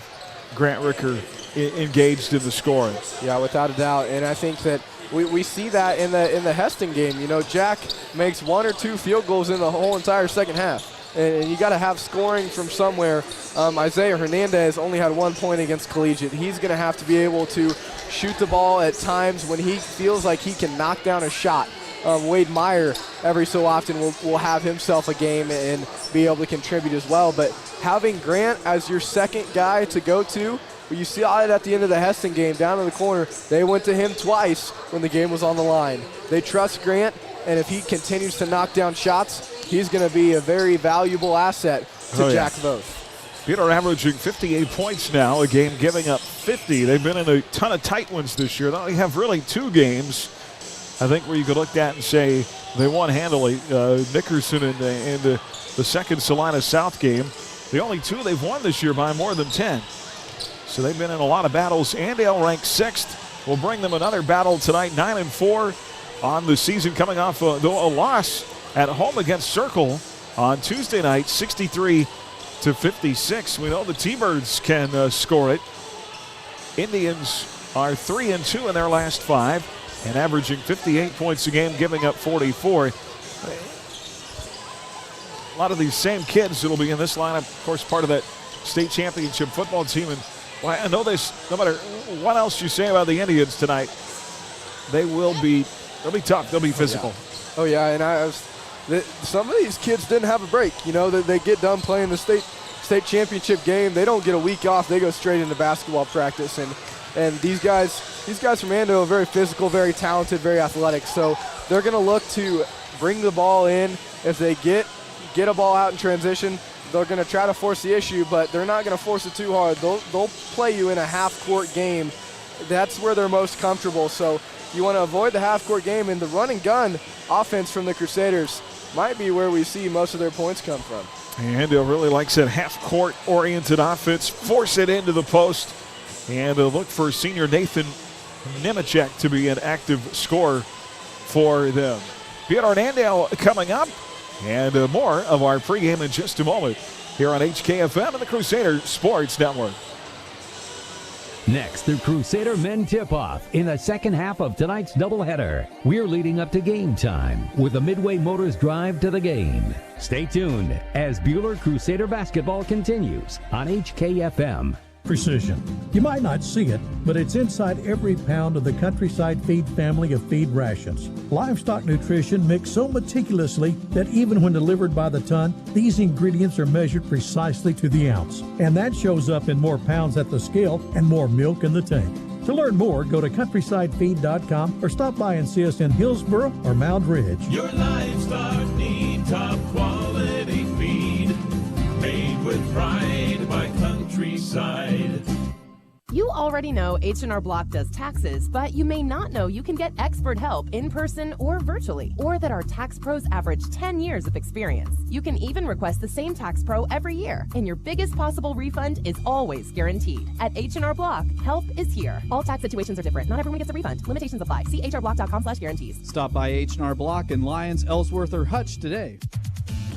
Grant Ricker engaged in the scoring. Yeah, without a doubt. And I think that we see that in the Heston game. You know, Jack makes 1 or 2 field goals in the whole entire second half. And you got to have scoring from somewhere. Isaiah Hernandez only had 1 point against Collegiate. He's going to have to be able to shoot the ball at times when he feels like he can knock down a shot. Wade Meyer every so often will have himself a game and be able to contribute as well. But having Grant as your second guy to go to, you saw it at the end of the Heston game down in the corner. They went to him twice when the game was on the line. They trust Grant, and if he continues to knock down shots, he's going to be a very valuable asset to Jack Voth. Buhler averaging 58 points now a game, giving up 50. They've been in a ton of tight ones this year. They only have really 2 games, I think, where you could look at and say they won handily. Nickerson and the second Salina South game. The only 2 they've won this year by more than 10. So they've been in a lot of battles. Andale ranked 6th. Will bring them another battle tonight, 9-4 on the season, coming off a loss at home against Circle on Tuesday night, 63-56. We know the T-Birds can score it. Indians are 3-2 in their last 5 and averaging 58 points a game, giving up 44. A lot of these same kids that will be in this lineup, of course, part of that state championship football team. And well, I know this, no matter what else you say about the Indians tonight, they'll be tough. They'll be physical. Oh yeah, and some of these kids didn't have a break. You know, they get done playing the state championship game. They don't get a week off. They go straight into basketball practice. And these guys from Andale are very physical, very talented, very athletic. So they're going to look to bring the ball in. If they get a ball out in transition, they're going to try to force the issue, but they're not going to force it too hard. They'll play you in a half-court game. That's where they're most comfortable. So you want to avoid the half-court game, and the run-and-gun offense from the Crusaders might be where we see most of their points come from. Andale really likes that half-court oriented offense. Force it into the post, and look for senior Nathan Nemechek to be an active scorer for them. Buhler and Andale coming up, and more of our pregame in just a moment here on HKFM and the Crusader Sports Network. Next, the Crusader men tip-off in the second half of tonight's doubleheader. We're leading up to game time with the Midway Motors drive to the game. Stay tuned as Buhler Crusader basketball continues on HKFM. Precision. You might not see it, but it's inside every pound of the Countryside Feed family of feed rations. Livestock nutrition mixed so meticulously that even when delivered by the ton, these ingredients are measured precisely to the ounce. And that shows up in more pounds at the scale and more milk in the tank. To learn more, go to countrysidefeed.com or stop by and see us in Hillsboro or Mound Ridge. Your livestock need top quality feed, made with pride by Countryside. You already know H&R Block does taxes, but you may not know you can get expert help in person or virtually, or that our tax pros average 10 years of experience. You can even request the same tax pro every year, and your biggest possible refund is always guaranteed. At H&R Block, help is here. All tax situations are different. Not everyone gets a refund. Limitations apply. See hrblock.com/guarantees. Stop by H&R Block in Lyons, Ellsworth, or Hutch today.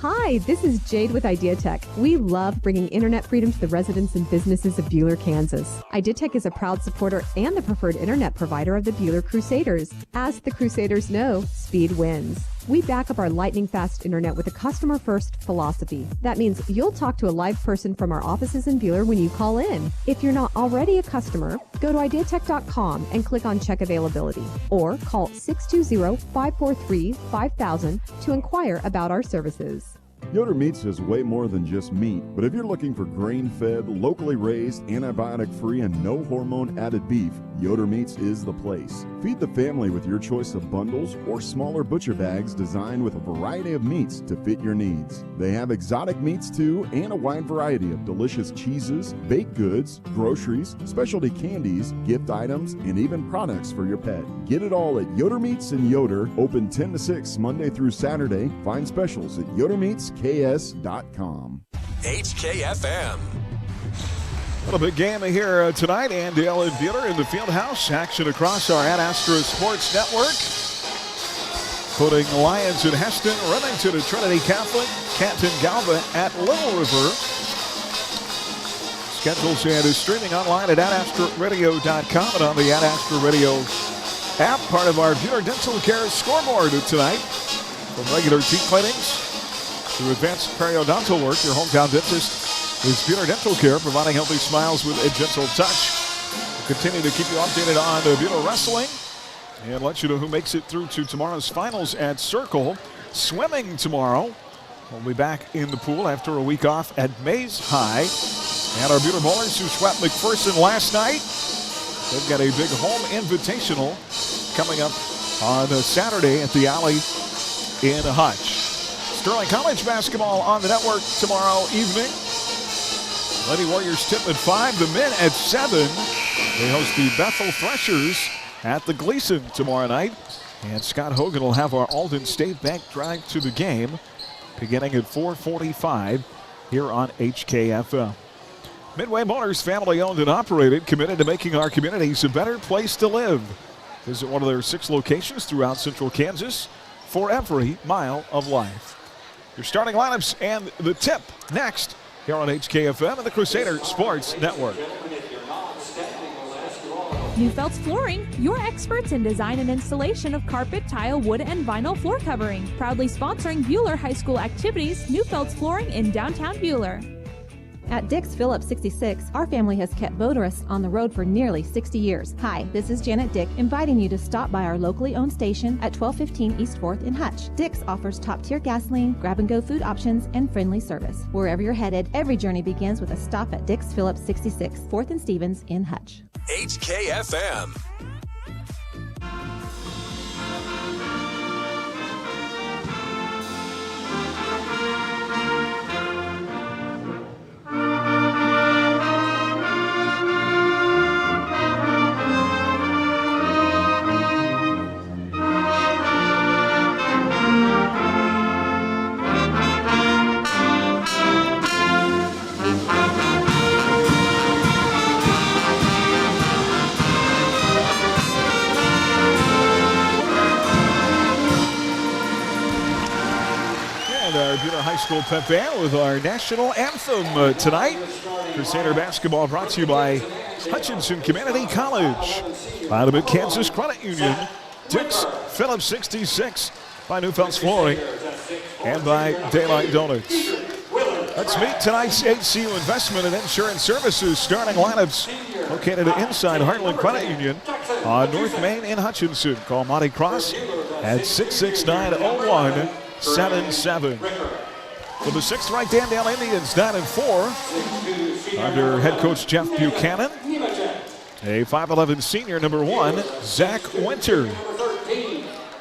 Hi, this is Jade with IdeaTech. We love bringing internet freedom to the residents and businesses of Buhler, Kansas. IdeaTech is a proud supporter and the preferred internet provider of the Buhler Crusaders. As the Crusaders know, speed wins. We back up our lightning-fast internet with a customer-first philosophy. That means you'll talk to a live person from our offices in Buhler when you call in. If you're not already a customer, go to ideatech.com and click on Check Availability, or call 620-543-5000 to inquire about our services. Yoder Meats is way more than just meat, but if you're looking for grain-fed, locally raised, antibiotic-free, and no hormone-added beef, Yoder Meats is the place. Feed the family with your choice of bundles or smaller butcher bags designed with a variety of meats to fit your needs. They have exotic meats too, and a wide variety of delicious cheeses, baked goods, groceries, specialty candies, gift items, and even products for your pet. Get it all at Yoder Meats in Yoder, open 10 to 6 Monday through Saturday. Find specials at yodermeatsks.com. HKFM. Well, a big game here tonight. Andale and Buhler in the field house. Action across our Ad-Astra Sports Network. Putting Lions at Heston, Remington at Trinity Catholic, Canton Galva at Little River. Schedules and is streaming online at adastradio.com and on the Ad-Astra Radio app. Part of our Buhler Dental Care scoreboard tonight. From regular teeth cleanings to advanced periodontal work, your hometown dentist is Buhler Dental Care, providing healthy smiles with a gentle touch. We'll continue to keep you updated on Buhler Wrestling and let you know who makes it through to tomorrow's finals at Circle. Swimming tomorrow. We'll be back in the pool after a week off at Mays High. And our Buhler Bowlers who swept McPherson last night, they've got a big home invitational coming up on Saturday at the Alley in Hutch. Sterling College basketball on the network tomorrow evening. Lady Warriors tip at 5, the men at 7. They host the Bethel Threshers at the Gleason tomorrow night. And Scott Hogan will have our Alden State Bank drive to the game beginning at 4:45 here on HKFM. Midway Motors, family owned and operated, committed to making our communities a better place to live. Visit one of their 6 locations throughout central Kansas for every mile of life. Your starting lineups and the tip next here on HKFM and the Crusader Sports Network. Neufeld's Flooring, your experts in design and installation of carpet, tile, wood, and vinyl floor covering. Proudly sponsoring Buhler High School activities, Neufeld's Flooring in downtown Buhler. At Dick's Phillips 66, our family has kept motorists on the road for nearly 60 years. Hi, this is Janet Dick, inviting you to stop by our locally owned station at 1215 East 4th in Hutch. Dick's offers top-tier gasoline, grab-and-go food options, and friendly service. Wherever you're headed, every journey begins with a stop at Dick's Phillips 66, 4th and Stevens in Hutch. HKFM. School Pep Band with our national anthem tonight. Crusader basketball brought to you by Hutchinson Community College, by the Mid-Kansas Credit Union, Dix Phillips 66, by Newfeld's Flooring, and by Daylight Donuts. Let's meet tonight's HCU Investment and Insurance Services starting lineups located inside Heartland Credit Union on North Main in Hutchinson. Call Monty Cross at 669-0177. For the 6th ranked Andale Indians, 9-4, under head coach Jeff Buchanan. A 5'11 senior, number 1, Zach Winter.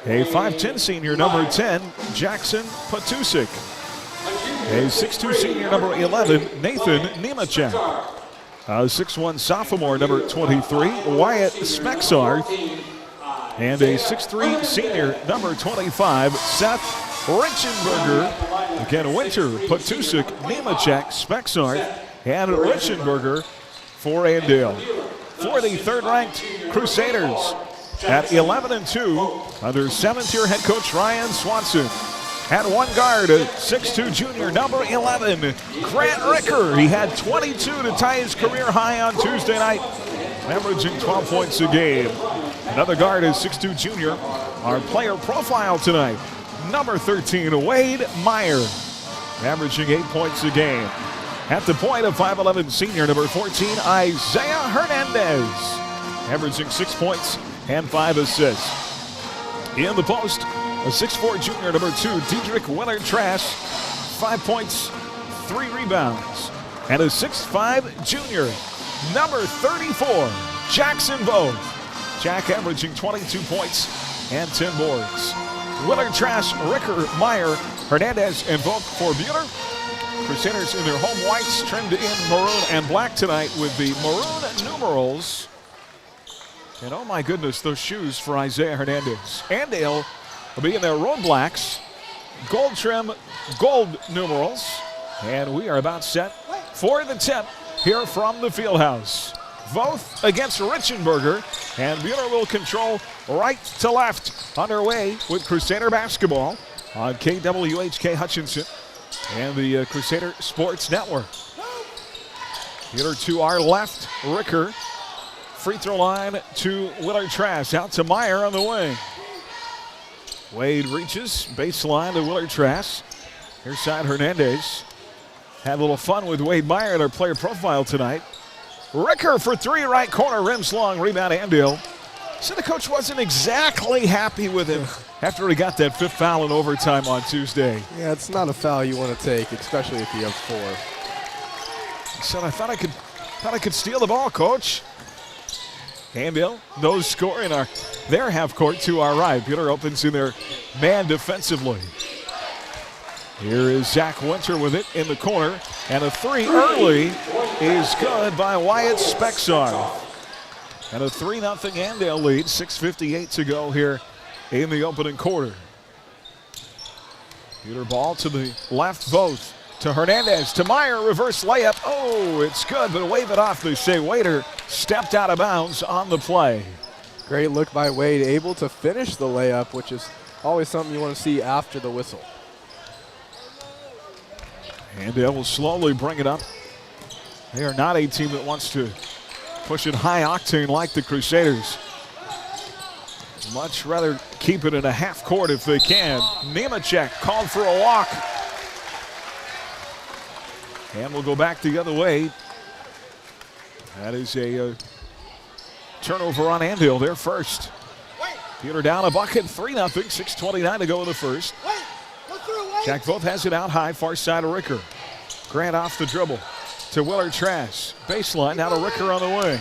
A 5'10 senior, number 10, Jackson Patusik. A 6'2 senior, number 11, Nathan Nemechek. A 6'1 sophomore, number 23, Wyatt Spexar. And a 6'3 senior, number 25, Seth Richenberger. Again, Winter, Patusik, Nemechek, Spexar, and Richenberger for Andale. For the 3rd ranked Crusaders at 11-2 under 7th-year head coach Ryan Swanson. At one guard, a 6'2 junior, number 11, Grant Ricker. He had 22 to tie his career high on Tuesday night, averaging 12 points a game. Another guard is 6'2 junior, our player profile tonight, number 13, Wade Meyer, averaging 8 points a game. At the point, a 5'11 senior, number 14, Isaiah Hernandez, averaging 6 points and 5 assists. In the post, a 6'4 junior, number 2, Diedrich Willard-Trash, 5 points, 3 rebounds. And a 6'5 junior, number 34, Jackson Vogt. Jack averaging 22 points and 10 boards. Willard-Trash, Ricker, Meyer, Hernandez, and Vogt for Buhler. Crusaders in their home whites, trimmed in maroon and black tonight with the maroon numerals. And oh my goodness, those shoes for Isaiah Hernandez. Andale will be in their road blacks, gold trim, gold numerals. And we are about set for the tip here from the Fieldhouse. Voth against Richenberger, and Buhler will control right to left. Underway with Crusader basketball on KWHK Hutchinson and the Crusader Sports Network. Buhler to our left, Ricker. Free throw line to Willard-Trash, out to Meyer on the wing. Wade reaches, baseline to Willard-Trash. Here's side Hernandez. Had a little fun with Wade Meyer at our player profile tonight. Ricker for 3, right corner, rims long, rebound Andale. So the coach wasn't exactly happy with him after he got that 5th foul in overtime on Tuesday. Yeah, it's not a foul you want to take, especially if you have 4. He said, I thought I could steal the ball, coach. Andale, those scoring their half court to our right. Buhler opens in their man defensively. Here is Zach Winter with it in the corner. And a 3 early is good by Wyatt Spexar. And a 3-0 Andale lead, 6:58 to go here in the opening quarter. Buhler ball to the left, both to Hernandez, to Meyer, reverse layup. Oh, it's good, but wave it off. They say Wader stepped out of bounds on the play. Great look by Wade, able to finish the layup, which is always something you want to see after the whistle. Andale will slowly bring it up. They are not a team that wants to push it high octane like the Crusaders. Much rather keep it in a half court if they can. Nemechek called for a walk. And we'll go back the other way. That is a turnover on Andale, their first. Buhler down a bucket, 3-0, 6:29 to go in the first. Jack Voth has it out high, far side of Ricker. Grant off the dribble to Willard-Trash. Baseline, now to Ricker on the wing.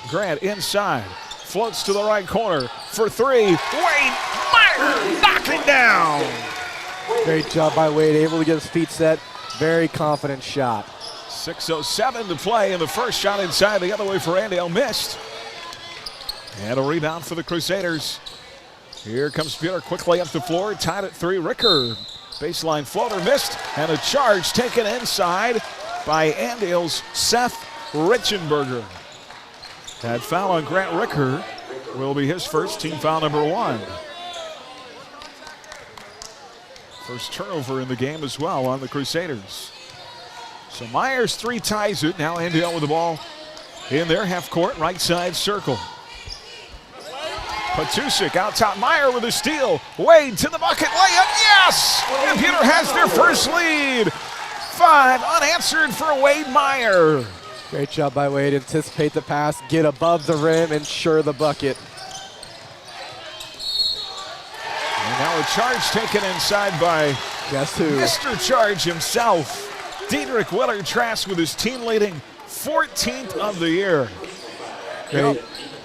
Grant inside, floats to the right corner for 3. Wade Meyer knocking down. Great job by Wade, able to get his feet set. Very confident shot. 6:07 to play, and the first shot inside the other way for Andale missed. And a rebound for the Crusaders. Here comes Buhler quickly up the floor, tied at 3. Ricker, baseline floater missed, and a charge taken inside by Andale's Seth Richenberger. That foul on Grant Ricker will be his first, team foul number 1. First turnover in the game as well on the Crusaders. So Myers 3 ties it. Now Andale with the ball in their half court, right side circle. Patusik out top, Meyer with a steal. Wade to the bucket, layup, yes! And Buhler has their first lead. 5 unanswered for Wade Meyer. Great job by Wade. Anticipate the pass, get above the rim, ensure the bucket. And now a charge taken inside by guess who? Mr. Charge himself. Diedrich Willer-Trask with his team leading 14th of the year.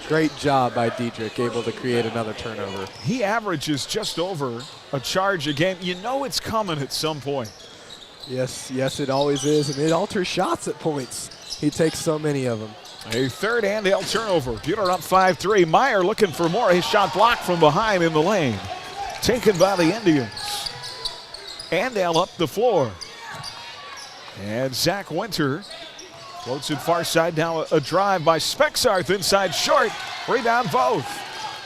Great job by Diedrich, able to create another turnover. He averages just over a charge a game. You know it's coming at some point. Yes, it always is, and it alters shots at points. He takes so many of them. A third Andale turnover. Buhler up 5-3. Meyer looking for more. His shot blocked from behind in the lane. Taken by the Indians. Andale up the floor. And Zach Winter floats it far side. Now a drive by Spexarth inside short. Rebound both.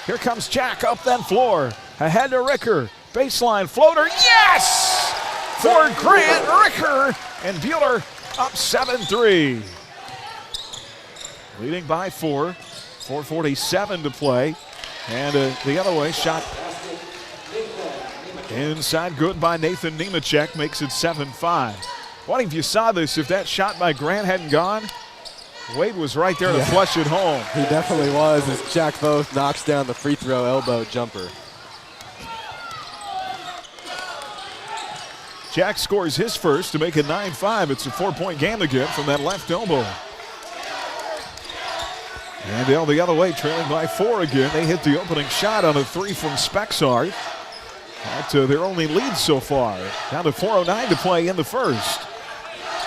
Here comes Jack up that floor. Ahead to Ricker. Baseline floater. Yes! For Grant Ricker. And Buhler up 7-3. Leading by 4. 4:47 to play. And the other way, shot inside, good by Nathan Nemechek, makes it 7-5. What if you saw this, if that shot by Grant hadn't gone? Wade was right there to flush it home. He definitely was, as Jack Voth knocks down the free throw elbow jumper. Jack scores his first to make it 9-5. It's a 4-point game again from that left elbow. Andale the other way, trailing by 4 again. They hit the opening shot on a 3 from Spexard. That's their only lead so far. Down to 4:09 to play in the first.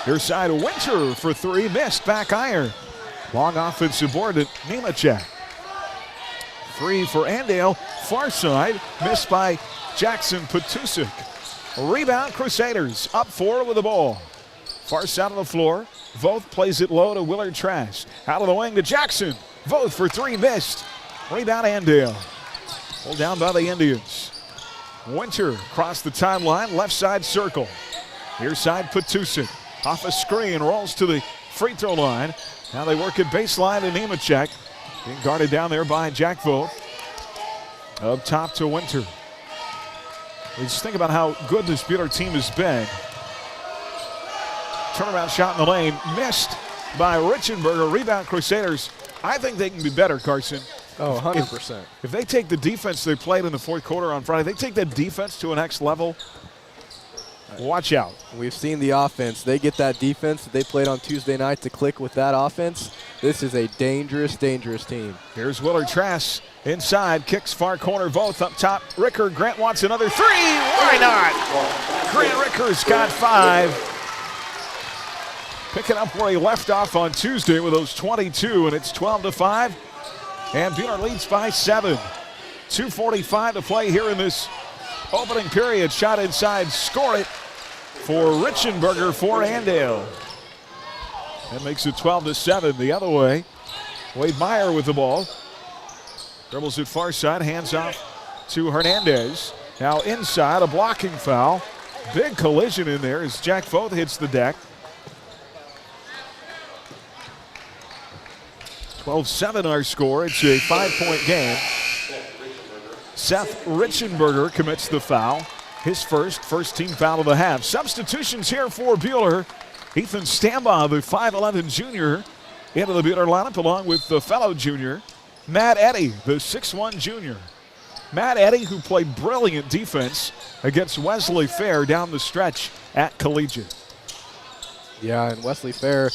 Here's side of Winter for 3, missed, back iron. Long offensive board to Nemechek. 3 for Andale, far side, missed by Jackson Patusik. Rebound Crusaders, up 4 with the ball. Far side of the floor, Voth plays it low to Willard-Trask. Out of the wing to Jackson. Voth for 3, missed. Rebound Andale. Pulled down by the Indians. Winter across the timeline, left side circle. Near side Patusik. Off a screen, rolls to the free throw line. Now they work at baseline to Nemechek. Being guarded down there by Jack Voth. Up top to Winter. Just think about how good this Buhler team has been. Turnaround shot in the lane, missed by Richenberger. Rebound Crusaders. I think they can be better, Carson. Oh, 100%. If they take the defense they played in the fourth quarter on Friday, they take that defense to a next level, watch out. We've seen the offense. They get that defense that they played on Tuesday night to click with that offense. This is a dangerous, dangerous team. Here's Willard-Trask inside, kicks far corner, Voth up top. Ricker, Grant wants another 3. Why not? Grant Ricker's got 5. Picking up where he left off on Tuesday with those 22, and it's 12-5. And Buhler leads by 7. 2:45 to play here in this opening period. Shot inside, score it for Richenberger for Andale. That makes it 12-7 the other way. Wade Meyer with the ball. Dribbles it far side, hands off to Hernandez. Now inside, a blocking foul. Big collision in there as Jack Voth hits the deck. 12-7 our score. It's a 5-point game. Seth Richenberger commits the foul. His first team foul of the half. Substitutions here for Buhler. Ethan Stambaugh, the 5'11 junior, into the Buhler lineup along with the fellow junior, Matt Eddy, the 6'1 junior. Matt Eddy, who played brilliant defense against Wesley Fair down the stretch at Collegiate. Yeah, and Wesley Fair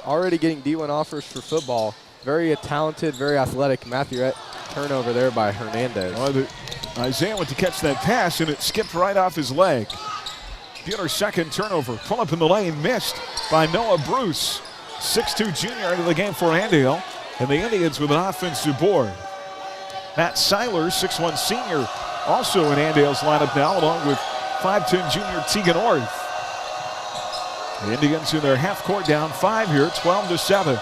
already getting D1 offers for football. Very talented, very athletic. Matthew turnover there by Hernandez. Isaiah went to catch that pass, and it skipped right off his leg. Buhler's second turnover. Pull up in the lane, missed by Noah Bruce. 6'2 junior into the game for Andale, and the Indians with an offensive board. Matt Seiler, 6'1 senior, also in Andale's lineup now, along with 5'10 junior Tegan Orth. The Indians in their half court down 5 here, 12-7.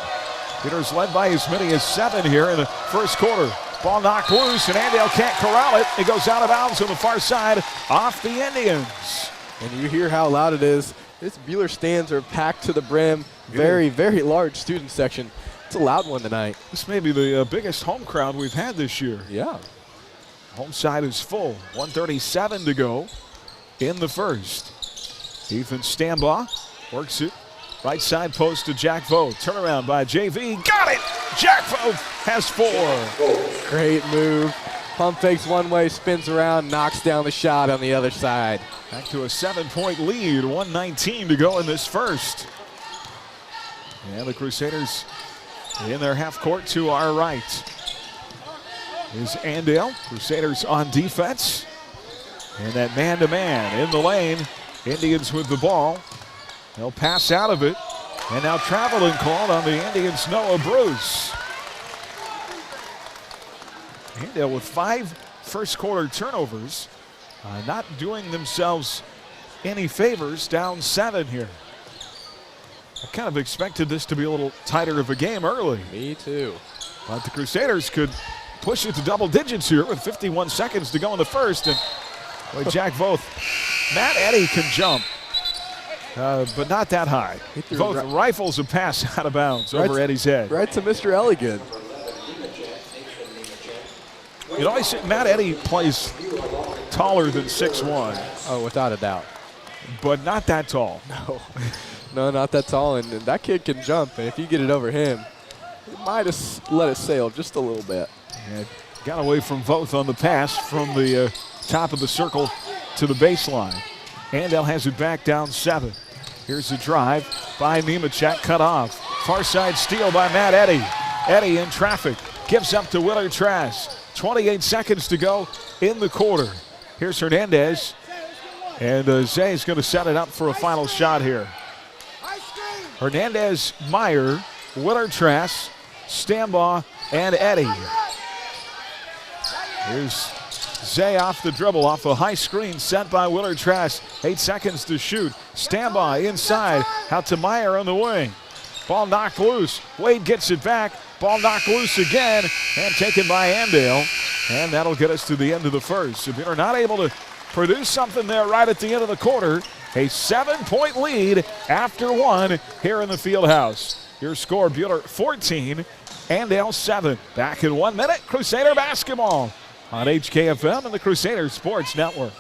Buhler's led by as many as 7 here in the first quarter. Ball knocked loose, and Andale can't corral it. It goes out of bounds on the far side off the Indians. And you hear how loud it is. This Buhler stands are packed to the brim. Very, very large student section. It's a loud one tonight. This may be the biggest home crowd we've had this year. Yeah. Home side is full. 1:37 to go in the first. Ethan Stambaugh works it. Right side post to Jack Vogt. Turnaround by JV. Got it! Jack Vogt has 4. Great move. Pump fakes one way, spins around, knocks down the shot on the other side. Back to a 7-point lead. 1:19 to go in this first. And the Crusaders in their half court to our right is Andale. Crusaders on defense. And that man-to-man in the lane. Indians with the ball. They'll pass out of it. And now traveling called on the Indians, Noah Bruce. Andale with 5 first quarter turnovers. Not doing themselves any favors, down 7 here. I kind of expected this to be a little tighter of a game early. Me too. But the Crusaders could push it to double digits here with 51 seconds to go in the first. And boy, Jack Vogt, Matt Eddy can jump, but not that high. Vogt rifles a pass out of bounds over Eddy's head. Right to Mr. Elligan. You know, Matt Eddy plays taller than 6'1". Oh, without a doubt. But not that tall. No. No, not that tall, and that kid can jump, and if you get it over him, he might have let it sail just a little bit. Yeah, got away from Vogt on the pass from the top of the circle to the baseline. Andale has it back down 7. Here's the drive by Nemechek, cut off. Far side steal by Matt Eddy. Eddy in traffic, gives up to Willard Trask. 28 seconds to go in the quarter. Here's Hernandez, and Zay is going to set it up for a final shot here. Hernandez, Meyer, Willard Trask, Stambaugh, and Eddy. Here's Zay off the dribble, off a high screen sent by Willard Trask. 8 seconds to shoot. Stambaugh inside, out to Meyer on the wing. Ball knocked loose. Wade gets it back. Ball knocked loose again and taken by Andale. And that'll get us to the end of the first. If you're not able to produce something there right at the end of the quarter, a 7-point lead after 1 here in the Fieldhouse. Your score, Buhler 14, Andale 7. Back in 1 minute, Crusader basketball on HKFM and the Crusader Sports Network.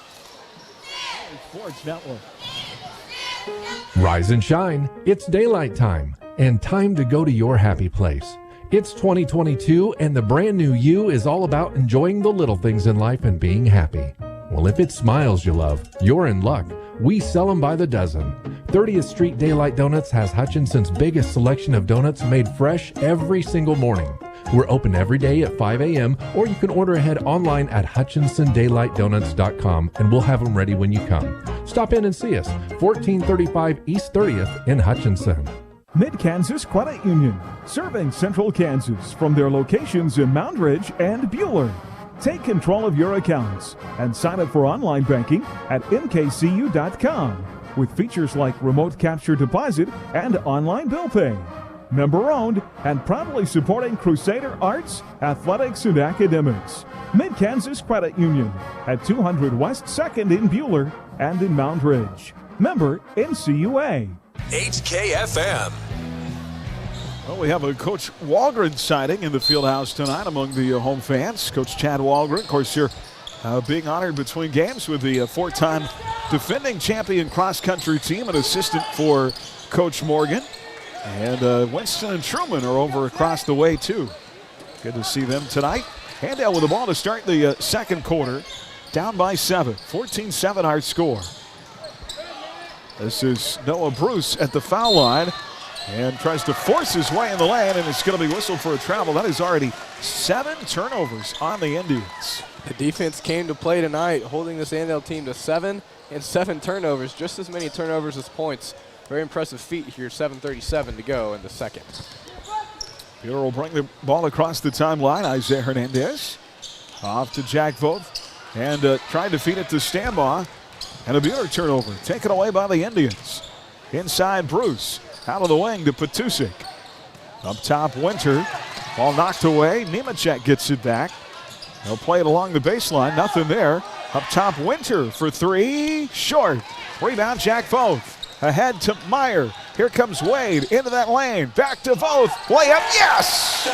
Rise and shine. It's daylight time and time to go to your happy place. It's 2022 and the brand new you is all about enjoying the little things in life and being happy. Well, if it's smiles you love, you're in luck. We sell them by the dozen. 30th Street Daylight Donuts has Hutchinson's biggest selection of donuts made fresh every single morning. We're open every day at 5 a.m. or you can order ahead online at HutchinsonDaylightDonuts.com and we'll have them ready when you come. Stop in and see us, 1435 East 30th in Hutchinson. Mid-Kansas Credit Union, serving Central Kansas from their locations in Moundridge and Buhler. Take control of your accounts and sign up for online banking at mkcu.com with features like remote capture deposit and online bill pay. Member owned and proudly supporting Crusader arts, athletics, and academics. Mid-Kansas Credit Union at 200 West 2nd in Buhler and in Moundridge. Member NCUA. HKFM. Well, we have a Coach Walgren sighting in the Fieldhouse tonight among the home fans. Coach Chad Walgren, of course, you're being honored between games with the 4-time defending champion cross-country team, an assistant for Coach Morgan. And Winston and Truman are over across the way, too. Good to see them tonight. Andale with the ball to start the second quarter. Down by 7. 14-7 our score. This is Noah Bruce at the foul line and tries to force his way in the lane, and it's going to be whistled for a travel. That is already 7 turnovers on the Indians. The defense came to play tonight, holding this Andale team to 7 and 7 turnovers, just as many turnovers as points. Very impressive feat here, 7:37 to go in the second. Buhler will bring the ball across the timeline. Isaiah Hernandez off to Jack Vogt and tried to feed it to Stambaugh. And a Buhler turnover taken away by the Indians. Inside Bruce, out of the wing to Patusik. Up top Winter, ball knocked away. Nemechek gets it back. They'll play it along the baseline. Nothing there. Up top, Winter for three. Short. Rebound, Jack Voth. Ahead to Meyer. Here comes Wade into that lane. Back to Voth. Layup, yes!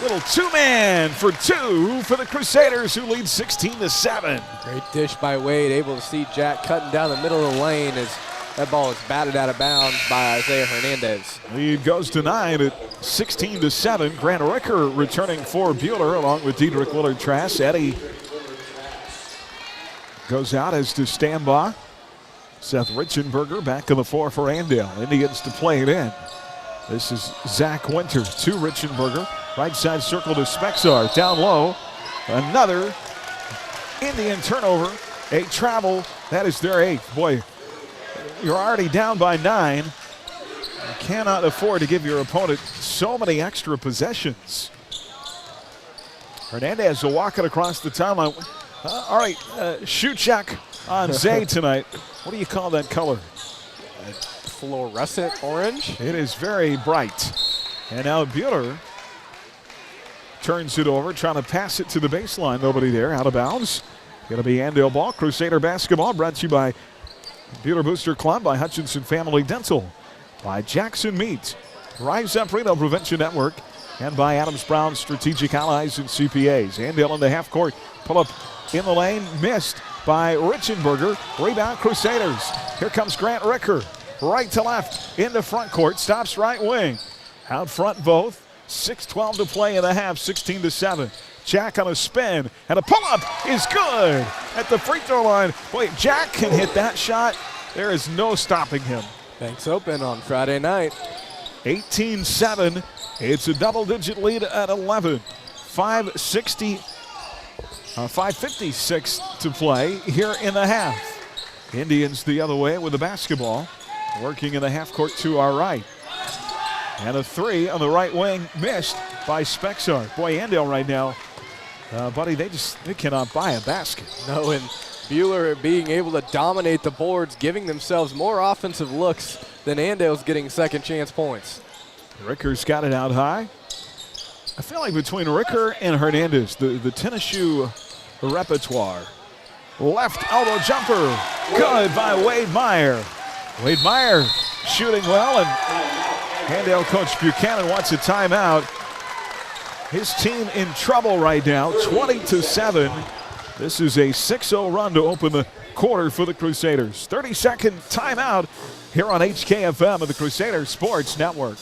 Little two-man for two for the Crusaders, who lead 16-7. Great dish by Wade. Able to see Jack cutting down the middle of the lane as that ball is batted out of bounds by Isaiah Hernandez. Lead goes to 9 at 16-7. Grant Ricker returning for Buhler along with Diedrich Willard-Trask. Eddie goes out as to Stambaugh. Seth Richenberger back to the floor for Andale. Indians to play it in. This is Zach Winter to Richenberger. Right side circle to Spexar. Down low. Another Indian turnover. A travel. That is their 8th. Boy, you're already down by 9. You cannot afford to give your opponent so many extra possessions. Hernandez will walk it across the timeline. All right, shoe check on Zay tonight. What do you call that color? Fluorescent orange. It is very bright. And now Buhler turns it over, trying to pass it to the baseline. Nobody there, out of bounds. Going to be Andale ball. Crusader basketball brought to you by Buhler Booster Club, by Hutchinson Family Dental, by Jackson Meat, Rise Up Reno Prevention Network, and by Adams Brown Strategic Allies and CPAs. Andale in the half court. Pull up in the lane. Missed by Richenberger. Rebound Crusaders. Here comes Grant Ricker. Right to left into front court. Stops right wing. Out front both. 6:12 to play in the half. 16-7. Jack on a spin. And a pull-up is good at the free throw line. Boy, Jack can hit that shot. There is no stopping him. Banks open on Friday night. 18-7. It's a double-digit lead at 11. 5:56 to play here in the half. Indians the other way with the basketball. Working in the half court to our right. And a three on the right wing missed by Spexar. Boy, Andale right now, buddy, they cannot buy a basket. No, and Buhler being able to dominate the boards, giving themselves more offensive looks than Andale's getting second chance points. Ricker's got it out high. I feel like between Ricker and Hernandez, the tennis shoe repertoire. Left elbow jumper. Good by Wade Meyer. Wade Meyer shooting well, and Andale coach Buchanan wants a timeout. His team in trouble right now, 20-7. This is a 6-0 run to open the quarter for the Crusaders. 30-second timeout here on HKFM of the Crusader Sports Network.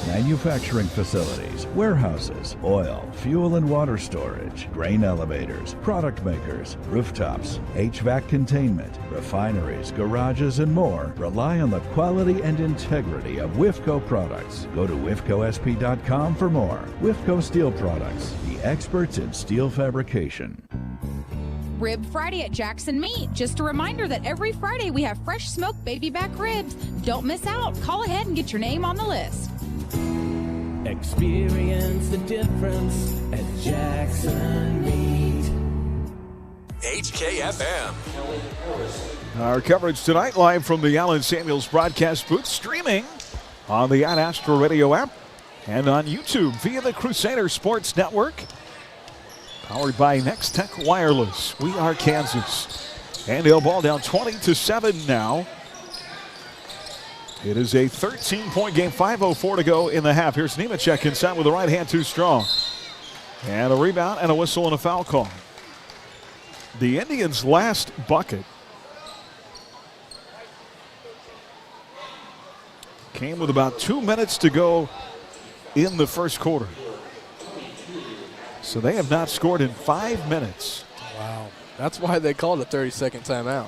Manufacturing facilities, warehouses, oil, fuel and water storage, grain elevators, product makers, rooftops, HVAC containment, refineries, garages, and more rely on the quality and integrity of WIFCO products. Go to WIFCOSP.com for more. WIFCO Steel Products, the experts in steel fabrication. Rib Friday at Jackson Meat. Just a reminder that every Friday we have fresh smoked baby back ribs. Don't miss out. Call ahead and get your name on the list. Experience the difference at Jackson Meat. HKFM. Our coverage tonight live from the Allen Samuels broadcast booth, streaming on the Ad Astra Radio app and on YouTube via the Crusader Sports Network. Powered by Next Tech Wireless. We are Kansas. Andale ball down 20-7 now. It is a 13-point game, 5:04 to go in the half. Here's Nemechek inside with the right hand too strong. And a rebound and a whistle and a foul call. The Indians' last bucket came with about 2 minutes to go in the first quarter. So they have not scored in 5 minutes. Wow. That's why they called a 30-second timeout.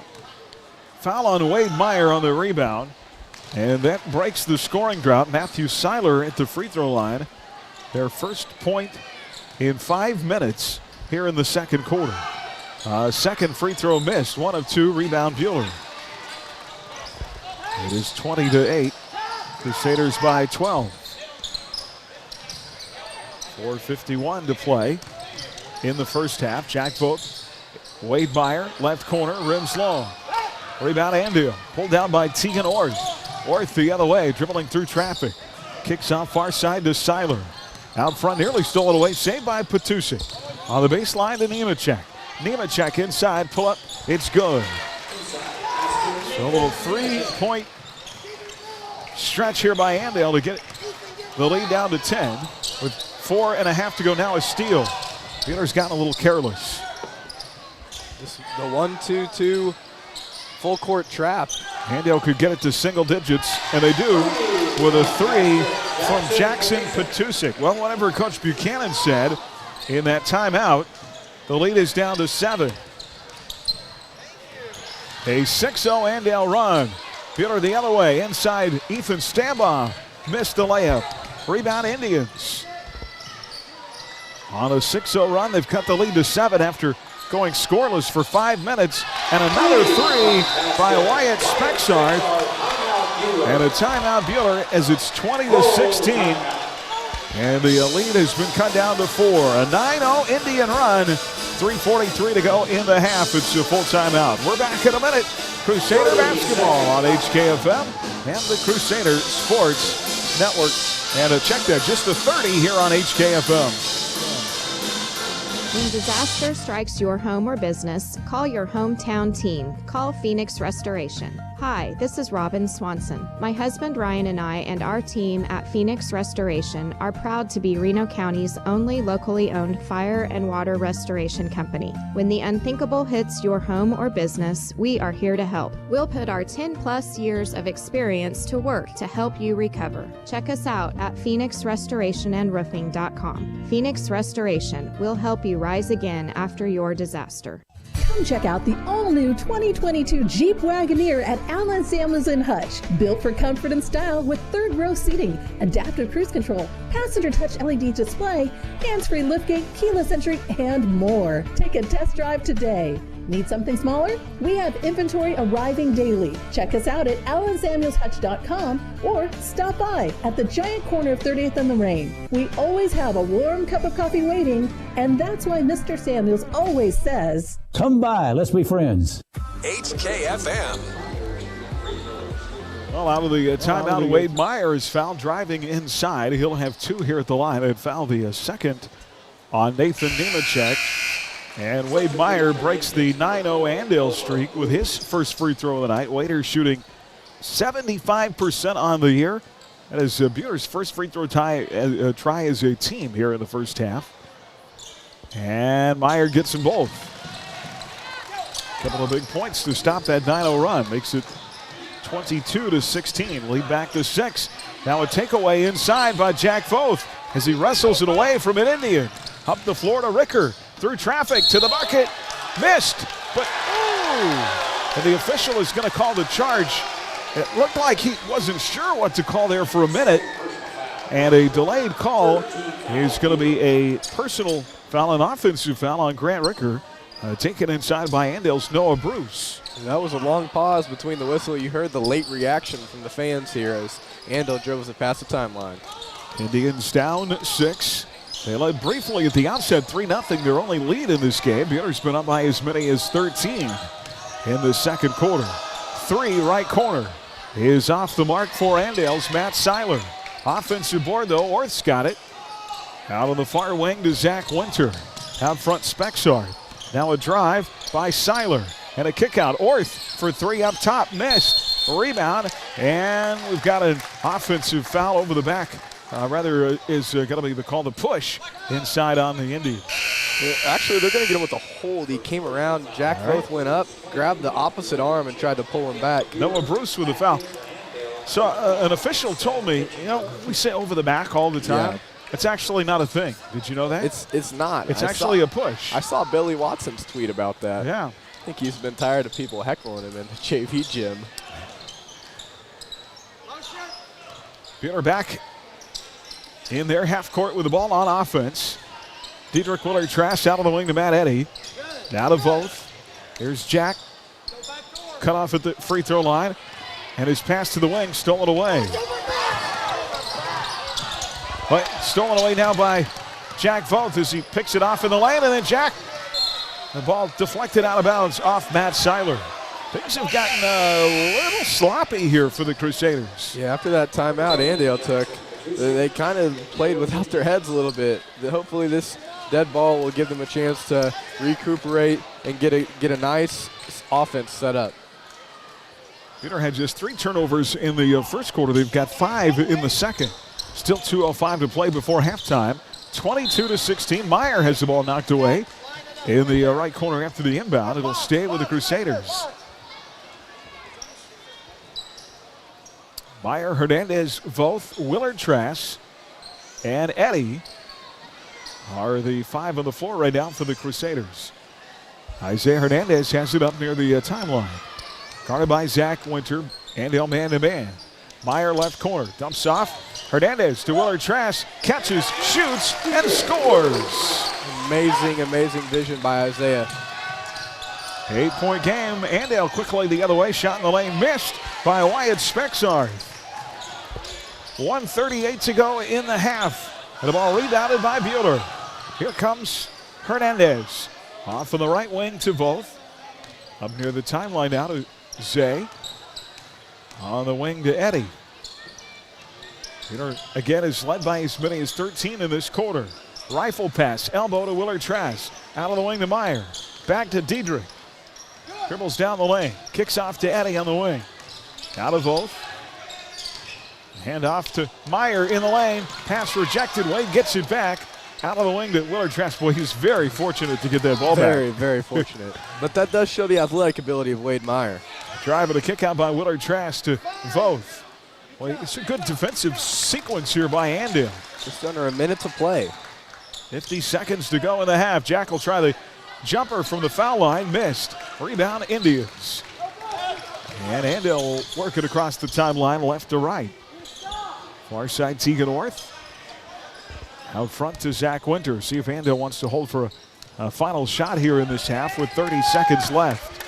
Foul on Wade Meyer on the rebound. And that breaks the scoring drought. Matthew Seiler at the free throw line. Their first point in 5 minutes here in the second quarter. Second free throw missed. 1 of 2. Rebound Buhler. It is 20-8. Crusaders by 12. 4:51 to play in the first half. Jack Vogt, Wade Meyer, left corner, rims long. Rebound Andale. Pulled down by Tegan Orth. Orth the other way, dribbling through traffic. Kicks off far side to Seiler. Out front, nearly stolen away, saved by Petusik. On the baseline to Nemechek. Nemechek inside, pull up, it's good. So a little 3-point stretch here by Andale to get the lead down to 10. With 4.5 to go now, a steal. Buhler's gotten a little careless. This is the 1-2-2 full court trap. Andale could get it to single digits, and they do with a 3 from Jackson Petusik. Well, whatever Coach Buchanan said in that timeout, the lead is down to 7. A 6-0 Andale run. Buhler the other way, inside Ethan Stambaugh. Missed the layup. Rebound Indians. On a 6-0 run, they've cut the lead to 7 after going scoreless for 5 minutes. And another 3 by Wyatt Spexard. And a timeout Buhler as it's 20-16. And the lead has been cut down to 4. A 9-0 Indian run. 3:43 to go in the half. It's a full timeout. We're back in a minute. Crusader basketball on HKFM and the Crusader Sports Network. And check that, just a 30 here on HKFM. When disaster strikes your home or business, call your hometown team. Call Phoenix Restoration. Hi, this is Robin Swanson. My husband Ryan and I and our team at Phoenix Restoration are proud to be Reno County's only locally owned fire and water restoration company. When the unthinkable hits your home or business, we are here to help. We'll put our 10+ years of experience to work to help you recover. Check us out at phoenixrestorationandroofing.com. Phoenix Restoration will help you rise again after your disaster. Come check out the all-new 2022 Jeep Wagoneer at Allen Samuels in Hutch. Built for comfort and style with third-row seating, adaptive cruise control, passenger touch LED display, hands-free liftgate, keyless entry, and more. Take a test drive today. Need something smaller? We have inventory arriving daily. Check us out at allensamuelshutch.com or stop by at the giant corner of 30th and Lorraine. We always have a warm cup of coffee waiting, and that's why Mr. Samuels always says, "Come by, let's be friends." HKFM. Well, out of the timeout, Wade Meyer is fouled driving inside. He'll have 2 here at the line. They'd foul the second on Nathan Nemechek. And Wade Meyer breaks the 9-0 Andale streak with his first free throw of the night. Wader shooting 75% on the year. That is Buhler's first free throw try as a team here in the first half. And Meyer gets them both. Couple of big points to stop that 9-0 run. Makes it 22-16. Lead back to 6. Now a takeaway inside by Jack Foth as he wrestles it away from an Indian. Up the floor to Ricker. Through traffic to the bucket. Missed. But, and the official is going to call the charge. It looked like he wasn't sure what to call there for a minute. And a delayed call is going to be a personal foul, an offensive foul on Grant Ricker. Taken inside by Andale's Noah Bruce. That was a long pause between the whistle. You heard the late reaction from the fans here as Andale drove it past the timeline. Indians down 6. They led briefly at the outset 3-0. Their only lead in this game. Buhler's been up by as many as 13 in the second quarter. 3 right corner is off the mark for Andale's Matt Seiler. Offensive board though, Orth's got it. Out on the far wing to Zach Winter. Out front Spexard. Now a drive by Seiler and a kick out. Orth for 3 up top, missed. Rebound, and we've got an offensive foul over the back. Is going to be the call to push inside on the Indians. Actually, they're going to get him with a hold. He came around. Jack Foth went up, grabbed the opposite arm, and tried to pull him back. Noah Bruce with a foul. So an official told me, we say over the back all the time. Yeah. It's actually not a thing. Did you know that? It's not. It's actually a push. I saw Billy Watson's tweet about that. Yeah. I think he's been tired of people heckling him in the JV gym. Buhler back in their half court with the ball on offense. Diedrich Willard-Trask out on the wing to Matt Eddy. Now to Voth. Here's Jack. Cut off at the free throw line. And his pass to the wing stolen away. But stolen away now by Jack Voth as he picks it off in the lane. And then Jack, the ball deflected out of bounds off Matt Seiler. Things have gotten a little sloppy here for the Crusaders. Yeah, after that timeout Andale took, they kind of played without their heads a little bit. Hopefully this dead ball will give them a chance to recuperate and get a nice offense set up. Buhler had just 3 turnovers in the first quarter. They've got 5 in the second. Still 2:05 to play before halftime. 22-16. Meyer has the ball knocked away in the right corner after the inbound. It'll stay with the Crusaders. Meyer, Hernandez, Voth, Willard Trask, and Eddie are the 5 on the floor right now for the Crusaders. Isaiah Hernandez has it up near the timeline. Guarded by Zach Winter. Andale man-to-man. Meyer left corner. Dumps off. Hernandez to Willard Trask. Catches, shoots, and scores. Amazing, amazing vision by Isaiah. 8-point game. Andale quickly the other way. Shot in the lane. Missed by Wyatt Spexard. 1:38 to go in the half. And the ball rebounded by Buhler. Here comes Hernandez. Off on the right wing to Voth. Up near the timeline now to Zay. On the wing to Eddie. Buhler again is led by as many as 13 in this quarter. Rifle pass, elbow to Willard Trask. Out of the wing to Meyer. Back to Diedrich. Dribbles down the lane. Kicks off to Eddie on the wing. Out of Voth. Hand off to Meyer in the lane. Pass rejected. Wade gets it back. Out of the wing to Willard Trask. Boy, he's very fortunate to get that ball back. Very, very fortunate. But that does show the athletic ability of Wade Meyer. Drive and a kick out by Willard Trask to Voth. Well, it's a good defensive sequence here by Andale. Just under a minute to play. 50 seconds to go in the half. Jack will try the jumper from the foul line. Missed. Rebound Indians. And Andale will work it across the timeline left to right. Far side Tegan North. Out front to Zach Winter. See if Andale wants to hold for a final shot here in this half with 30 seconds left.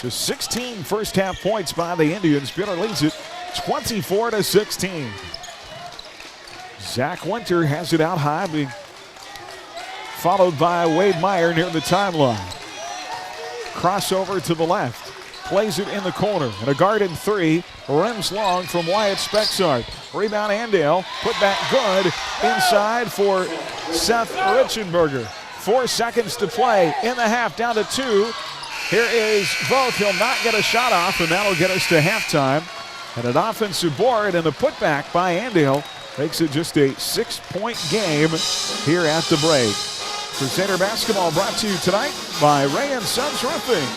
Just 16 first half points by the Indians. Buhler leads it 24-16. Zach Winter has it out high, being followed by Wade Meyer near the timeline. Crossover to the left. Plays it in the corner. And a guarded 3. Rims long from Wyatt Spexard. Rebound Andale. Put back good. Inside for Seth Richenberger. 4 seconds to play in the half. Down to 2. Here is Voth. He'll not get a shot off, and that'll get us to halftime. And an offensive board and a putback by Andale makes it just a 6-point game here at the break. Crusader basketball brought to you tonight by Ray & Sons Roofing,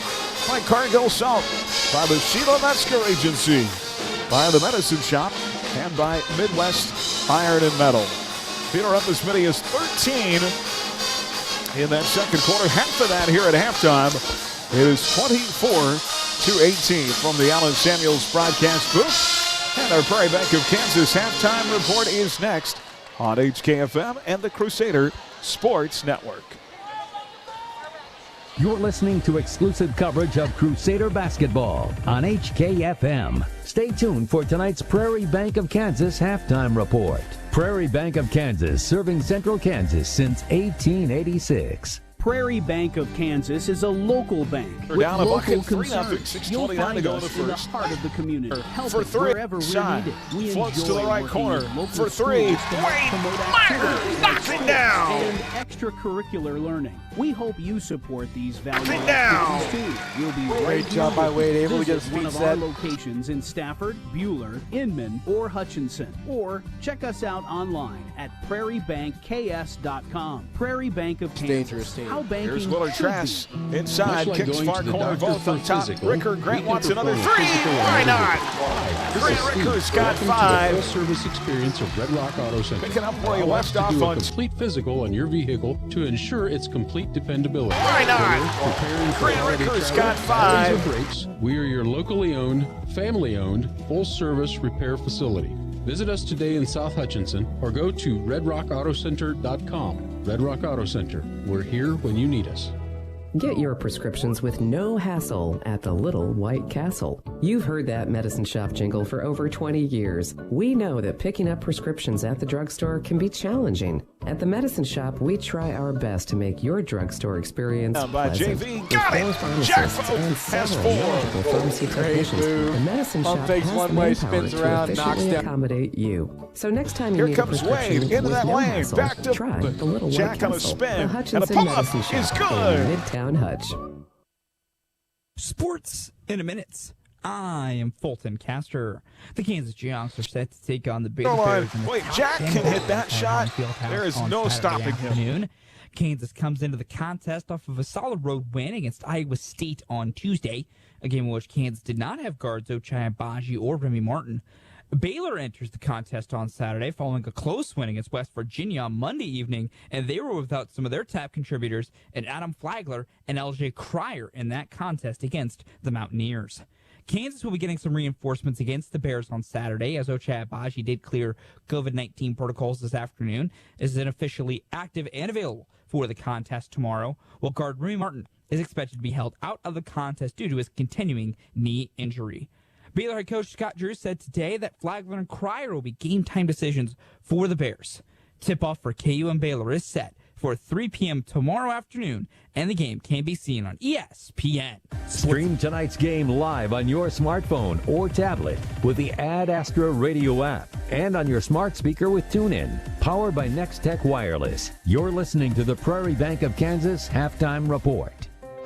by Cargill Salt, by the Sheila Metzger Agency, by the Medicine Shop, and by Midwest Iron and Metal. Buhler up as many as 13 in that second quarter. Half of that here at halftime. It is 24-18 from the Allen Samuels broadcast booth. And our Prairie Bank of Kansas halftime report is next on HKFM and the Crusader Sports Network. You're listening to exclusive coverage of Crusader basketball on HKFM. Stay tuned for tonight's Prairie Bank of Kansas halftime report. Prairie Bank of Kansas, serving Central Kansas since 1886. Prairie Bank of Kansas is a local bank with down a local bucket, concerns. You'll find us in the heart of the community. Help for 3, wherever we shot. need it. We Floats enjoy to the right working corner. with local For 3, schools to help promote activities like knocks it sports down. and extracurricular learning. We hope you support these valuable down. activities too. We'll be Great right job by Wade, able to get his Visit one feet of set. our locations in Stafford, Buhler, Inman, or Hutchinson. Or check us out online at prairiebankks.com. Prairie Bank of Kansas. Dangerous team. How banking Here's Willard Trask inside, Much like kicks going far to the corner, doctor both for on top. physical, Ricker, Grant we can wants another perform 3. physical Why not? This Grant is Steve. Ricker's got Welcome to the 5. full-service experience of Red Rock Auto Center. Picking up where he Allow us left to off do a on. complete physical on your vehicle to ensure its complete dependability. Why not? Preparing for Grant holiday Ricker's travel, got 5. batteries or brakes, we are your locally owned, family-owned, full-service repair facility. Visit us today in South Hutchinson or go to redrockautocenter.com. Red Rock Auto Center. We're here when you need us. Get your prescriptions with no hassle at the Little White Castle. You've heard that medicine shop jingle for over 20 years. We know that picking up prescriptions at the drugstore can be challenging. At the medicine shop, we try our best to make your drugstore experience by pleasant. JV. With Got 4 it! pharmacists Jackfo and has several 4. knowledgeable pharmacy technicians, the medicine Pump shop takes has one the way, manpower spins to around, knocks efficiently down. accommodate you. So next time you Here need a comes prescription Wade into with that no lane. hassle, Back to try the little Jack white on a capsule. spin. The And a Hutchinson pull-up Medicine is Shop good. in Midtown Hutch. Sports in a minute. I am Fulton Castor. The Kansas Jayhawks are set to take on the Baylor Bears. Wait, Jack can hit that shot. There is no stopping him. Kansas comes into the contest off of a solid road win against Iowa State on Tuesday, a game in which Kansas did not have guards Ochai Agbaji or Remy Martin. Baylor enters the contest on Saturday following a close win against West Virginia on Monday evening, and they were without some of their top contributors in Adam Flagler and LJ Cryer in that contest against the Mountaineers. Kansas will be getting some reinforcements against the Bears on Saturday, as Ochai Agbaji did clear COVID-19 protocols this afternoon, is officially active and available for the contest tomorrow, while guard Remy Martin is expected to be held out of the contest due to his continuing knee injury. Baylor head coach Scott Drew said today that Flagler and Cryer will be game time decisions for the Bears. Tip-off for KU and Baylor is set for 3 p.m. tomorrow afternoon, and the game can be seen on ESPN. Stream tonight's game live on your smartphone or tablet with the Ad Astra radio app and on your smart speaker with TuneIn. Powered by Next Tech Wireless. You're listening to the Prairie Bank of Kansas Halftime Report.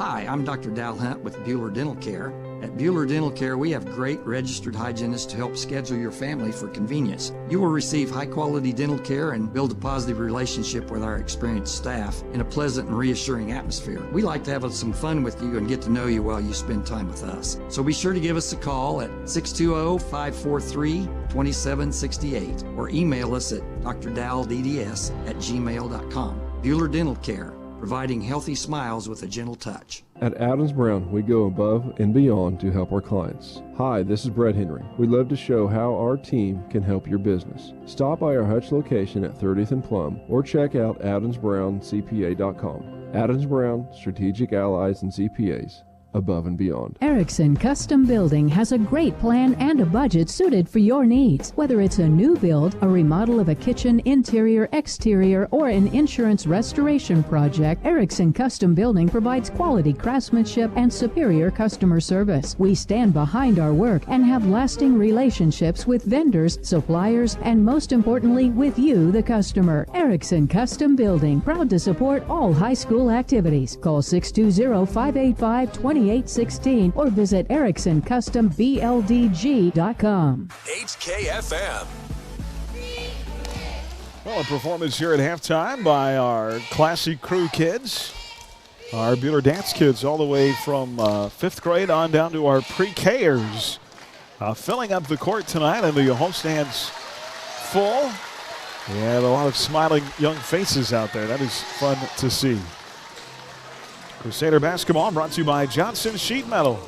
Hi, I'm Dr. Dal Hunt with Buhler Dental Care. At Buhler Dental Care, we have great registered hygienists to help schedule your family for convenience. You will receive high-quality dental care and build a positive relationship with our experienced staff in a pleasant and reassuring atmosphere. We like to have some fun with you and get to know you while you spend time with us. So be sure to give us a call at 620-543-2768 or email us at drdalldds@gmail.com. Buhler Dental Care, providing healthy smiles with a gentle touch. At Adams Brown, we go above and beyond to help our clients. Hi, this is Brett Henry. We'd love to show how our team can help your business. Stop by our Hutch location at 30th and Plum or check out adamsbrowncpa.com. Adams Brown, strategic allies and CPAs. Above and beyond. Erickson Custom Building has a great plan and a budget suited for your needs. Whether it's a new build, a remodel of a kitchen, interior, exterior, or an insurance restoration project, Erickson Custom Building provides quality craftsmanship and superior customer service. We stand behind our work and have lasting relationships with vendors, suppliers, and most importantly, with you, the customer. Erickson Custom Building, proud to support all high school activities. Call 620-585-2816 or visit EricksonCustomBLDG.com. HKFM. Well, a performance here at halftime by our Classy Crew kids, our Buhler Dance kids, all the way from 5th grade on down to our pre-Kers. Filling up the court tonight, and the home stands full. And a lot of smiling young faces out there. That is fun to see. Crusader basketball brought to you by Johnson Sheet Metal,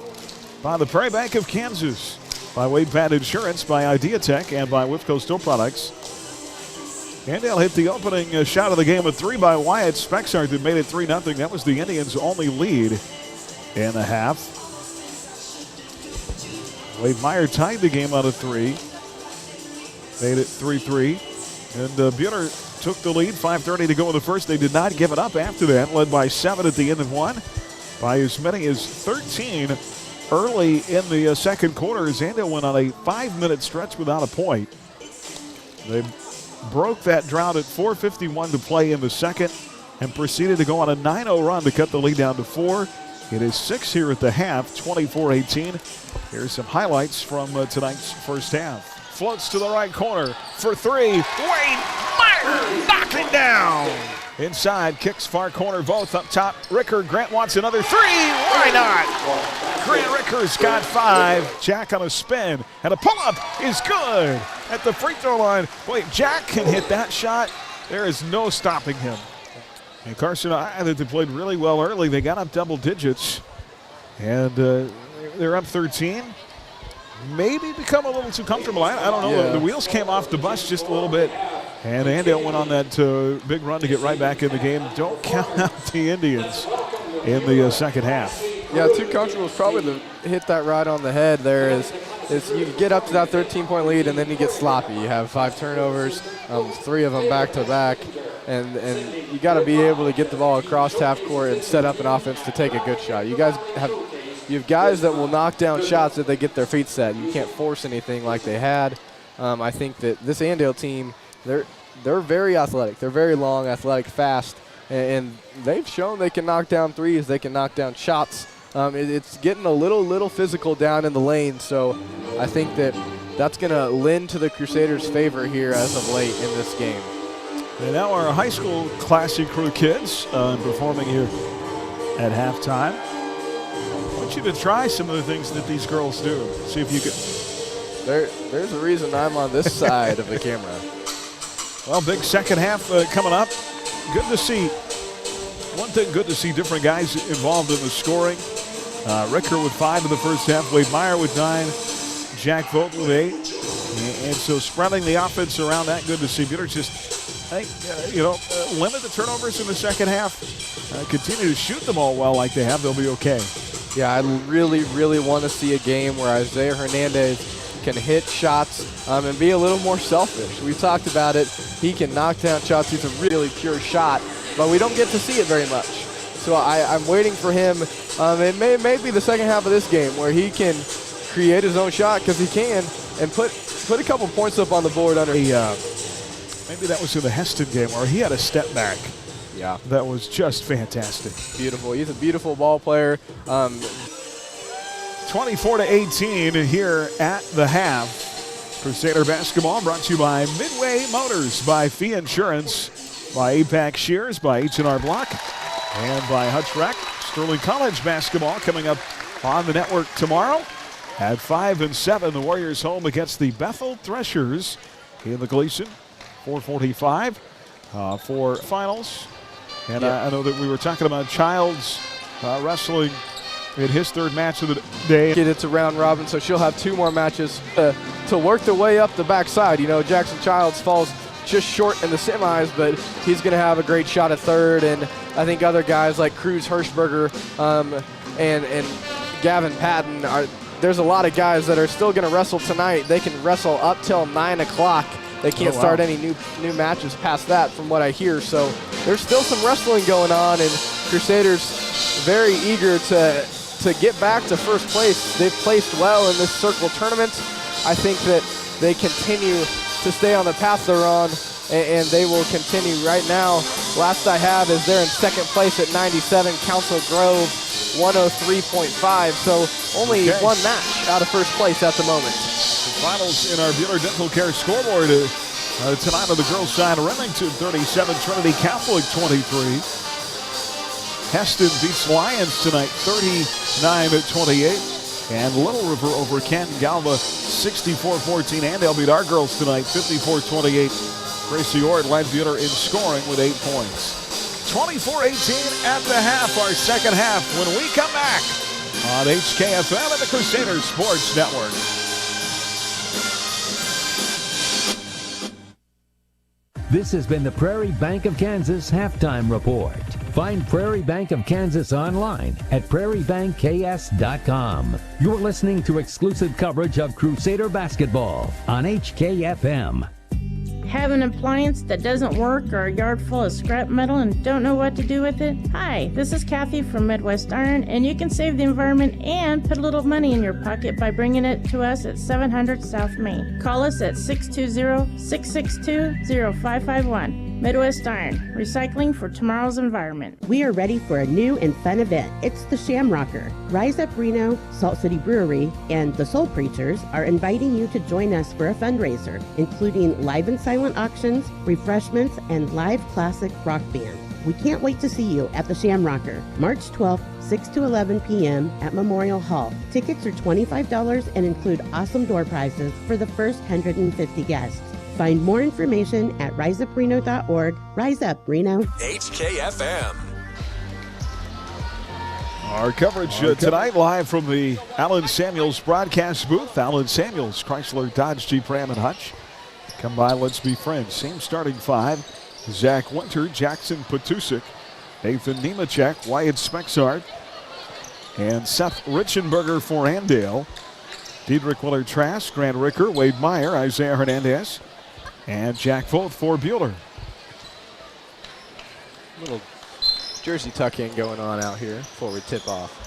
by the Prairie Bank of Kansas, by Wade Pat Insurance, by Ideatech, and by Whipco Steel Products. Andale hit the opening shot of the game, a 3 by Wyatt Spexart that made it 3-0. That was the Indians' only lead in the half. Wade Meyer tied the game out of 3, made it 3-3. And Buhler took the lead, 5:30 to go in the first. They did not give it up after that, led by 7 at the end of 1, by as many as 13 early in the second quarter as Andale went on a 5-minute stretch without a point. They broke that drought at 4:51 to play in the second and proceeded to go on a 9-0 run to cut the lead down to 4. It is 6 here at the half, 24-18. Here's some highlights from tonight's first half. Floats to the right corner for 3. Wade Meyer knocked it down. Inside, kicks far corner, both up top. Ricker, Grant wants another 3. Why not? Grant Ricker's got 5. Jack on a spin, and a pull-up is good at the free throw line. Wait, Jack can hit that shot. There is no stopping him. And Carson, I thought they played really well early. They got up double digits, and they're up 13. Maybe become a little too comfortable. I don't know. Yeah. The wheels came off the bus just a little bit. And Andale went on that big run to get right back in the game. Don't count out the Indians in the second half. Yeah, too comfortable is probably to hit that right on the head there. Is you get up to that 13-point lead and then you get sloppy. You have 5 turnovers, 3 of them back-to-back, and you got to be able to get the ball across half court and set up an offense to take a good shot. You have guys that will knock down shots if they get their feet set. You can't force anything like they had. I think that this Andale team, they're very athletic. They're very long, athletic, fast, and they've shown they can knock down threes. They can knock down shots. It's getting a little physical down in the lane, so I think that's going to lend to the Crusaders' favor here as of late in this game. And now our high school Classic Crew kids performing here at halftime. I want you to try some of the things that these girls do. See if you can. There's a reason I'm on this side of the camera. Well, big second half coming up. Good to see. One thing, good to see different guys involved in the scoring. Ricker with 5 in the first half, Wade Meyer with 9, Jack Vogt with 8. And so spreading the offense around, that good to see. Buhler just, limit the turnovers in the second half. Continue to shoot them all well like they have, they'll be okay. Yeah, I really want to see a game where Isaiah Hernandez can hit shots and be a little more selfish. We've talked about it. He can knock down shots. He's a really pure shot, but we don't get to see it very much. So I'm waiting for him. It may be the second half of this game where he can create his own shot, because he can, and put a couple points up on the board under. Maybe that was in the Heston game where he had a step back. Yeah. That was just fantastic. Beautiful. He's a beautiful ball player. 24-18 here at the half. Crusader basketball brought to you by Midway Motors, by Fee Insurance, by APAC Shears, by H&R Block, and by Hutch Rec. Sterling College basketball coming up on the network tomorrow at 5 and 7. The Warriors home against the Bethel Threshers in the Gleason. 4:45 for finals. And I know that we were talking about Childs wrestling in his 3rd match of the day. It's a round robin, so she'll have 2 more matches to work their way up the backside. You know, Jackson Childs falls just short in the semis, but he's going to have a great shot at 3rd. And I think other guys like Cruz Hirschberger and Gavin Patton, there's a lot of guys that are still going to wrestle tonight. They can wrestle up till 9 o'clock. They can't start any new matches past that from what I hear. So there's still some wrestling going on, and Crusaders very eager to get back to first place. They've placed well in this circle tournament. I think that they continue to stay on the path they're on, and they will continue right now. Last I have is they're in 2nd place at 97, Council Grove 103.5, so only 1 match out of first place at the moment. The finals in our Buhler Dental Care scoreboard tonight on the girls' side. Remington 37, Trinity Catholic 23. Heston beats Lions tonight 39-28. And Little River over Canton Galva 64-14. Andale beat our girls tonight 54-28. Gracie Ord led Buhler in scoring with 8 points. 24-18 at the half, our second half, when we come back on HKFM and the Crusader Sports Network. This has been the Prairie Bank of Kansas Halftime Report. Find Prairie Bank of Kansas online at prairiebankks.com. You're listening to exclusive coverage of Crusader basketball on HKFM. Have an appliance that doesn't work or a yard full of scrap metal and don't know what to do with it? Hi, this is Kathy from Midwest Iron, and you can save the environment and put a little money in your pocket by bringing it to us at 700 South Main. Call us at 620-662-0551. Midwest Iron, recycling for tomorrow's environment. We are ready for a new and fun event. It's the Shamrocker. Rise Up Reno, Salt City Brewery, and the Soul Preachers are inviting you to join us for a fundraiser, including live and silent auctions, refreshments, and live classic rock band. We can't wait to see you at the Shamrocker, March 12th, 6 to 11 p.m. at Memorial Hall. Tickets are $25 and include awesome door prizes for the first 150 guests. Find more information at riseupreno.org. Rise Up, Reno. HKFM. Our coverage tonight live from the Allen Samuels broadcast booth. Allen Samuels, Chrysler, Dodge, Jeep, Ram, and Hutch. Come by, let's be friends. Same starting 5. Zach Winter, Jackson Patusik, Nathan Nemechek, Wyatt Spexard, and Seth Richenberger for Andale. Diedrich Willard-Trask, Grant Ricker, Wade Meyer, Isaiah Hernandez, and Jack Voth for Buhler. Little jersey tuck-in going on out here before we tip off.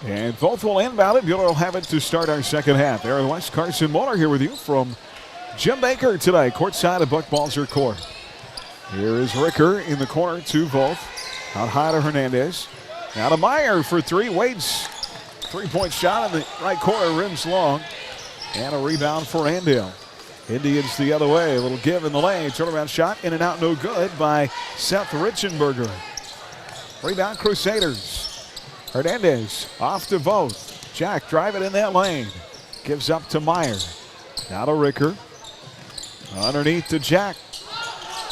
And Voth will inbound it. Buhler will have it to start our second half. Aaron West, Carson Muller here with you from Jim Baker tonight, courtside at Buck Balzer Court. Here is Ricker in the corner to Voth. Out high to Hernandez. Now to Meyer for three. Wade's three-point shot in the right corner, rims long. And a rebound for Andale. Indians the other way. A little give in the lane. Turnaround shot in and out, no good by Seth Richenberger. Rebound Crusaders. Hernandez off to Voth. Jack driving in that lane. Gives up to Meyer. Now to Ricker. Underneath to Jack.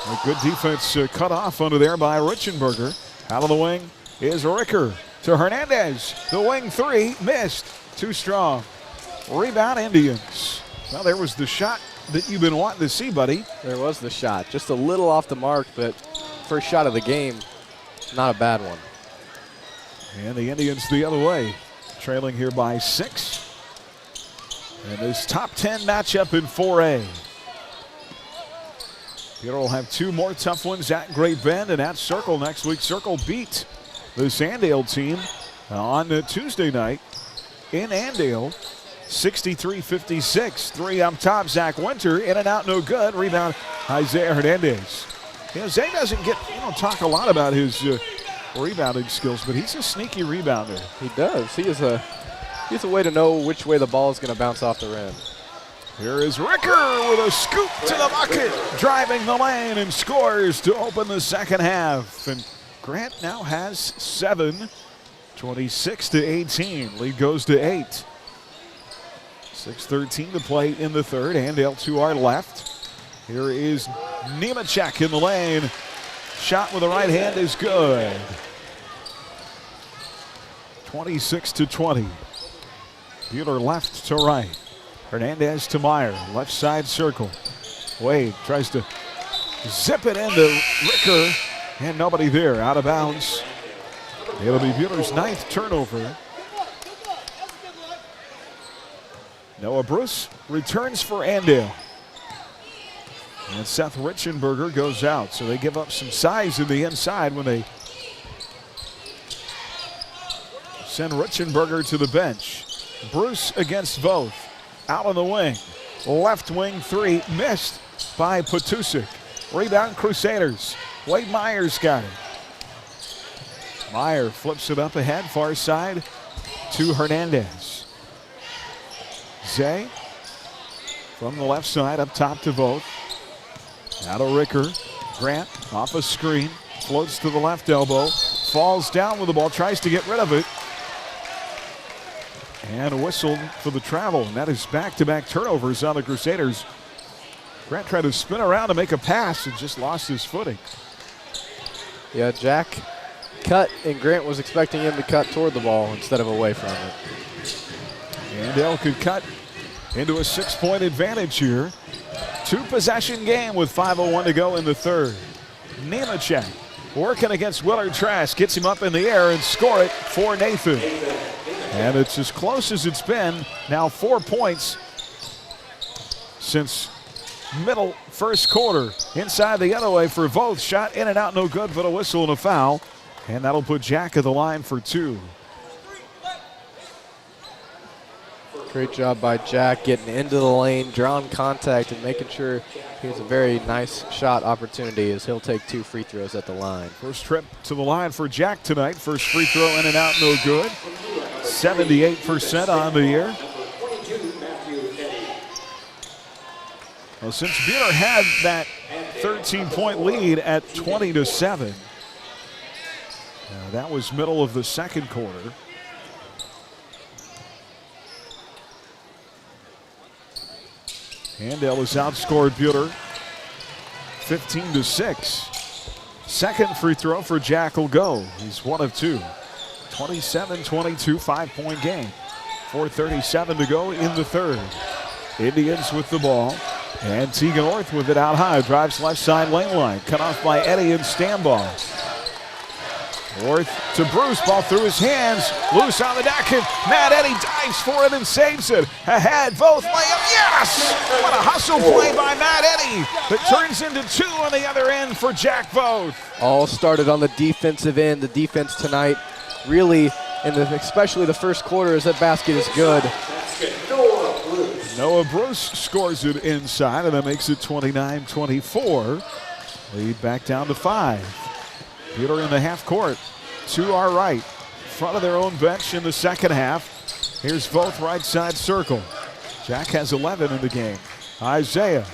A good defense cut off under there by Richenberger. Out of the wing is Ricker to Hernandez. The wing three missed. Too strong. Rebound Indians. Well, there was the shot that you've been wanting to see, buddy. There was the shot. Just a little off the mark, but first shot of the game, not a bad one. And the Indians the other way, trailing here by 6. And this top 10 matchup in 4A. Buhler will have 2 more tough ones at Great Bend and at Circle next week. Circle beat the Andale team on Tuesday night in Andale, 63-56. 3 up top, Zach Winter, in and out, no good. Rebound, Isaiah Hernandez. You know, Zay doesn't get, talk a lot about his rebounding skills, but he's a sneaky rebounder. He does. He has a way to know which way the ball is going to bounce off the rim. Here is Ricker with a scoop to the bucket, driving the lane and scores to open the second half. And Grant now has 7, 26-18. Lead goes to 8. 6:13 to play in the third. Andale to our left. Here is Nemechek in the lane. Shot with the right hand is good. 26-20. Buhler left to right. Hernandez to Meyer, left side circle. Wade tries to zip it into Ricker, and nobody there, out of bounds. It'll be Buhler's 9th turnover. Noah Bruce returns for Andale. And Seth Richenberger goes out, so they give up some size in the inside when they send Richenberger to the bench. Bruce against Voth. Out on the wing. Left wing three missed by Patusik. Rebound Crusaders. Wade Meyer's got it. Meyer flips it up ahead, far side to Hernandez. Zay from the left side up top to Voth. Now to Ricker. Grant off a screen. Floats to the left elbow. Falls down with the ball. Tries to get rid of it. And whistled for the travel. And that is back-to-back turnovers on the Crusaders. Grant tried to spin around to make a pass and just lost his footing. Yeah, Jack cut, and Grant was expecting him to cut toward the ball instead of away from it. Andale could cut into a 6-point advantage here. 2-possession game with 5:01 to go in the third. Nemechek working against Willard-Trask. Gets him up in the air and score it for Nathan. And it's as close as it's been. Now 4 points since middle first quarter. Inside the other way for Voth. Shot in and out, no good, but a whistle and a foul. And that'll put Jack at the line for 2. Great job by Jack getting into the lane, drawing contact, and making sure he has a very nice shot opportunity as he'll take 2 free throws at the line. First trip to the line for Jack tonight. First free throw in and out, no good. 78% on the year. Well, since Buhler had that 13-point lead at 20-7, that was middle of the second quarter. Andale has outscored Buhler 15-6. Second free throw for Jack will go. He's 1 of 2. 27-22, 5-point game. 4:37 to go in the third. Indians with the ball. And Tegan Orth with it out high. Drives left side lane line. Cut off by Eddie and Stambaugh. Orth to Bruce, ball through his hands, loose on the deck, and Matt Eddy dives for it and saves it. Ahead, both layup, yes! What a hustle play by Matt Eddy that turns into 2 on the other end for Jack Voth. All started on the defensive end. The defense tonight really, especially the first quarter, as that basket is good. Noah Bruce scores it inside, and that makes it 29-24. Lead back down to 5. Buhler in the half court to our right, front of their own bench in the second half. Here's Voth right side circle. Jack has 11 in the game. Isaiah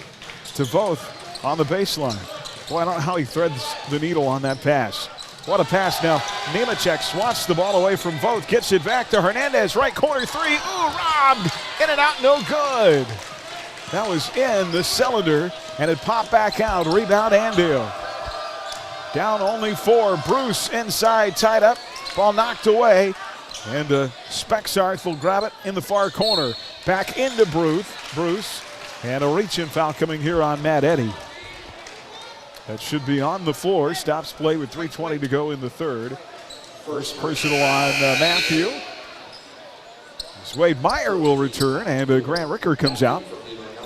to Voth on the baseline. Boy, I don't know how he threads the needle on that pass. What a pass now. Nemechek swats the ball away from Voth, gets it back to Hernandez, right corner 3. Ooh, robbed. In and out, no good. That was in the cylinder, and it popped back out. Rebound, Andale. Down only 4. Bruce inside, tied up. Ball knocked away. And Spexarth will grab it in the far corner. Back into Bruce. And a reach-in foul coming here on Matt Eddy. That should be on the floor. Stops play with 3:20 to go in the third. First personal on Matthew. As Wade Meyer will return, and Grant Ricker comes out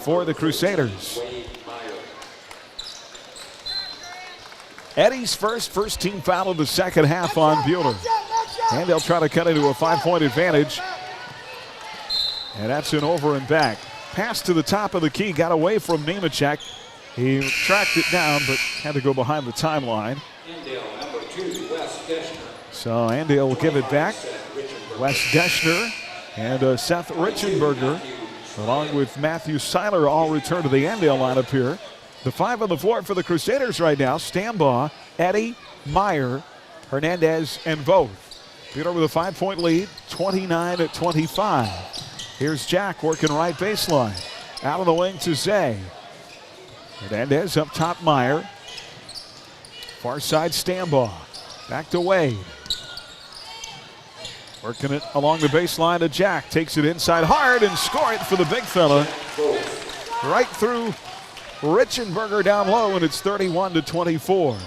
for the Crusaders. Eddy's first team foul of the second half on Buhler. And they'll try to cut into a 5-point advantage. And that's an over and back. Pass to the top of the key, got away from Nemechek. He tracked it down, but had to go behind the timeline. So Andale will give it back. Wes Deschner and Seth Richenberger, along with Matthew Seiler, all return to the Andale lineup here. The 5 on the floor for the Crusaders right now: Stambaugh, Eddy, Meyer, Hernandez, and Voth. Buhler with a 5-point lead, 29-25. Here's Jack working right baseline. Out of the wing to Zay. Hernandez up top, Meyer. Far side, Stambaugh. Back to Wade. Working it along the baseline to Jack. Takes it inside hard and score it for the big fella. Right through Richenberger down low, and it's 31-24.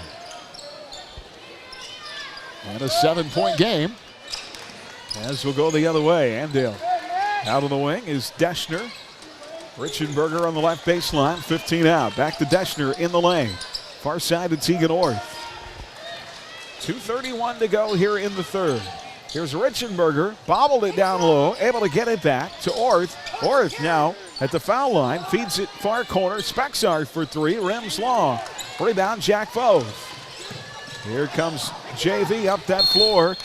And a 7-point game as we'll go the other way. Andale out of the wing is Deschner. Richenberger on the left baseline, 15 out. Back to Deschner in the lane. Far side to Tegan Orth. 2:31 to go here in the third. Here's Richenberger, bobbled it down low, able to get it back to Orth. Orth now at the foul line, feeds it far corner. Spexarth for 3, rims long. Rebound, Jack Voth. Here comes JV up that floor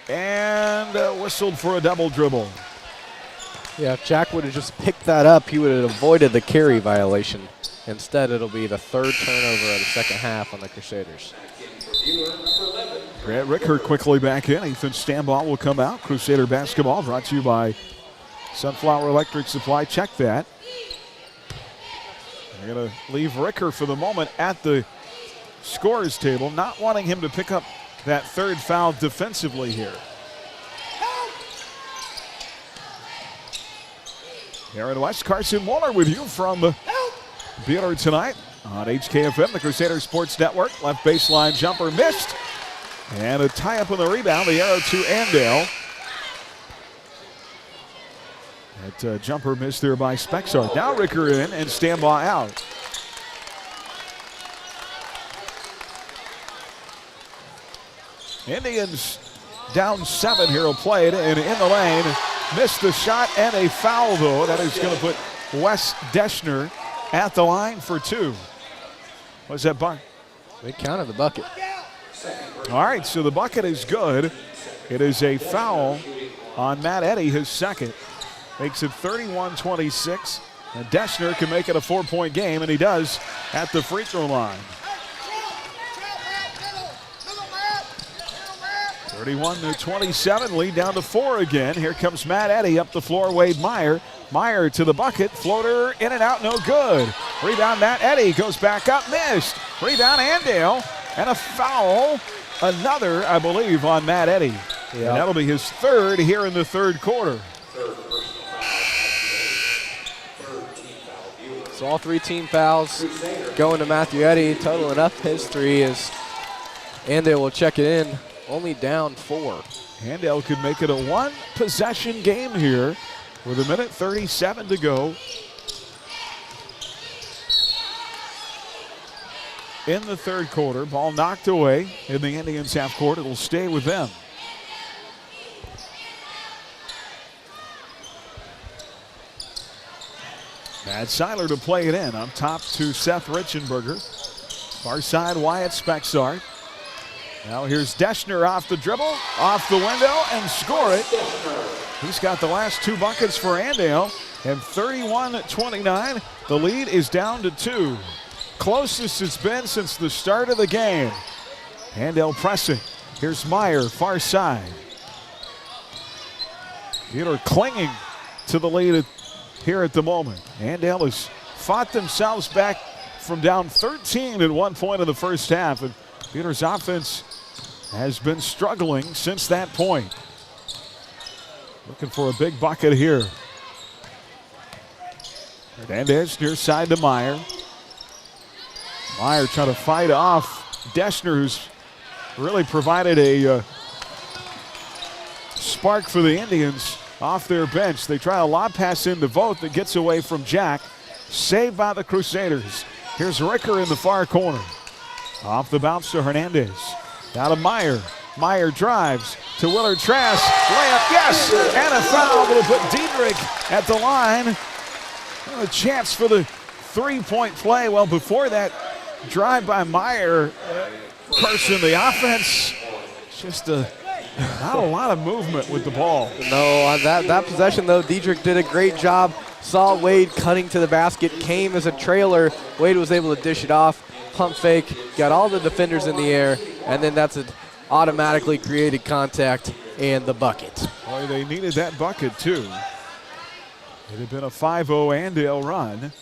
and whistled for a double dribble. Yeah, if Jack would have just picked that up, he would have avoided the carry violation. Instead, it'll be the 3rd turnover of the second half on the Crusaders. Grant Ricker quickly back in. Ethan Stambaugh will come out. Crusader basketball brought to you by Sunflower Electric Supply. Check that. They're going to leave Ricker for the moment at the scorer's table, not wanting him to pick up that 3rd foul defensively here. Aaron West, Carson Waller with you from Buhler tonight on HKFM, the Crusader Sports Network. Left baseline jumper missed. And a tie-up on the rebound, the arrow to Andale. That jumper missed there by Spexarth. Now Ricker in and Stambaugh out. Indians down 7 here, will play it, and in the lane. Missed the shot and a foul, though. That is going to put Wes Deschner at the line for 2. What's that bucket? They counted the bucket. All right, so the bucket is good. It is a foul on Matt Eddy, his 2nd. Makes it 31-26. And Deschner can make it a 4-point game, and he does at the free throw line. 31-27, lead down to 4 again. Here comes Matt Eddy up the floor, Wade Meyer. Meyer to the bucket, floater in and out, no good. Rebound, Matt Eddy goes back up, missed. Rebound, Andale, and a foul. Another, I believe, on Matt Eddy. Yep. And that'll be his 3rd here in the 3rd quarter. So all 3 team fouls going to Matthew Eddy, totaling up his 3 as Andale will check it in. only down 4. Andale could make it a one-possession game here with 1:37 to go in the third quarter. Ball knocked away in the Indians half court. It'll stay with them. Matt Seiler to play it in. Up top to Seth Richenberger. Far side, Wyatt Spexart. Now here's Deschner off the dribble, off the window, and score it. He's got the last 2 buckets for Andale. And 31-29, the lead is down to 2. Closest it's been since the start of the game. Andale pressing. Here's Meyer, far side. Buhler clinging to the lead here at the moment. Andale has fought themselves back from down 13 at one point in the first half, and Buhler's offense has been struggling since that point. Looking for a big bucket here. Hernandez near side to Meyer. Meyer trying to fight off Deschner, who's really provided a spark for the Indians off their bench. They try a lob pass into Vogt that gets away from Jack. Saved by the Crusaders. Here's Ricker in the far corner. Off the bounce to Hernandez. Now to Meyer. Meyer drives to Willard Trask. Layup, yes! And a foul will put Diedrich at the line. A chance for the three-point play. Well, before that drive by Meyer, Carson, the offense, just not a lot of movement with the ball. No, that possession, though, Diedrich did a great job. Saw Wade cutting to the basket, came as a trailer. Wade was able to dish it off, pump fake, got all the defenders in the air, and then that's an automatically created contact and the bucket. Boy, they needed that bucket, too. It had been a 5-0 Andale run.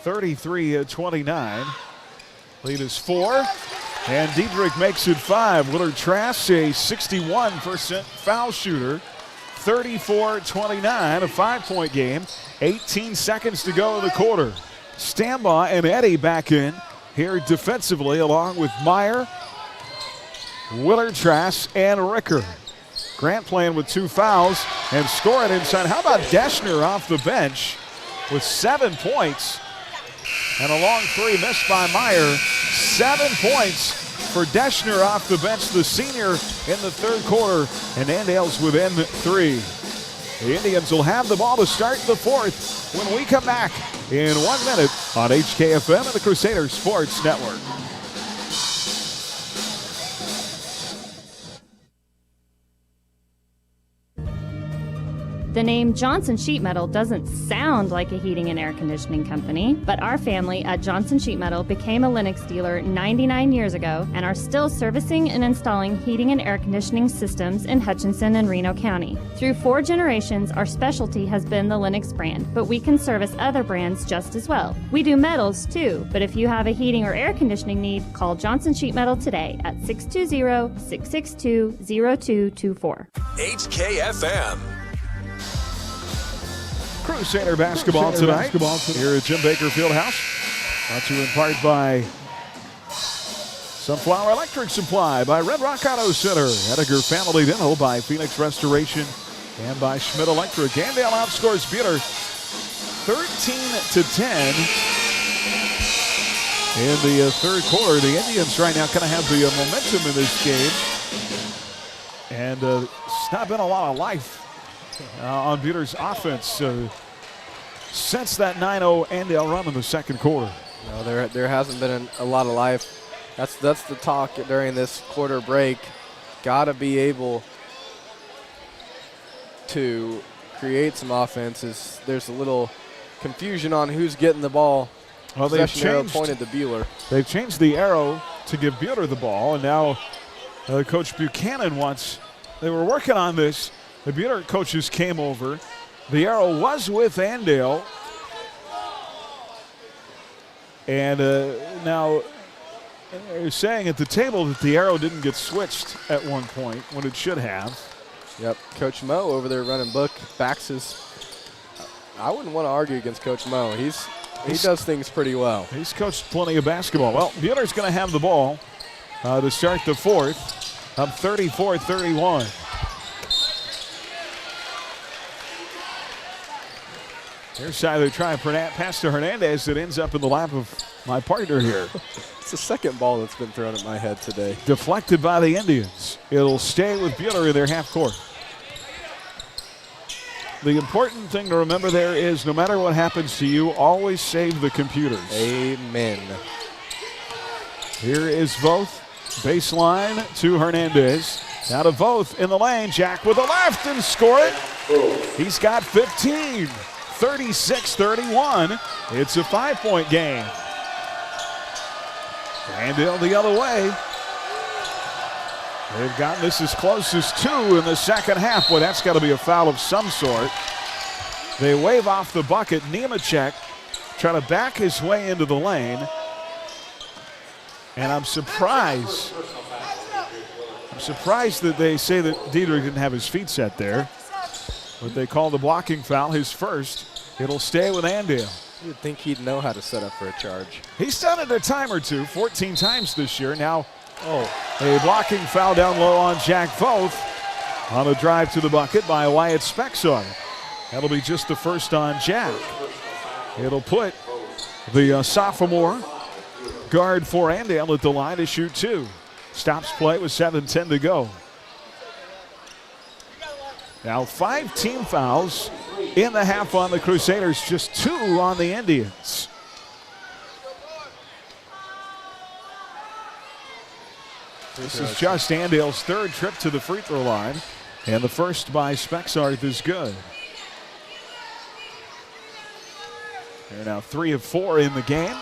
33-29. Lead is 4. And Diedrich makes it 5. Willard Trask, a 61% foul shooter. 34-29, a 5-point game. 18 seconds to go in the quarter. Stambaugh and Eddy back in here defensively, along with Meyer, Willard Trask, and Ricker. Grant playing with 2 fouls and scoring inside. How about Deschner off the bench with 7 points? And a long 3 missed by Meyer. 7 points for Deschner off the bench, the senior, in the third quarter. And Andale's within 3. The Indians will have the ball to start the fourth when we come back in 1 minute on HKFM and the Crusader Sports Network. The name Johnson Sheet Metal doesn't sound like a heating and air conditioning company, but our family at Johnson Sheet Metal became a Lennox dealer 99 years ago and are still servicing and installing heating and air conditioning systems in Hutchinson and Reno County. Through 4 generations, our specialty has been the Lennox brand, but we can service other brands just as well. We do metals too, but if you have a heating or air conditioning need, call Johnson Sheet Metal today at 620-662-0224. HKFM. Crusader basketball tonight here at Jim Baker Fieldhouse. Brought to you in part by Sunflower Electric Supply, by Red Rock Auto Center, Edgar Family Dental, by Phoenix Restoration, and by Schmidt Electric. Andale outscores Buhler 13-10 in the third quarter. The Indians right now kind of have the momentum in this game, and it's not been a lot of life on Buhler's offense since that 9-0 Andale run in the second quarter. No, there hasn't been a lot of life. That's the talk during this quarter break. Got to be able to create some offenses. There's a little confusion on who's getting the ball. Well, pointed to Buhler. They've changed the arrow to give Buhler the ball, and now Coach Buchanan wants. They were working on this. The Buhler coaches came over. The arrow was with Andale. And now they're saying at the table that the arrow didn't get switched at one point when it should have. Yep, Coach Mo over there running book. backs his. I wouldn't want to argue against Coach Mo. He does things pretty well. He's coached plenty of basketball. Well, Buhler's going to have the ball to start the fourth. up 34-31. Here's Tyler trying to pass to Hernandez that ends up in the lap of my partner here. It's the second ball that's been thrown at my head today. Deflected by the Indians. It'll stay with Buhler in their half court. The important thing to remember there is no matter what happens to you, always save the computers. Amen. Here is Voth. Baseline to Hernandez. Now to Voth in the lane. Jack with the left and score it. He's got 15. 36-31. It's a 5-point game. Andale the other way. They've gotten this as close as 2 in the second half. Boy, that's got to be a foul of some sort. They wave off the bucket. Nemechek trying to back his way into the lane. And I'm surprised that they say that Diedrich didn't have his feet set there. But they call the blocking foul his first. It'll stay with Andale. You'd think he'd know how to set up for a charge. He's done it a time or two, 14 times this year. Now, a blocking foul down low on Jack Voth on a drive to the bucket by Wyatt Spexar. That'll be just the first on Jack. It'll put the sophomore guard for Andale at the line to shoot 2. Stops play with 7:10 to go. Now 5 team fouls in the half on the Crusaders, just 2 on the Indians. This is just Andale's 3rd trip to the free throw line, and the first by Spexarth is good. They're now 3 of 4 in the game.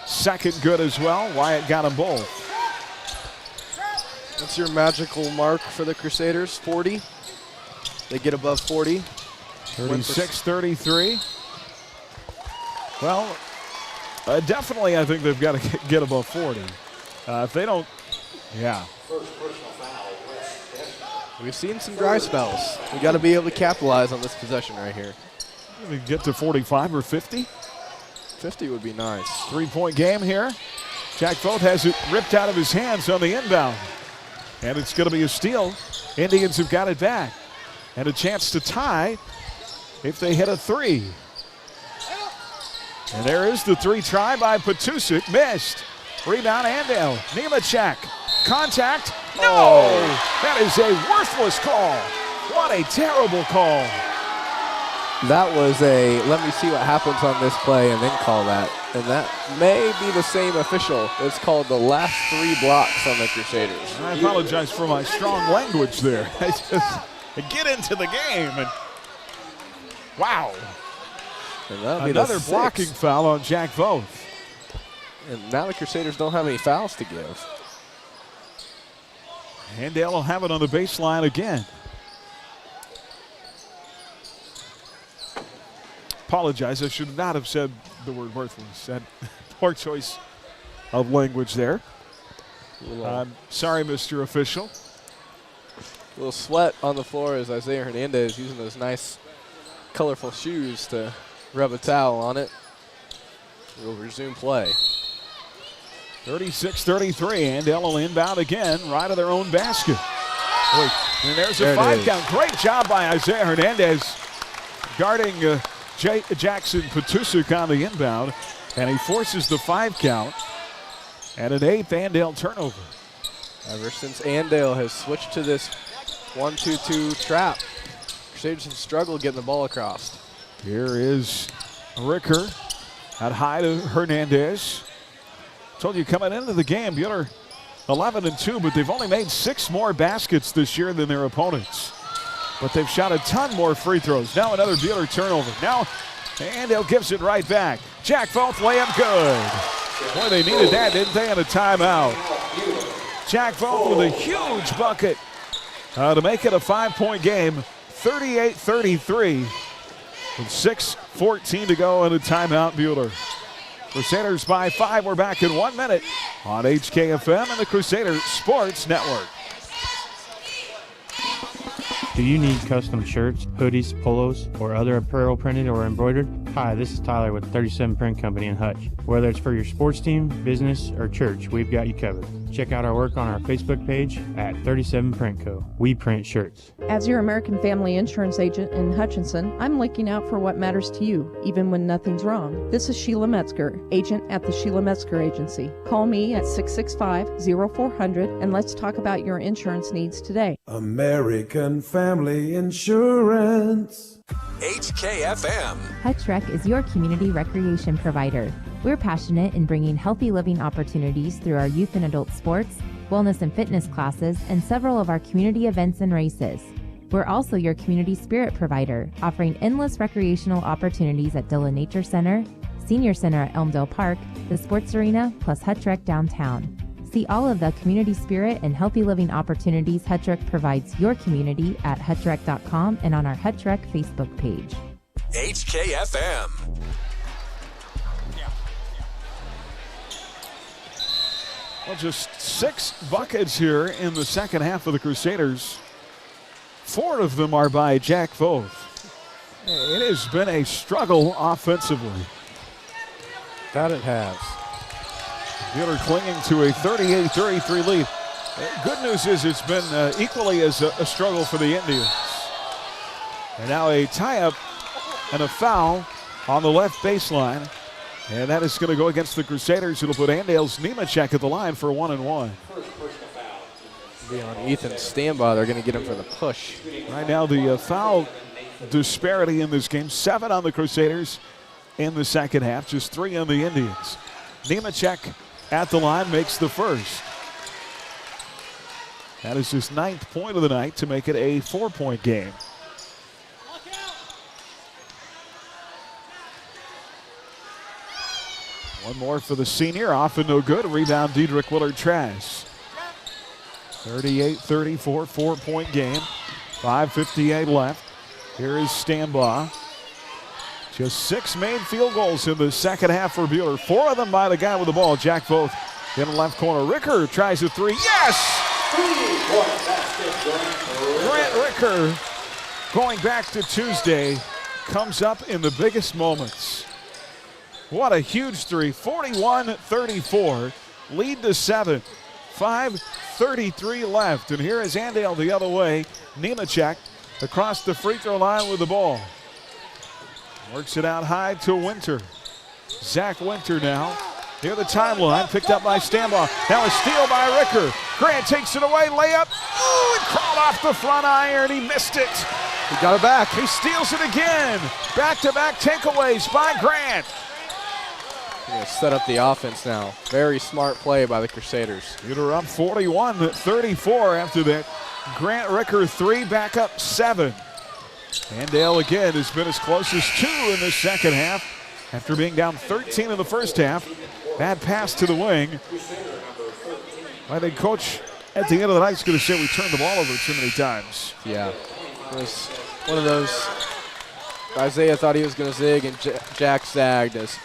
Second good as well. Wyatt got them both. That's your magical mark for the Crusaders, 40. They get above 40. 36-33. Well, definitely I think they've got to get above 40. If they don't, yeah. We've seen some dry spells. We got to be able to capitalize on this possession right here. We get to 45 or 50. 50 would be nice. 3-point game here. Jack Voth has it ripped out of his hands on the inbound. And it's going to be a steal. Indians have got it back. And a chance to tie if they hit a 3. And there is the 3 try by Petusik. Missed. Rebound Andale. Nemechek. Contact. No! That is a worthless call. What a terrible call. That was a let me see what happens on this play and then call that. And that may be the same official. It's called the last 3 blocks on the Crusaders. I apologize for my strong language there. I just get into the game. And wow. And another blocking foul on Jack Voth. And now the Crusaders don't have any fouls to give. Andale will have it on the baseline again. Apologize, I should not have said the word worthless. That poor choice of language there. I'm sorry, Mr. Official. A little sweat on the floor as Isaiah Hernandez using those nice, colorful shoes to rub a towel on it. We'll resume play. 36-33, Andale will inbound again, right of their own basket. And there's a 5 count. Great job by Isaiah Hernandez guarding Jackson Petusik on the inbound, and he forces the 5 count and an 8th Andale turnover. Ever since Andale has switched to this 1-2-2 trap, Crusaders have struggled getting the ball across. Here is Ricker at high to Hernandez. Told you coming into the game, Buhler 11-2, but they've only made 6 more baskets this year than their opponents. But they've shot a ton more free throws. Now another Buhler turnover. Now Andale gives it right back. Jack Voth layup good. Boy, they needed that, didn't they, in a timeout. Jack Voth with a huge bucket to make it a 5-point game. 38-33 with 6:14 to go and a timeout, Buhler. Crusaders by 5. We're back in 1 minute on HKFM and the Crusader Sports Network. Do you need custom shirts, hoodies, polos, or other apparel printed or embroidered? Hi, this is Tyler with 37 Print Company in Hutch. Whether it's for your sports team, business, or church, we've got you covered. Check out our work on our Facebook page at 37 Print Co. We print shirts. As your American Family Insurance agent in Hutchinson, I'm looking out for what matters to you, even when nothing's wrong. This is Sheila Metzger, agent at the Sheila Metzger Agency. Call me at 665-0400 and let's talk about your insurance needs today. American Family Insurance. HKFM. Hutch Rec is your community recreation provider. We're passionate in bringing healthy living opportunities through our youth and adult sports, wellness and fitness classes, and several of our community events and races. We're also your community spirit provider, offering endless recreational opportunities at Dillon Nature Center, Senior Center at Elmdale Park, the Sports Arena, plus Hutch Rec downtown. See all of the community spirit and healthy living opportunities Hutch Rec provides your community at hutchrec.com and on our Hutch Rec Facebook page. HKFM. Well, just 6 buckets here in the second half of the Crusaders. 4 of them are by Jack Voth. It has been a struggle offensively. That it has. Buhler clinging to a 38-33 lead. Good news is it's been equally as a struggle for the Indians. And now a tie-up and a foul on the left baseline. And that is going to go against the Crusaders. It'll put Andale's Nemechek at the line for 1-1. Be on Ethan Stambaugh. They're going to get him for the push. Right now the foul disparity in this game, 7 on the Crusaders in the second half, just 3 on the Indians. Nemechek at the line makes the first. That is his 9th point of the night to make it a 4-point game. One more for the senior, off and no good. Rebound, Diedrich Willard-Trask. 38-34, 4-point game. 5:58 left. Here is Stambaugh. Just 6 made field goals in the second half for Buhler. 4 of them by the guy with the ball, Jack Voth. In the left corner, Ricker tries a 3. Yes! Grant Ricker, going back to Tuesday, comes up in the biggest moments. What a huge 3, 41-34, lead to 7, 5:33 left. And here is Andale the other way. Nemechek across the free throw line with the ball. Works it out high to Winter. Zach Winter now. Near the timeline, picked up by Stambaugh. Now a steal by Ricker. Grant takes it away, layup. Ooh, it crawled off the front iron. He missed it. He got it back. He steals it again. Back-to-back takeaways by Grant. Set up the offense now. Very smart play by the Crusaders. They're up 41-34 after that Grant Ricker 3, back up 7. Andale again has been as close as 2 in the second half after being down 13 in the first half. Bad pass to the wing. I think Coach at the end of the night is going to say we turned the ball over too many times. Yeah. It was one of those. Isaiah thought he was going to zig, and Jack zagged as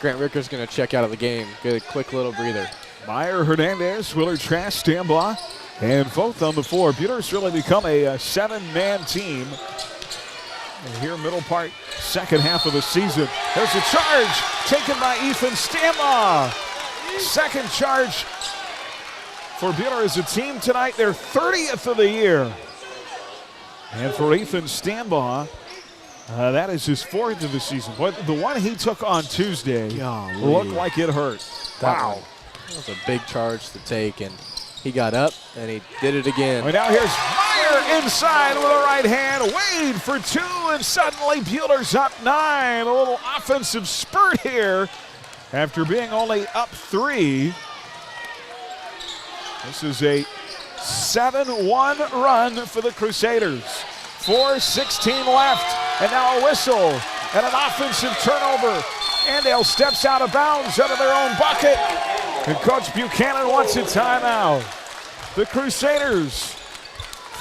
Grant Ricker's going to check out of the game. Good, quick little breather. Meyer, Hernandez, Willard-Trask, Stambaugh, and Voth on the floor. Buhler's really become a 7-man team. And here, middle part, second half of the season. There's a charge taken by Ethan Stambaugh. Second charge for Buhler as a team tonight, their 30th of the year. And for Ethan Stambaugh, that is his 4th of the season. But the one he took on Tuesday looked like it hurt. Wow. That was a big charge to take, and he got up, and he did it again. Right now here's Meyer inside with a right hand. Wade for 2, and suddenly Buhler's up 9. A little offensive spurt here after being only up 3. This is a 7-1 run for the Crusaders. 4:16 left, and now a whistle and an offensive turnover. Andale steps out of bounds out of their own bucket, and Coach Buchanan wants a timeout. The Crusaders,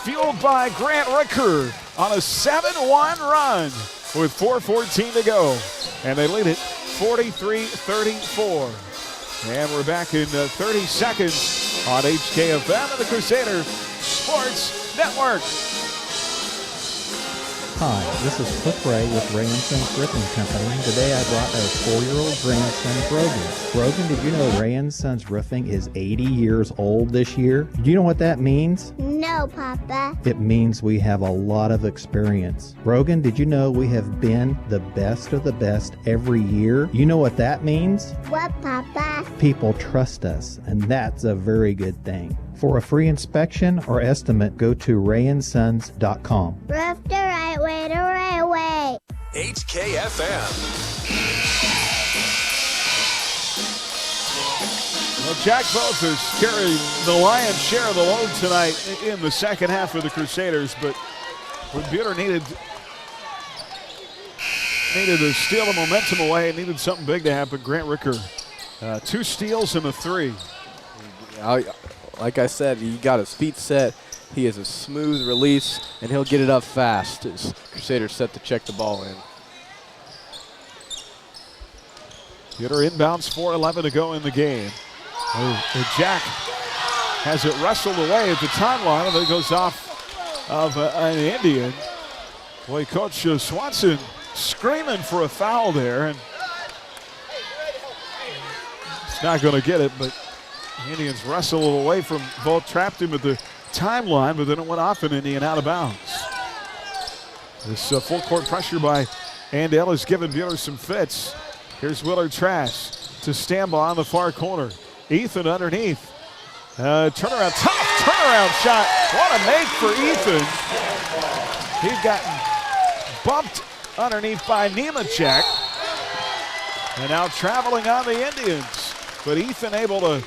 fueled by Grant Ricker, on a 7-1 run with 4:14 to go, and they lead it 43-34. And we're back in 30 seconds on HKFM and the Crusader Sports Network. Hi, this is Cliff Ray with Ray & Sons Roofing Company. Today I brought our 4-year-old grandson, Brogan. Brogan, did you know Ray & Sons Roofing is 80 years old this year? Do you know what that means? No, Papa. It means we have a lot of experience. Brogan, did you know we have been the best of the best every year? You know what that means? What, Papa? People trust us, and that's a very good thing. For a free inspection or estimate, go to rayandsons.com. Roof the right way, the right way. HKFM. Well, Jack Bothers carried the lion's share of the load tonight in the second half of the Crusaders, but when Buhler needed to steal the momentum away, needed something big to happen. Grant Ricker, 2 steals and a 3. Like I said, he got his feet set. He has a smooth release, and he'll get it up fast as Crusaders set to check the ball in. Buhler inbounds, 4:11 to go in the game. Jack has it wrestled away at the timeline, and then goes off of an Indian. Boy, Coach Swanson screaming for a foul there, and it's not going to get it, but the Indians wrestle it away from both, trapped him at the timeline, but then it went off an Indian out of bounds. This full court pressure by Andale has given Buhler some fits. Here's Willard Trask to Stambaugh on the far corner. Ethan underneath. Turnaround, tough turnaround shot. What a make for Ethan. He's gotten bumped underneath by Nemechek. And now traveling on the Indians. But Ethan able to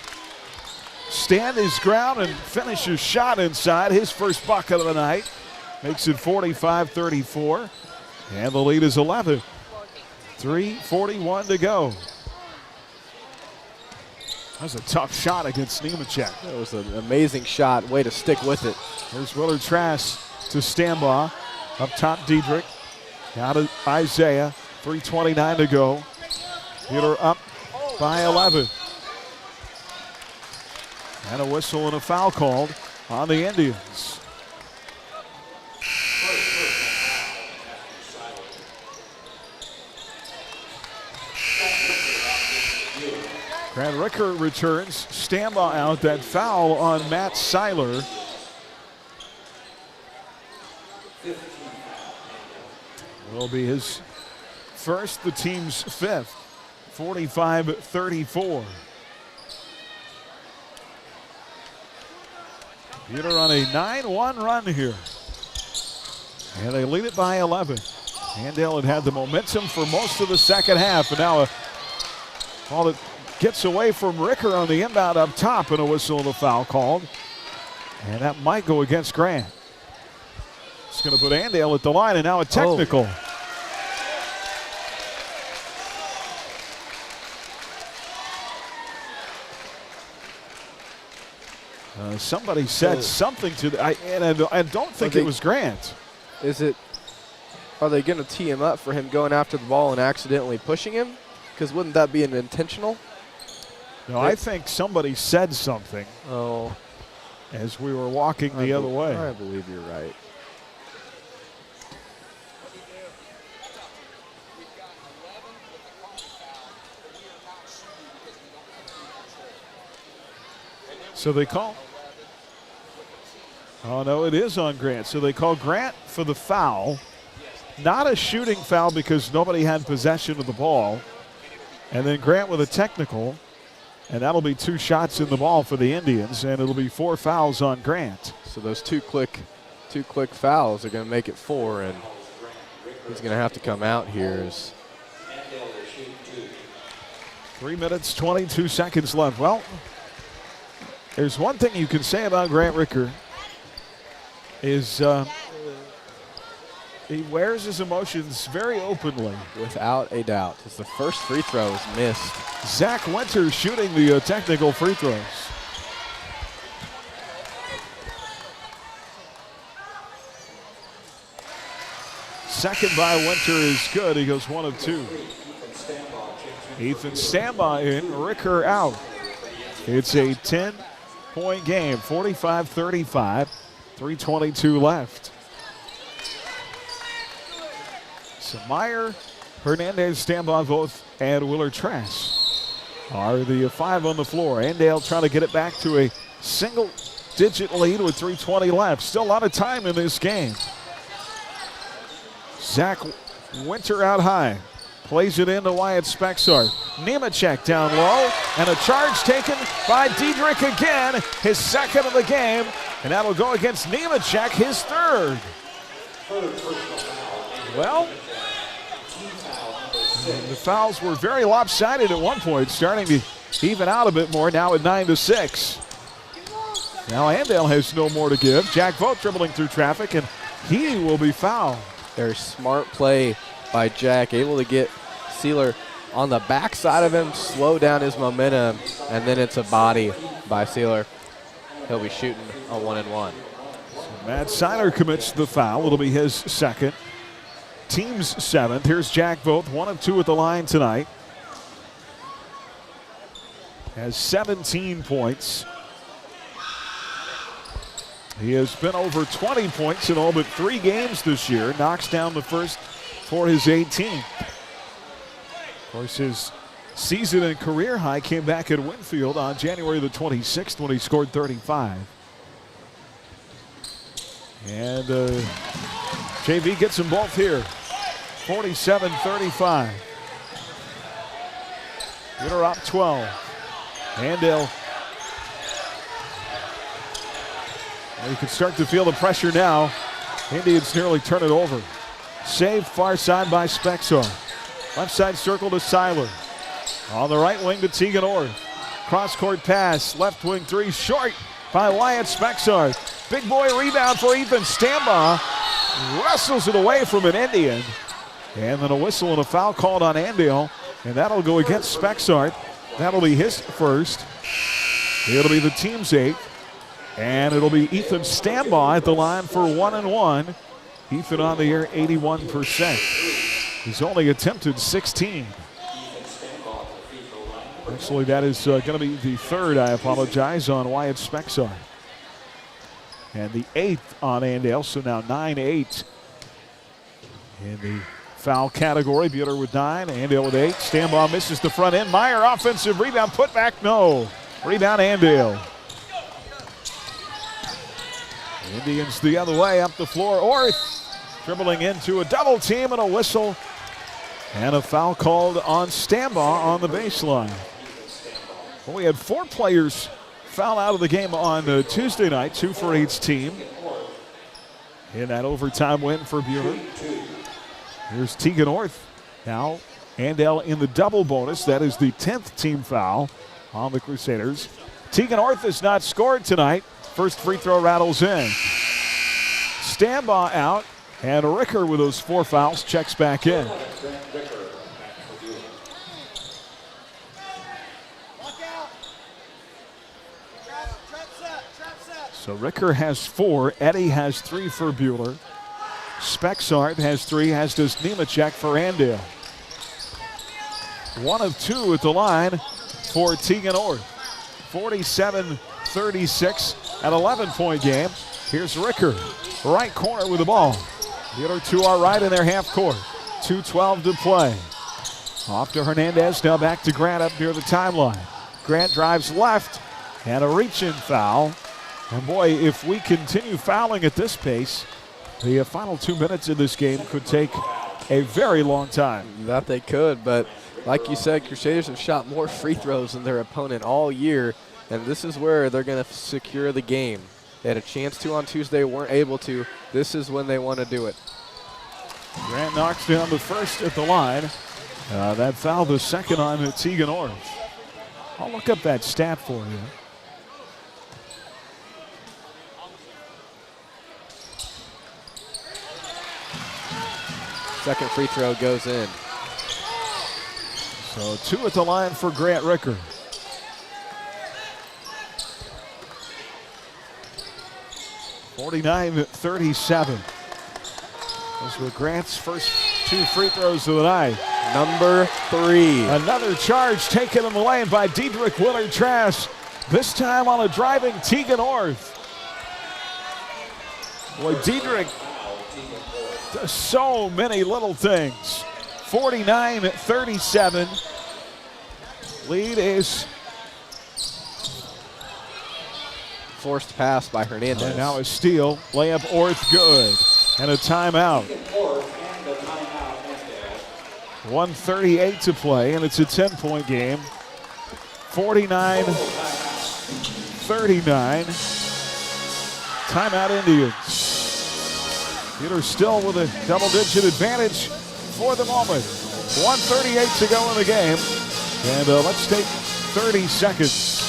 stand his ground and finish his shot inside. His first bucket of the night. Makes it 45-34. And the lead is 11. 3:41 to go. That was a tough shot against Nemechek. That was an amazing shot. Way to stick with it. Here's Willard Trask to Stambaugh. Up top, Diedrich. Out of Isaiah. 3:29 to go. Buhler up by 11. And a whistle and a foul called on the Indians. Grant Ricker returns. Stambaugh out. That foul on Matt Seiler. Will be his first, the team's 5th. 45-34. Buhler on a 9-1 run here. And they lead it by 11. Andale had the momentum for most of the second half. And now a ball that gets away from Ricker on the inbound up top, and a whistle and a foul called. And that might go against Grant. It's going to put Andale at the line, and now a technical. Somebody said something to I don't think it was Grant. Are they going to tee him up for him going after the ball and accidentally pushing him? Because wouldn't that be an intentional? No, I think somebody said something. Oh. As we were walking the other way. I believe you're right. So they call. Oh, no, it is on Grant. So they call Grant for the foul. Not a shooting foul because nobody had possession of the ball. And then Grant with a technical. And that'll be 2 shots in the ball for the Indians, and it'll be 4 fouls on Grant. So those two quick fouls are going to make it 4, and he's going to have to come out here. 3 minutes, 22 seconds left. Well, there's one thing you can say about Grant Ricker is he wears his emotions very openly. Without a doubt. It's the first free throw is missed. Zach Winter shooting the technical free throws. Second by Winter is good. He goes 1 of 2. Ethan Stambaugh in, Ricker out. It's a 10-point game, 45-35, 3:22 left. So Meyer, Hernandez, Stambaugh, Voth, and Willard Trask are the 5 on the floor. Andale trying to get it back to a single-digit lead with 3:20 left. Still a lot of time in this game. Zach Winter out high. Plays it into Wyatt Spexart. Nemechek down low, and a charge taken by Diedrich again, his second of the game, and that'll go against Nemechek, his third. Well, the fouls were very lopsided at one point, starting to even out a bit more now at 9-6. Now Andale has no more to give. Jack Vogt dribbling through traffic, and he will be fouled. There's smart play by Jack, able to get Sealer on the backside of him, slow down his momentum, and then it's a body by Sealer. He'll be shooting a 1-and-1. So Matt Seiler commits the foul. It'll be his second. Team's 7th. Here's Jack Vogt, 1 of 2 at the line tonight. Has 17 points. He has been over 20 points in all but 3 games this year. Knocks down the first for his 18th. Of course, his season and career high came back at Winfield on January the 26th when he scored 35. And JV gets them both here. 47-35. Winner up 12. Andale. You can start to feel the pressure now. Indians nearly turn it over. Save far side by Spexar. Left side circle to Seiler. On the right wing to Tegan Orth. Cross-court pass. Left wing 3 short by Wyatt Spexar. Big boy rebound for Ethan Stambaugh. Wrestles it away from an Indian. And then a whistle and a foul called on Andale. And that'll go against Spexar. That'll be his first. It'll be the team's 8th. And it'll be Ethan Stambaugh at the line for 1-and-1. Ethan on the year, 81%. He's only attempted 16. Actually, that is going to be the third, I apologize, on Wyatt Spexar. And the 8th on Andale, so now 9-8. In the foul category, Buhler with 9, Andale with 8. Stambaugh misses the front end. Meyer, offensive rebound, put back, no. Rebound, Andale. Indians the other way, up the floor. Orth dribbling into a double team and a whistle. And a foul called on Stambaugh on the baseline. Well, we had 4 players foul out of the game on Tuesday night, 2 for each team. In that overtime win for Buhler. Here's Tegan Orth. Now Andale in the double bonus. That is the 10th team foul on the Crusaders. Tegan Orth has not scored tonight. First free throw rattles in. Stambaugh out, and Ricker with those 4 fouls checks back in. So Ricker has 4, Eddie has 3 for Buhler. Spexart has 3, as does Nemechek for Andale. 1 of 2 at the line for Tegan Orth. 47-36, an 11-point game. Here's Ricker, right corner with the ball. Buhler to our right in their half court. 2:12 to play. Off to Hernandez, now back to Grant up near the timeline. Grant drives left, and a reach-in foul. And boy, if we continue fouling at this pace, the final 2 minutes of this game could take a very long time. That they could, but like you said, Crusaders have shot more free throws than their opponent all year, and this is where they're going to secure the game. They had a chance to on Tuesday, weren't able to. This is when they want to do it. Grant knocks down the first at the line. That foul, the second on Tegan Orth. I'll look up that stat for you. Second free throw goes in. So 2 at the line for Grant Ricker. (49-37). Those were Grant's first 2 free throws of the night. Number 3. Another charge taken in the lane by Diedrich Willard Trask. This time on a driving Tegan Orth. Boy, Diedrich Just so many little things. 49-37. Lead is forced pass by Hernandez. And now a steal. Layup Orth good. And a timeout. 1:38 to play, and it's a 10-point game. 49-39. Timeout Indians. Buhler still with a double-digit advantage for the moment. 1:38 to go in the game. And let's take 30 seconds.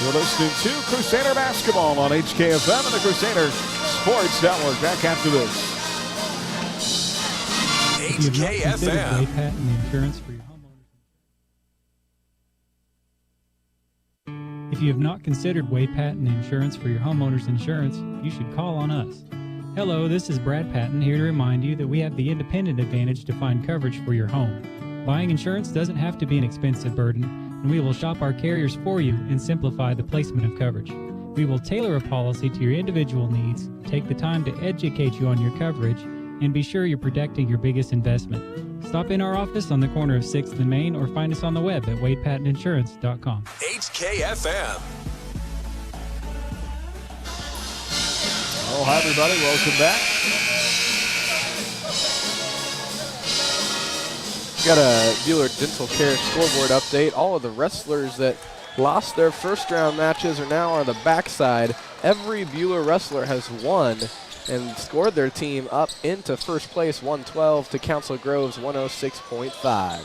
You're listening to Crusader Basketball on HKFM and the Crusader Sports Network. Back after this. HKFM. If you have not considered Wade Patton Insurance for your homeowner's insurance, you should call on us. Hello, this is Brad Patton here to remind you that we have the independent advantage to find coverage for your home. Buying insurance doesn't have to be an expensive burden, and we will shop our carriers for you and simplify the placement of coverage. We will tailor a policy to your individual needs, take the time to educate you on your coverage, and be sure you're protecting your biggest investment. Stop in our office on the corner of 6th and Main or find us on the web at WadePattonInsurance.com. HKFM. Oh, hi, everybody. Welcome back. Got a Buhler Dental Care scoreboard update. All of the wrestlers that lost their first-round matches are now on the backside. Every Buhler wrestler has won and scored their team up into first place, 112 to Council Grove's 106.5. I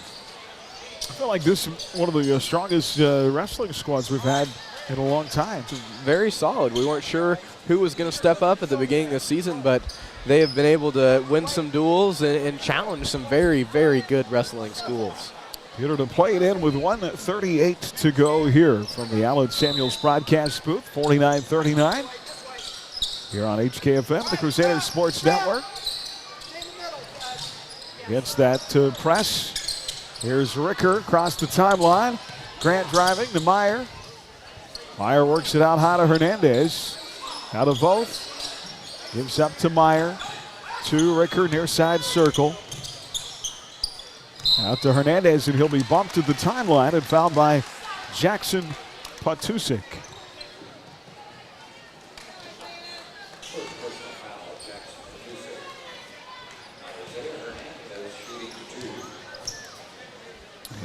feel like this is one of the strongest wrestling squads we've had in a long time. Very solid. We weren't sure who was going to step up at the beginning of the season, but they have been able to win some duels and challenge some very, very good wrestling schools. Buhler to play it in with 1:38 to go here from the Allen Samuels broadcast booth, 49-39. Here on HKFM, the Crusader Sports Network. Gets that press. Here's Ricker across the timeline. Grant driving to Meyer. Meyer works it out high to Hernandez. Out of both. Gives up to Meyer. To Ricker, near side circle. Out to Hernandez, and he'll be bumped at the timeline and fouled by Jackson Patusik.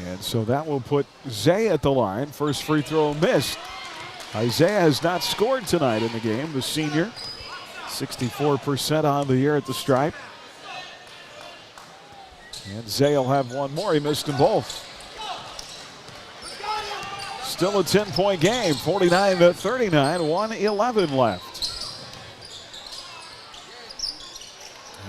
And so that will put Zay at the line. First free throw missed. Isaiah has not scored tonight in the game, the senior. 64% on the year at the stripe. And Zay will have one more. He missed them both. Still a 10-point game, 49-39, 1:11 left.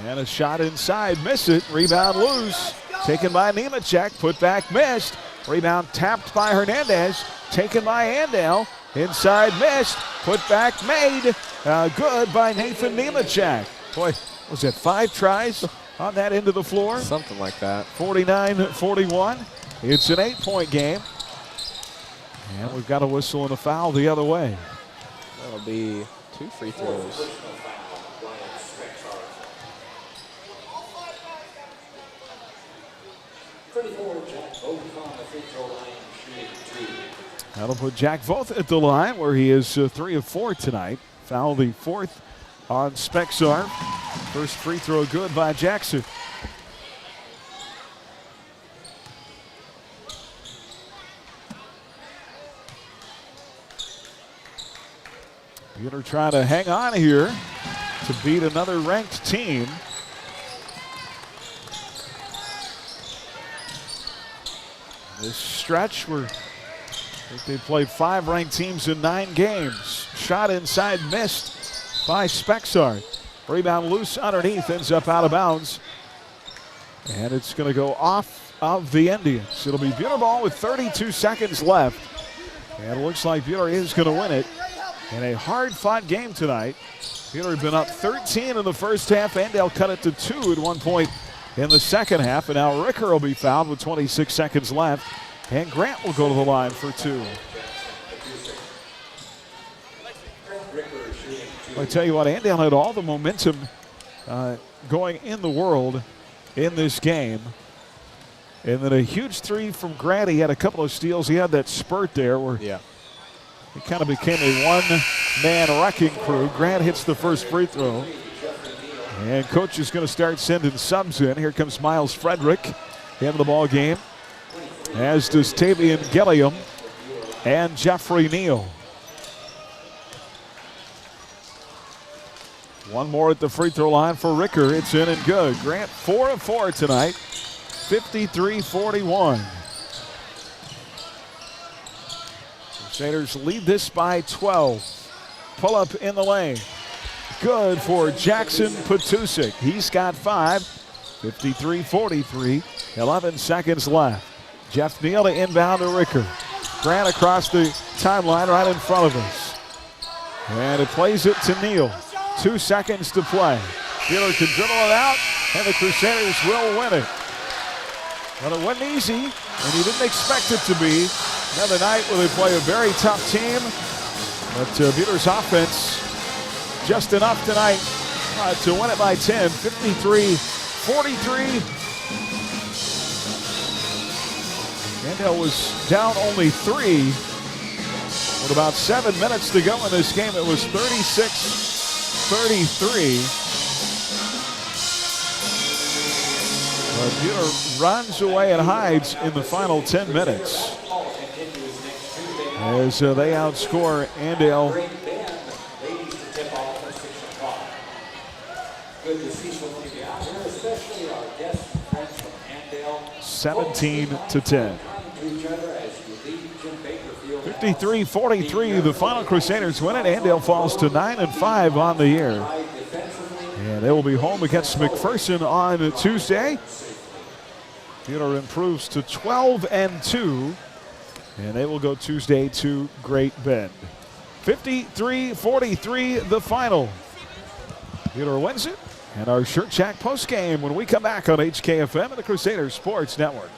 And a shot inside, miss it, rebound loose. Taken by Nemechek, put back missed. Rebound tapped by Hernandez, taken by Andale. Inside missed, put back made. Good by Nathan Nemechek. Boy, was it 5 tries on that end of the floor? Something like that. 49-41. It's an 8-point game. And we've got a whistle and a foul the other way. That'll be 2 free throws. That'll put Jack Voth at the line, where he is 3 of 4 tonight. Foul the 4th on Spexar. First free throw good by Jackson. Buhler trying to hang on here to beat another ranked team. This stretch where they played 5 ranked teams in 9 games. Shot inside, missed by Spexar. Rebound loose underneath, ends up out of bounds. And it's going to go off of the Indians. It'll be Buhler ball with 32 seconds left. And it looks like Buhler is going to win it in a hard-fought game tonight. Buhler had been up 13 in the first half. Andale cut it to 2 at one point in the second half. And now Ricker will be fouled with 26 seconds left. And Grant will go to the line for 2. I tell you what, Andale had all the momentum going in the world in this game. And then a huge three from Grant. He had a couple of steals. He had that spurt there where he kind of became a one-man wrecking crew. Grant hits the first free throw. And coach is going to start sending subs in. Here comes Miles Frederick into the ball game, as does Tavian Gilliam and Jeffrey Neal. One more at the free throw line for Ricker. It's in and good. Grant 4 of 4 tonight, 53-41. Crusaders lead this by 12. Pull up in the lane. Good for Jackson Patusik. He's got 5. 53-43. 11 seconds left. Jeff Neal to inbound to Ricker. Grant across the timeline right in front of us. And it plays it to Neal. 2 seconds to play. Buhler can dribble it out, and the Crusaders will win it. But it wasn't easy, and he didn't expect it to be. Another night where they play a very tough team. But Buhler's offense, just enough tonight to win it by 10, 53-43. Andale was down only 3. With about 7 minutes to go in this game, it was 36-33. Buhler runs away and hides in the final 10 minutes as they outscore Andale 17-10. 53-43, the final. Crusaders win it. Andale falls to 9-5 on the year. And they will be home against McPherson on Tuesday. Buhler improves to 12-2, and they will go Tuesday to Great Bend. 53-43, the final. Buhler wins it. And our Shirt Shack postgame when we come back on HKFM and the Crusaders Sports Network.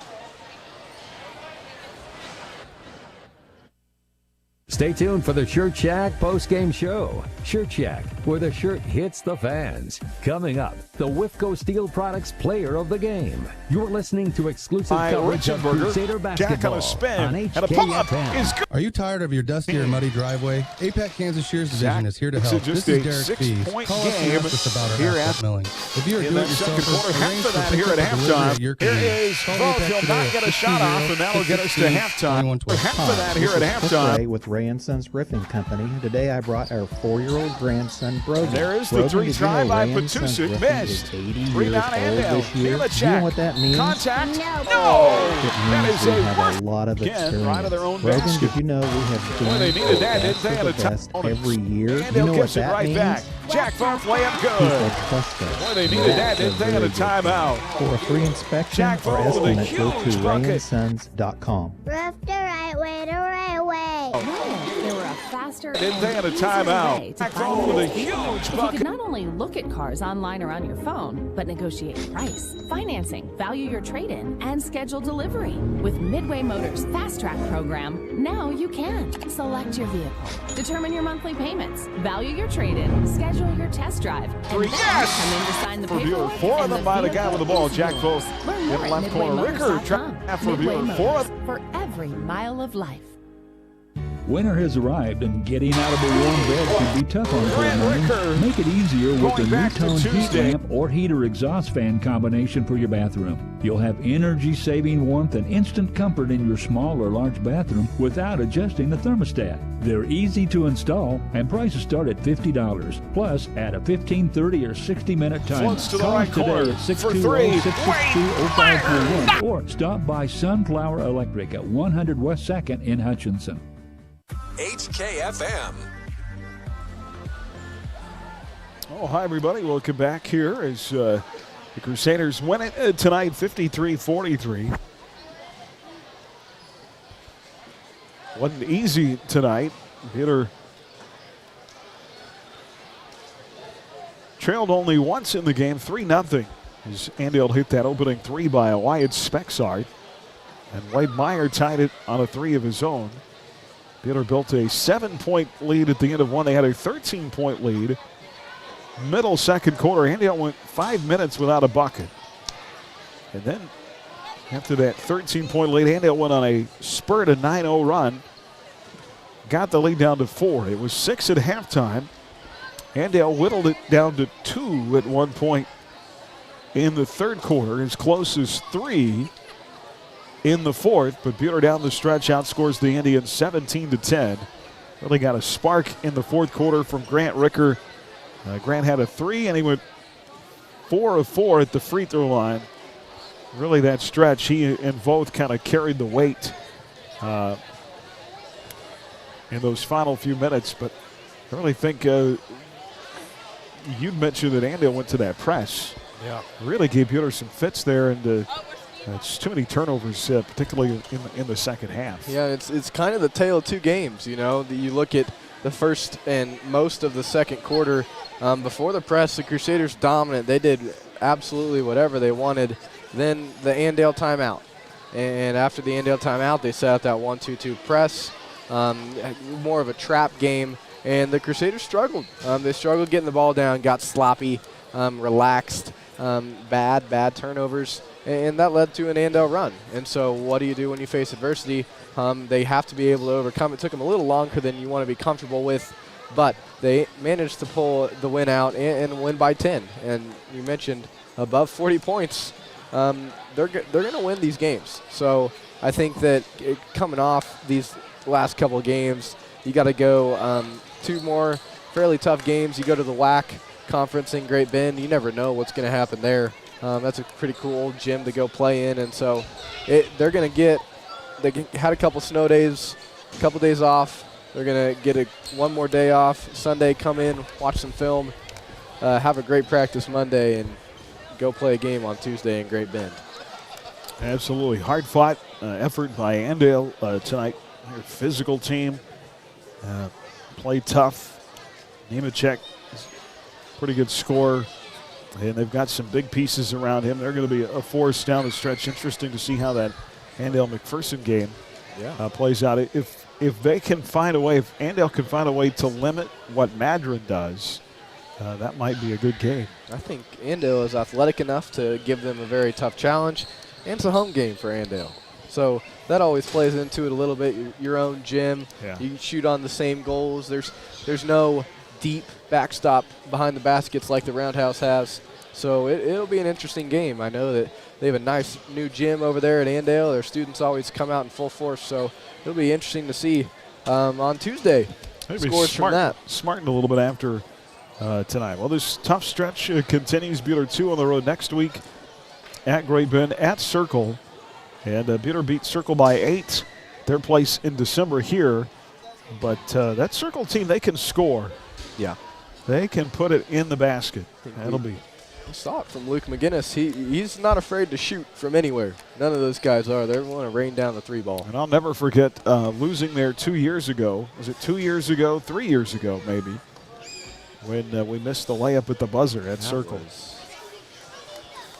Stay tuned for the Shirt Shack postgame show. Shirt Shack, where the shirt hits the fans. Coming up, the Whifco Steel Products Player of the Game. You're listening to exclusive coverage of Crusader basketball. Jack on a spin, on and a pull-up is good. Are you tired of your dusty or muddy driveway? APAC Kansas Shears Division is here to help. This is Derek Fees. Call us and ask us about our asphalt milling. If you're a do-it-yourselfer, half of that here at halftime. Here is Vogt. He'll not get a shot off, and that'll get us to halftime. Half of that here at halftime. With Ray & Sons Roofing Company. Today I brought our 4-year-old grandson, Brogan. There is the Brogan, 3-try by Patusik. Missed. 80 years Rebound old this year. Check. You know what that means? Contact. No. It That means is we a have a lot of experience. right of their own Brogan, basket. did you know we have Boy, they needed that, didn't they? the best every year? And You know what gives it that right means? back. Jack Vogt layup People good. trust us. Boy, they needed that, didn't they? And a timeout. For a free inspection Jack or Vogt with a estimate, go to huge bucket. Roof rayandsons.com. the right way, the right way. There were a faster Didn't they? And a easier timeout. way to Jack find Vogt with a used vehicles. huge You bucket. could not only look at cars online or on your phone, but negotiate price, financing, value your trade-in, and schedule delivery. With Midway Motors Fast Track program, now you can. Select your vehicle, determine your monthly payments, value your trade-in, schedule your test drive, and then come in to sign the For Buhler, paperwork. 4 of and them by the guy with the ball. vehicle Jack is Vogt yours. Learn in more the at left corner. Ricker midwaymotors.com. for Midway Buhler. 4 Motors, of for every mile of life. Winter has arrived and getting out of a warm bed can be tough on cold mornings. Make it easier with the new-tone heat lamp or heater exhaust fan combination for your bathroom. You'll have energy-saving warmth and instant comfort in your small or large bathroom without adjusting the thermostat. They're easy to install and prices start at $50. Plus, add a 15, 30, or 60-minute timer. Floats to the Call right us today corner at for three. 620-662-0541 or stop by Sunflower Electric at 100 West 2nd in Hutchinson. HKFM. Oh, hi, everybody. Welcome back here as the Crusaders win it tonight, 53-43. Wasn't easy tonight. Buhler trailed only once in the game, 3-0. As Andale hit that opening 3 by a Wyatt Spexard. And Wade Meyer tied it on a 3 of his own. Buhler built a 7-point lead at the end of one. They had a 13-point lead middle second quarter, Andale went 5 minutes without a bucket. And then after that 13-point lead, Andale went on a spurt, a 9-0 run. Got the lead down to 4. It was 6 at halftime. Andale whittled it down to 2 at one point in the third quarter, as close as 3 in the fourth. But Buhler down the stretch outscores the Indians 17-10. Really got a spark in the fourth quarter from Grant Ricker. Grant had a 3, and he went 4 of 4 at the free throw line. Really, that stretch, he and Voth kind of carried the weight in those final few minutes. But I really think you'd mentioned that Andale went to that press. Yeah. Really gave Buhler some fits there, and it's too many turnovers, particularly in the second half. Yeah, it's kind of the tale of two games. You know, you look at the first and most of the second quarter. Before the press, the Crusaders dominant. They did absolutely whatever they wanted. Then the Andale timeout. And after the Andale timeout, they set out that 1-2-2 press, more of a trap game. And the Crusaders struggled. They struggled getting the ball down, got sloppy, relaxed, bad turnovers. And that led to an Andale run. And so what do you do when you face adversity? They have to be able to overcome. It took them a little longer than you want to be comfortable with, but they managed to pull the win out and win by 10. And you mentioned above 40 points. They're going to win these games. So I think that coming off these last couple of games, you got to go 2 more fairly tough games. You go to the WAC conference in Great Bend. You never know what's going to happen there. That's a pretty cool old gym to go play in, and so they're going to get. They had a couple snow days, a couple days off. They're going to get one more day off. Sunday, come in, watch some film, have a great practice Monday, and go play a game on Tuesday in Great Bend. Absolutely hard-fought effort by Andale tonight. Their physical team played tough. Nemechek, pretty good scorer. And they've got some big pieces around him. They're going to be a force down the stretch. Interesting to see how that Andale-McPherson game plays out. If they can find a way, if Andale can find a way to limit what Madron does, that might be a good game. I think Andale is athletic enough to give them a very tough challenge, and it's a home game for Andale. So that always plays into it a little bit. Your own gym, you can shoot on the same goals. There's no deep backstop behind the baskets like the Roundhouse has. So it'll be an interesting game. I know that they have a nice new gym over there at Andale. Their students always come out in full force, so it'll be interesting to see on Tuesday scores from that. Smartened a little bit after tonight. Well, this tough stretch continues. Buhler 2 on the road next week at Great Bend, at Circle. And Buhler beat Circle by 8. Their place in December here. But that Circle team, they can score. Yeah. They can put it in the basket. That'll be. We saw it from Luke McGinnis. He's not afraid to shoot from anywhere. None of those guys are. They want to rain down the 3 ball. And I'll never forget losing there 2 years ago. Was it 2 years ago? 3 years ago, maybe. When we missed the layup at the buzzer at Circle.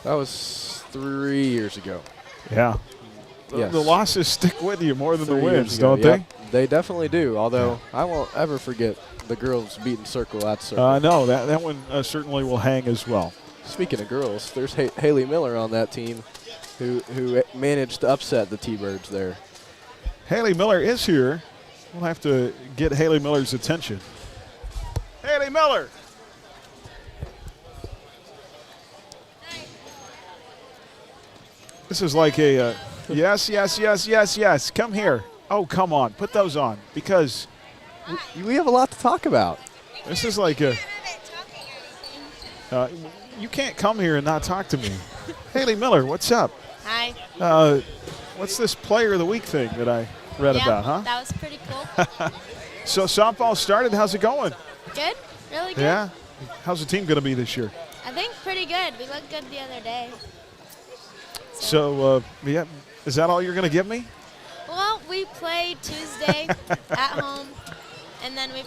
That was 3 years ago. Yeah. Yes. The losses stick with you more than the wins, don't they? They definitely do, although I won't ever forget the girls beating Circle at Circle. No, that one certainly will hang as well. Speaking of girls, there's Haley Miller on that team who managed to upset the T-Birds there. Haley Miller is here. We'll have to get Haley Miller's attention. Haley Miller! This is like a yes. Come here. Oh, come on. Put those on because we have a lot to talk about. This is like a you can't come here and not talk to me. Haley Miller, what's up? Hi. What's this player of the week thing that I read about, huh? That was pretty cool. So softball started. How's it going? Good. Really good. Yeah? How's the team going to be this year? I think pretty good. We looked good the other day. So, yeah, is that all you're going to give me? Well, we play Tuesday at home, and then we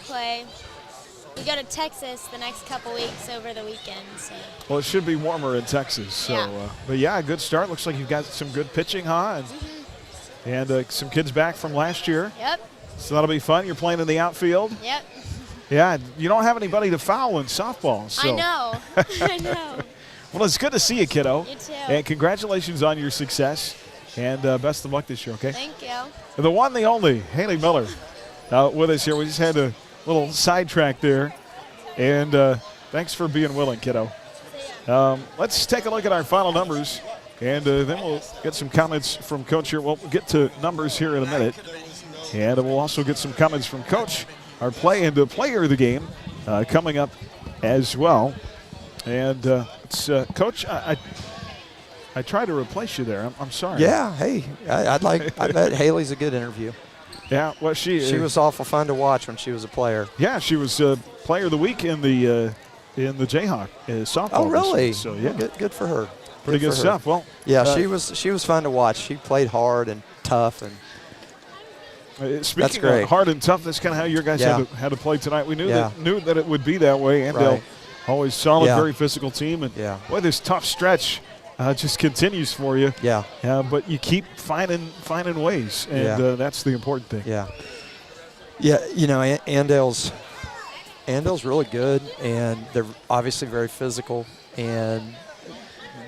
go to Texas the next couple weeks over the weekend. So. Well, it should be warmer in Texas. So, but yeah, a good start. Looks like you've got some good pitching, huh? And some kids back from last year. Yep. So that'll be fun. You're playing in the outfield. Yep. Yeah, you don't have anybody to foul in softball. So. I know. I know. Well, it's good to see you, kiddo. You too. And congratulations on your success. And best of luck this year, okay? Thank you. The one, the only, Haley Miller with us here. We just had a little sidetrack there. And thanks for being willing, kiddo. Let's take a look at our final numbers. And then we'll get some comments from Coach here. We'll get to numbers here in a minute. And we'll also get some comments from Coach, our player of the game, coming up as well. And it's Coach, I tried to replace you there. I'm sorry. Yeah, hey, I bet Haley's a good interview. Yeah, well, she was awful fun to watch when she was a player. Yeah, she was player of the week in the Jayhawk softball. Oh, really? So yeah, well, good for her. Pretty good stuff. Well, yeah, she was fun to watch. She played hard and tough and. Speaking of hard and tough, that's kind of how your guys had to play tonight. We knew that it would be that way. Andale, always solid, very physical team, and boy, this tough stretch just continues for you. Yeah. But you keep finding ways, and that's the important thing. Yeah. Yeah, you know, Andale's really good, and they're obviously very physical and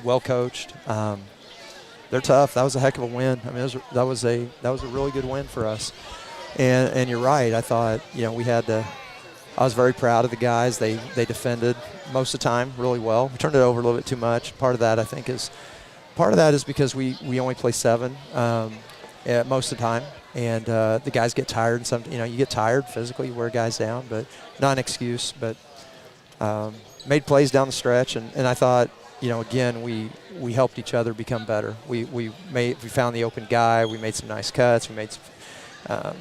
well coached. They're tough. That was a heck of a win. I mean, that was a really good win for us. And you're right. I thought, you know, I was very proud of the guys. They defended most of the time really well. We turned it over a little bit too much. Part of that is because we only play 7 most of the time, and the guys get tired. And you get tired physically. You wear guys down, but not an excuse. But made plays down the stretch, and I thought, you know, again, we helped each other become better. We found the open guy. We made some nice cuts. We made some,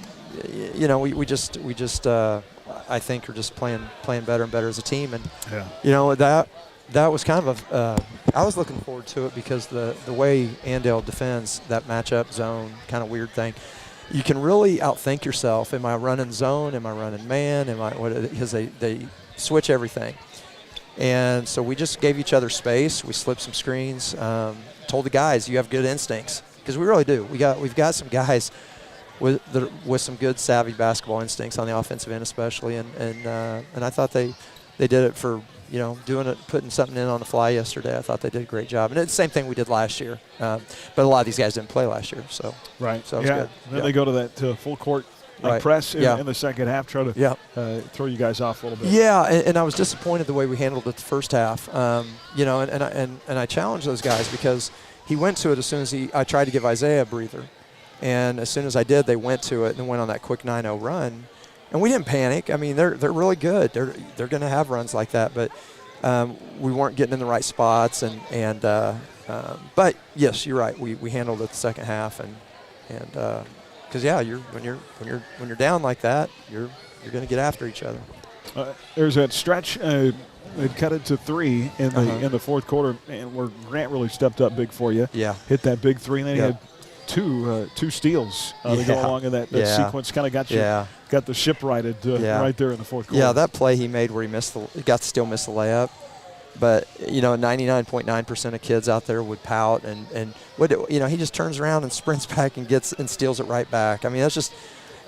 you know, we just I think are just playing better and better as a team. And you know, that was kind of I was looking forward to it because the way Andale defends that matchup zone kind of weird thing, you can really outthink yourself. Am I running zone? Am I running man? Because they switch everything. And so we just gave each other space. We slipped some screens. Told the guys, you have good instincts, because we really do. We've got some guys with some good savvy basketball instincts on the offensive end, especially. And I thought they did it for, you know, putting something in on the fly yesterday. I thought they did a great job. And it's the same thing we did last year. But a lot of these guys didn't play last year, so right. So it was good. Then they go to that full court. Press in the second half, try to throw you guys off a little bit. Yeah, and I was disappointed the way we handled it the first half. You know, and I challenged those guys because he went to it as soon as I tried to give Isaiah a breather. And as soon as I did, they went to it and went on that quick 9-0 run. And we didn't panic. I mean, they're really good. They're going to have runs like that, but we weren't getting in the right spots. But yes, you're right. We handled it the second half and. Because when you're down like that, you're going to get after each other. There's that stretch. They cut it to 3 in the fourth quarter, and where Grant really stepped up big for you. Yeah, hit that big 3, and then he had two steals to go along in that sequence. Kind of got the ship righted right there in the fourth quarter. Yeah, that play he made where he got to still miss the layup. But, you know, 99.9% of kids out there would pout and he just turns around and sprints back and steals it right back. I mean, that's just,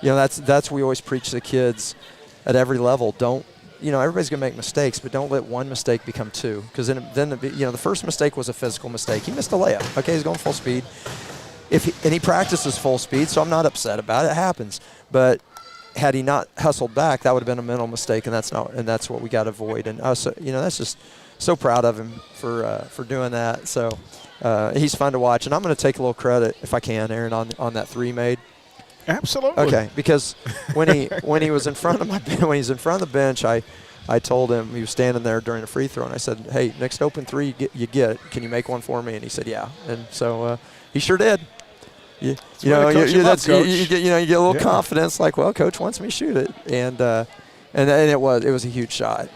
you know, that's we always preach to the kids at every level. Don't, you know, everybody's going to make mistakes, but don't let one mistake become 2. Because then the first mistake was a physical mistake. He missed a layup. Okay, he's going full speed. And he practices full speed, so I'm not upset about it. It happens. But had he not hustled back, that would have been a mental mistake, and that's what we got to avoid. And you know, that's just so proud of him for doing that. So he's fun to watch, and I'm going to take a little credit if I can, Aaron, on that 3 made. Absolutely. Okay, because when he was in front of the bench, I told him, he was standing there during a free throw, and I said, "Hey, next open 3 you get, can you make one for me?" And he said, "Yeah." And so he sure did. You get a little confidence, like, well, coach wants me to shoot it, and it was a huge shot,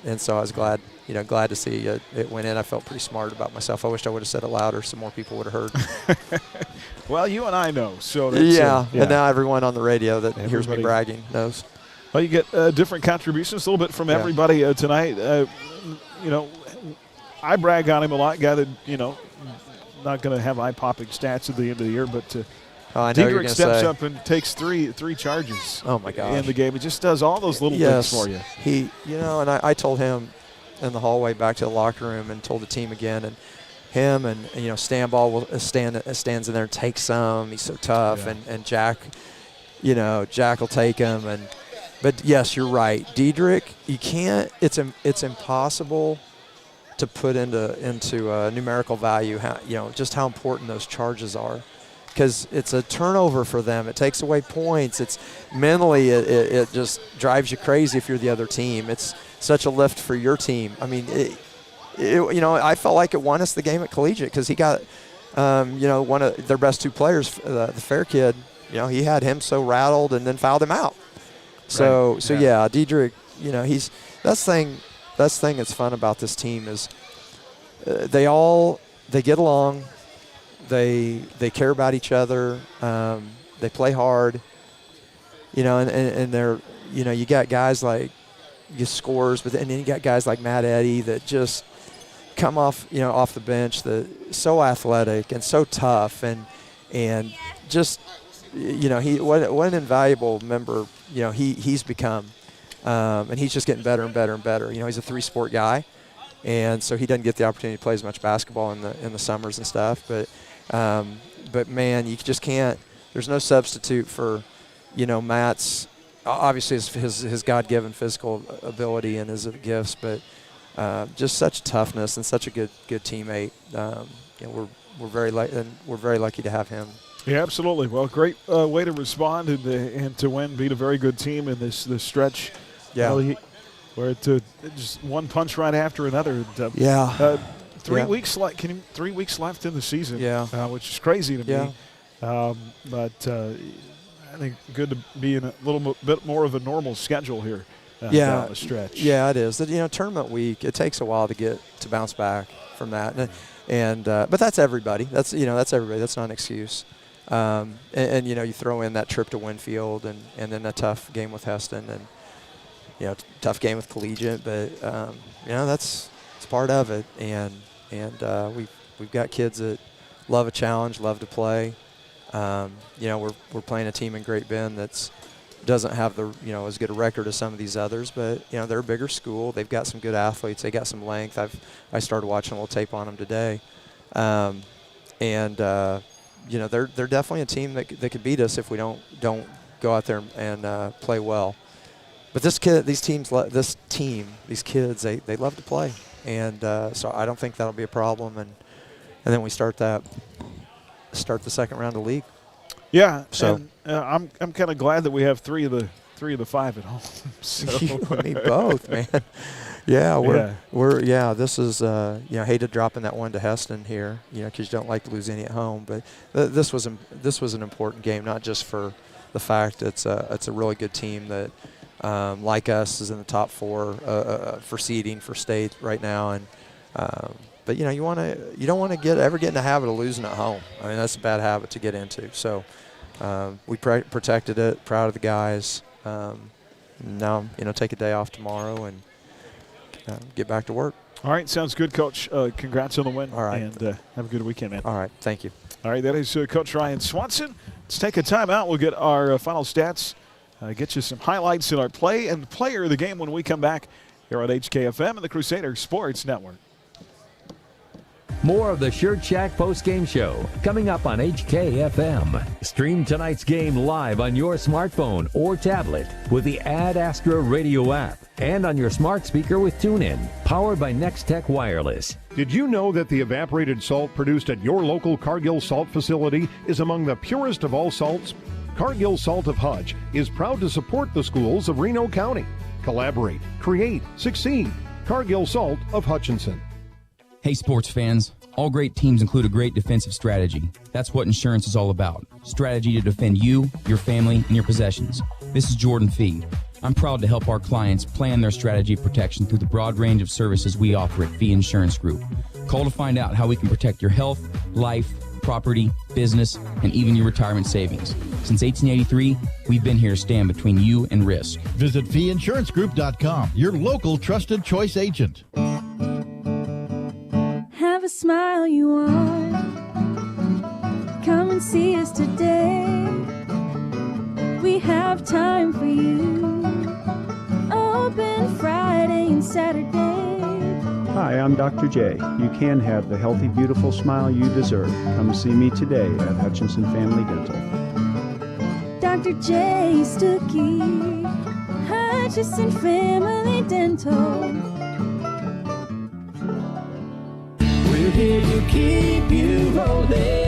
and so I was glad to see it went in. I felt pretty smart about myself. I wished I would have said it louder so more people would have heard. Well, you and I know, so that's, and now everyone on the radio that hears me bragging knows. Well, you get different contributions, a little bit from everybody tonight. You know, I brag on him a lot, guy that, you know, not going to have eye-popping stats at the end of the year, but I know you're Diedrich going to steps say. up and takes three charges. Oh my gosh. In the game, he just does all those little things for you. He, and I told him in the hallway back to the locker room and told the team again, and him and Stanball will stands in there and takes some. He's so tough, and Jack, Jack will take him, but yes, you're right, Diedrich. You can't. It's impossible to put into numerical value just how important those charges are, because it's a turnover for them. It takes away points. It's mentally it just drives you crazy if you're the other team. It's such a lift for your team. I mean, I felt like it won us the game at Collegiate because he got one of their best two players, the Fair kid. He had him so rattled and then fouled him out. So Diedrich, he's that's the thing that's fun about this team is they get along, they care about each other, they play hard, and they're you got guys like scores, but then you got guys like Matt Eddy that just come off off the bench, so athletic and so tough and just what an invaluable member he's become, and he's just getting better and better and better. He's a 3-sport guy, and so he doesn't get the opportunity to play as much basketball in the summers and stuff. But man, you just can't. There's no substitute for Matt's obviously his God-given physical ability and his gifts, but just such toughness and such a good teammate. We're very lucky to have him. Yeah, absolutely. Well, great way to respond and to win, beat a very good team in this stretch. Yeah. Where just one punch right after another. 3 weeks left. 3 weeks left in the season. Yeah. Which is crazy to me. But I think good to be in a little bit more of a normal schedule here down the stretch. Yeah, it is. Tournament week, it takes a while to bounce back from that. But that's everybody. That's everybody. That's not an excuse. And you throw in that trip to Winfield and then a tough game with Heston and tough game with Collegiate, but it's part of it. And we've got kids that love a challenge, love to play. We're playing a team in Great Bend that's doesn't have as good a record as some of these others, but they're a bigger school. They've got some good athletes. They got some length. I started watching a little tape on them today, they're definitely a team that could beat us if we don't go out there and play well. But these kids, they love to play, and so I don't think that'll be a problem. And then we start the second round of league. Yeah. So I'm kind of glad that we have three of the five at home. So. You and me both, man. This is hated dropping that one to Heston here, because you don't like to lose any at home. But this was an important game, not just for the fact it's a really good team that, like us, is in the top 4 for seeding for state right now, and but you don't want to ever get in the habit of losing at home. I mean, that's a bad habit to get into. So we protected it. Proud of the guys. Now take a day off tomorrow and get back to work. All right, sounds good, Coach. Congrats on the win. All right, and have a good weekend, man. All right, thank you. All right, that is Coach Ryan Swanson. Let's take a timeout. We'll get our final stats, get you some highlights in our play and player of the game when we come back here on HKFM and the Crusader Sports Network. More of the Shirt Shack postgame show coming up on HKFM. Stream tonight's game live on your smartphone or tablet with the Ad Astra radio app and on your smart speaker with TuneIn, powered by Nextech Wireless. Did you know that the evaporated salt produced at your local Cargill salt facility is among the purest of all salts? Cargill Salt of Hutch is proud to support the schools of Reno County. Collaborate, create, succeed. Cargill Salt of Hutchinson. Hey sports fans, all great teams include a great defensive strategy. That's what insurance is all about. Strategy to defend you, your family, and your possessions. This is Jordan Fee. I'm proud to help our clients plan their strategy of protection through the broad range of services we offer at Fee Insurance Group. Call to find out how we can protect your health, life, property, business, and even your retirement savings. Since 1883, we've been here to stand between you and risk. Visit feeinsurancegroup.com, your local trusted choice agent. Have a smile you want. Come and see us today. We have time for you. Open Friday and Saturday. Hi, I'm Dr. J. You can have the healthy, beautiful smile you deserve. Come see me today at Hutchinson Family Dental. Dr. J. Stuckey, Hutchinson Family Dental. We're here to keep you rolling.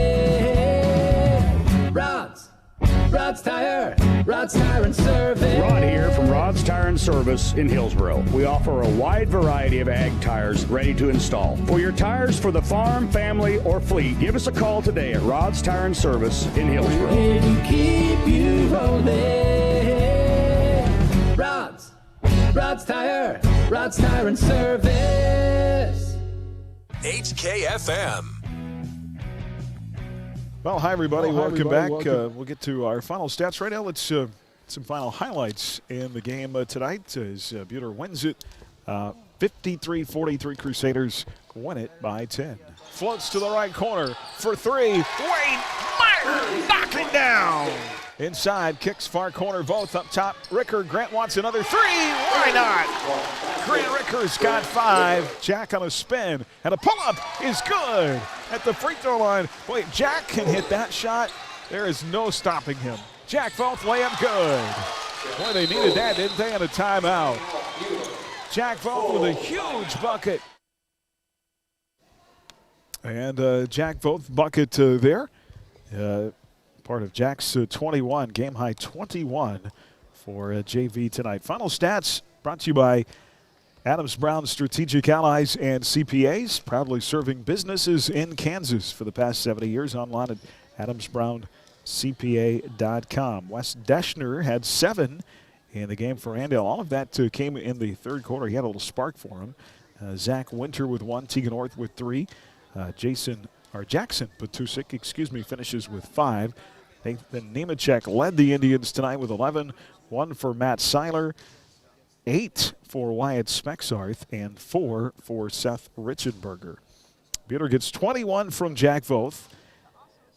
Rod's Tire and Service. Rod here from Rod's Tire and Service in Hillsboro. We offer a wide variety of ag tires ready to install. For your tires for the farm, family, or fleet, give us a call today at Rod's Tire and Service in Hillsboro. We're here to keep you rolling. Rod's Tire and Service. HKFM. Well, hi, everybody. Welcome back. We'll get to our final stats right now. Let's some final highlights in the game tonight as Buhler wins it 53-43. Crusaders win it by 10. Floats to the right corner for three. Wade Meyer knocking down. Inside, kicks far corner, both up top. Ricker, Grant wants another three. Why not? Grant Ricker's got 5. Jack on a spin, and a pull-up is good at the free throw line. Wait, Jack can hit that shot. There is no stopping him. Jack Voth layup good. Boy, they needed that, didn't they, on a timeout. Jack Voth with a huge bucket. And Jack Voth bucket there. Part of Jack's 21, game high 21 for JV tonight. Final stats brought to you by Adams Brown Strategic Allies and CPAs, proudly serving businesses in Kansas for the past 70 years. Online at adamsbrown.cpa.com. Wes Deschner had 7 in the game for Andale. All of that came in the third quarter. He had a little spark for him. Zach Winter with 1, Tegan Orth with 3. Jackson Patusik, finishes with 5. Nathan Nemechek led the Indians tonight with 11. 1 for Matt Seiler, 8 for Wyatt Spexarth, and 4 for Seth Richenberger. Buhler gets 21 from Jack Voth.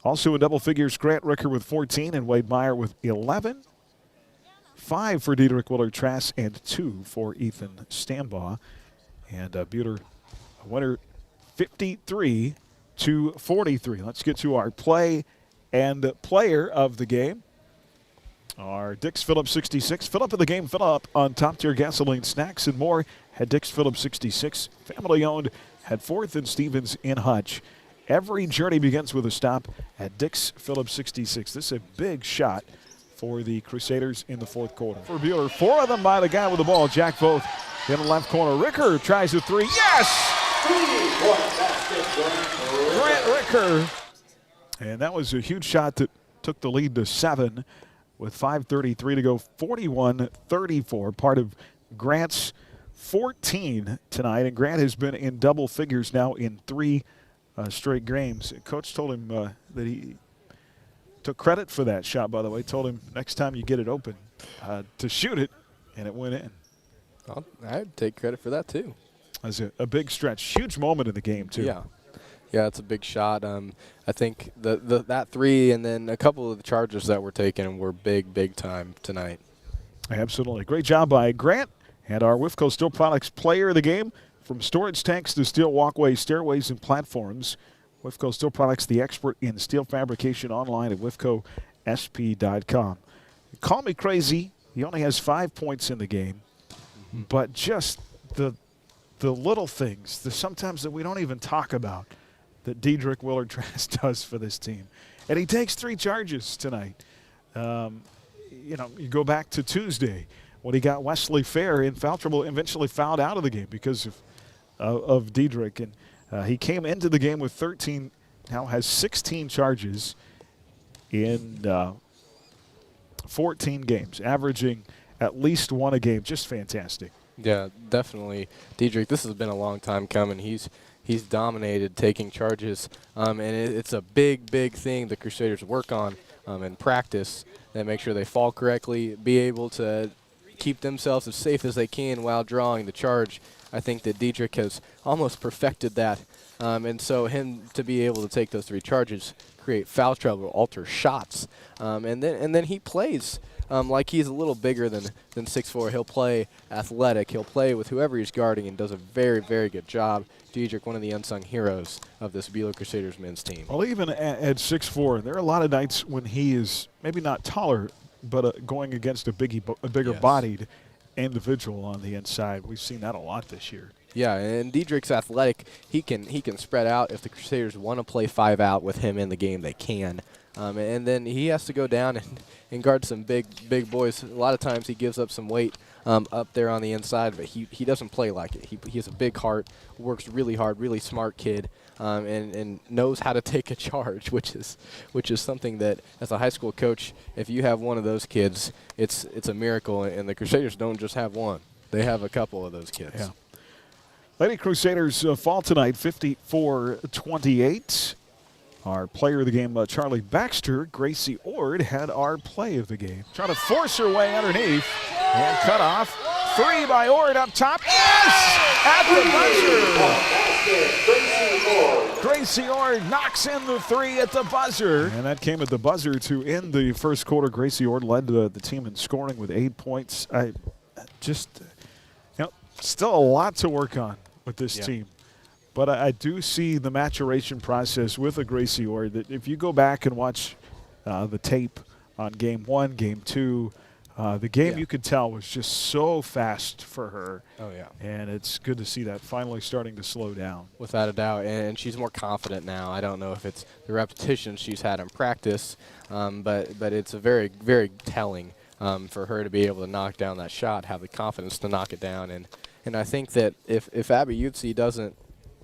Also in double figures, Grant Ricker with 14 and Wade Meyer with 11. 5 for Diedrich Willer-Trask and 2 for Ethan Stambaugh. And Buhler a winner 53-43. Let's get to our play and player of the game. Our Dix Phillips 66. Fill up of the game, fill up on top tier gasoline, snacks, and more. Had Dix Phillips 66. Family owned, had 4th and Stevens in Hutch. Every journey begins with a stop at Dix Phillips 66. This is a big shot for the Crusaders in the fourth quarter. For Buhler, 4 of them by the guy with the ball, Jack Voth. In the left corner, Ricker tries a 3. Yes! Grant Ricker. And that was a huge shot that took the lead to 7 with 5:33 to go, 41-34. Part of Grant's 14 tonight. And Grant has been in double figures now in 3 straight games. Coach told him that he took credit for that shot, by the way. Told him next time you get it open to shoot it, and it went in. I'd take credit for that, too. That was a big stretch. Huge moment in the game, too. Yeah, it's a big shot. I think that 3 and then a couple of the charges that were taken were big time tonight. Absolutely. Great job by Grant and our WIFCO Steel Products player of the game. From storage tanks to steel walkways, stairways, and platforms, WIFCO Steel Products, the expert in steel fabrication, online at wifcosp.com. Call me crazy. He only has 5 points in the game, but just the little things, sometimes that we don't even talk about, that Diedrich Willer-Trask does for this team. And he takes 3 charges tonight. You go back to Tuesday when he got Wesley Fair in foul trouble, eventually fouled out of the game because of Diedrich. And he came into the game with 13, now has 16 charges in 14 games, averaging at least 1 a game. Just fantastic. Yeah, definitely. Diedrich, this has been a long time coming. He's dominated taking charges, and it's a big thing the Crusaders work on in practice. They make sure they fall correctly, be able to keep themselves as safe as they can while drawing the charge. I think that Diedrich has almost perfected that And so him to be able to take those 3 charges, create foul trouble, alter shots, and then he plays like he's a little bigger than 6'4". He'll play athletic. He'll play with whoever he's guarding and does a very, very good job. Diedrich, one of the unsung heroes of this Buhler Crusaders men's team. Well, even at 6'4", there are a lot of nights when he is maybe not taller, but going against a bigger-bodied individual on the inside. We've seen that a lot this year. Yeah, and Diedrich's athletic. He can spread out. If the Crusaders want to play 5 out with him in the game, they can. And then he has to go down and guard some big boys. A lot of times he gives up some weight up there on the inside, but he doesn't play like it. He has a big heart, works really hard, really smart kid, and knows how to take a charge, which is something that as a high school coach, if you have one of those kids, it's a miracle. And the Crusaders don't just have one; they have a couple of those kids. Yeah. Lady Crusaders fall tonight, 54-28. Our player of the game, Charlie Baxter. Gracie Ord had our play of the game. Trying to force her way underneath and cut off. 3 by Ord up top. Yes! At the buzzer. Gracie Ord knocks in the 3 at the buzzer. And that came at the buzzer to end the first quarter. Gracie Ord led the team in scoring with 8 points. Still a lot to work on with this team. But I do see the maturation process with a Gracie Ord. That if you go back and watch the tape on Game 1, Game 2, the game you could tell was just so fast for her. Oh, yeah. And it's good to see that finally starting to slow down. Without a doubt. And she's more confident now. I don't know if it's the repetitions she's had in practice, but it's a very, very telling for her to be able to knock down that shot, have the confidence to knock it down. And I think that if Abby Utsi doesn't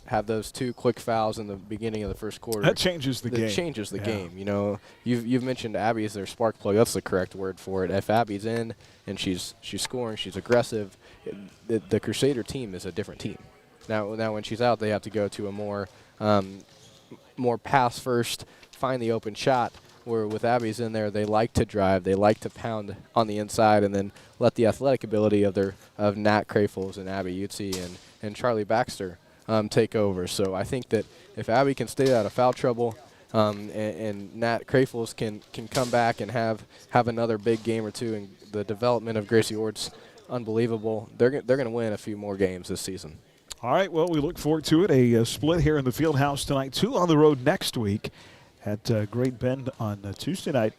have those 2 quick fouls in the beginning of the first quarter, that changes the game. It changes the game. You know, you've mentioned Abby as their spark plug. That's the correct word for it. If Abby's in and she's scoring, she's aggressive, the Crusader team is a different team. Now when she's out, they have to go to a more pass first, find the open shot. Where with Abby's in there, they like to drive, they like to pound on the inside, and then let the athletic ability of Nat Krafels and Abby Utsi and Charlie Baxter take over. So I think that if Abby can stay out of foul trouble, and Nat Krafels can come back and have another big game or 2, and the development of Gracie Ord's unbelievable, they're going to win a few more games this season. All right, well, we look forward to it. A split here in the field house tonight, 2 on the road next week. At Great Bend on Tuesday night,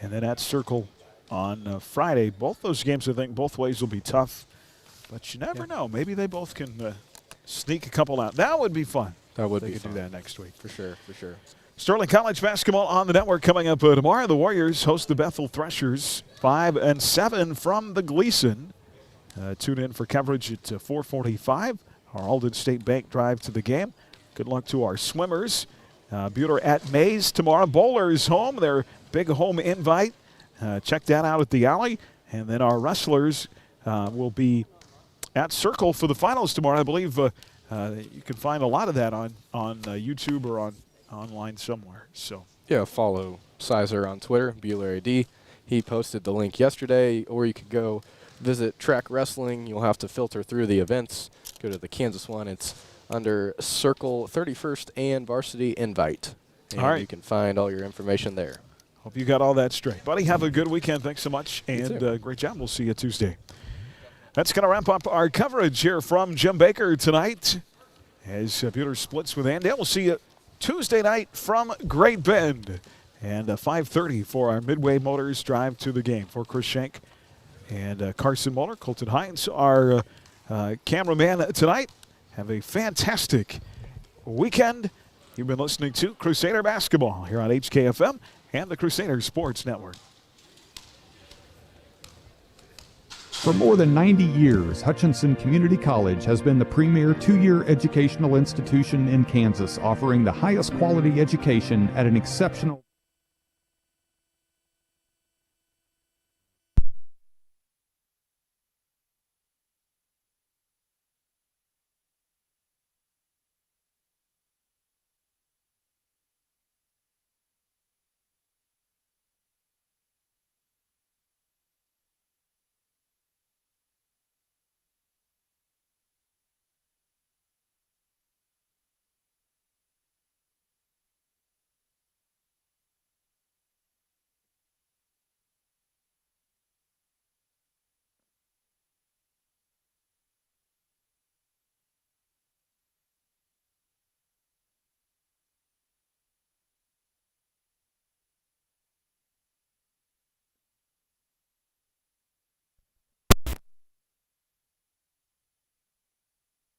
and then at Circle on Friday. Both those games, I think, both ways will be tough, but you never know. Maybe they both can sneak a couple out. That would be fun. That would be fun. They could do that next week. For sure, for sure. Sterling College basketball on the network coming up tomorrow. The Warriors host the Bethel Threshers, 5-7 from the Gleason. Tune in for coverage at 4:45. Our Alden State Bank drive to the game. Good luck to our swimmers. Buhler at Mays tomorrow. Bowlers home, their big home invite. Check that out at the Alley. And then our wrestlers will be at Circle for the finals tomorrow. I believe you can find a lot of that on YouTube or online somewhere. So yeah, follow Sizer on Twitter, Buhler AD. He posted the link yesterday, or you could go visit Track Wrestling. You'll have to filter through the events. Go to the Kansas one. It's under Circle 31st and Varsity Invite. And all right. You can find all your information there. Hope you got all that straight. Buddy, have a good weekend. Thanks so much, and great job. We'll see you Tuesday. That's going to wrap up our coverage here from Jim Baker tonight as Buhler splits with Andale. We'll see you Tuesday night from Great Bend, and 5:30 for our Midway Motors drive to the game. For Chris Schenk and Carson Muller, Colton Hines, our cameraman tonight. Have a fantastic weekend. You've been listening to Crusader Basketball here on HKFM and the Crusader Sports Network. For more than 90 years, Hutchinson Community College has been the premier 2-year educational institution in Kansas, offering the highest quality education at an exceptional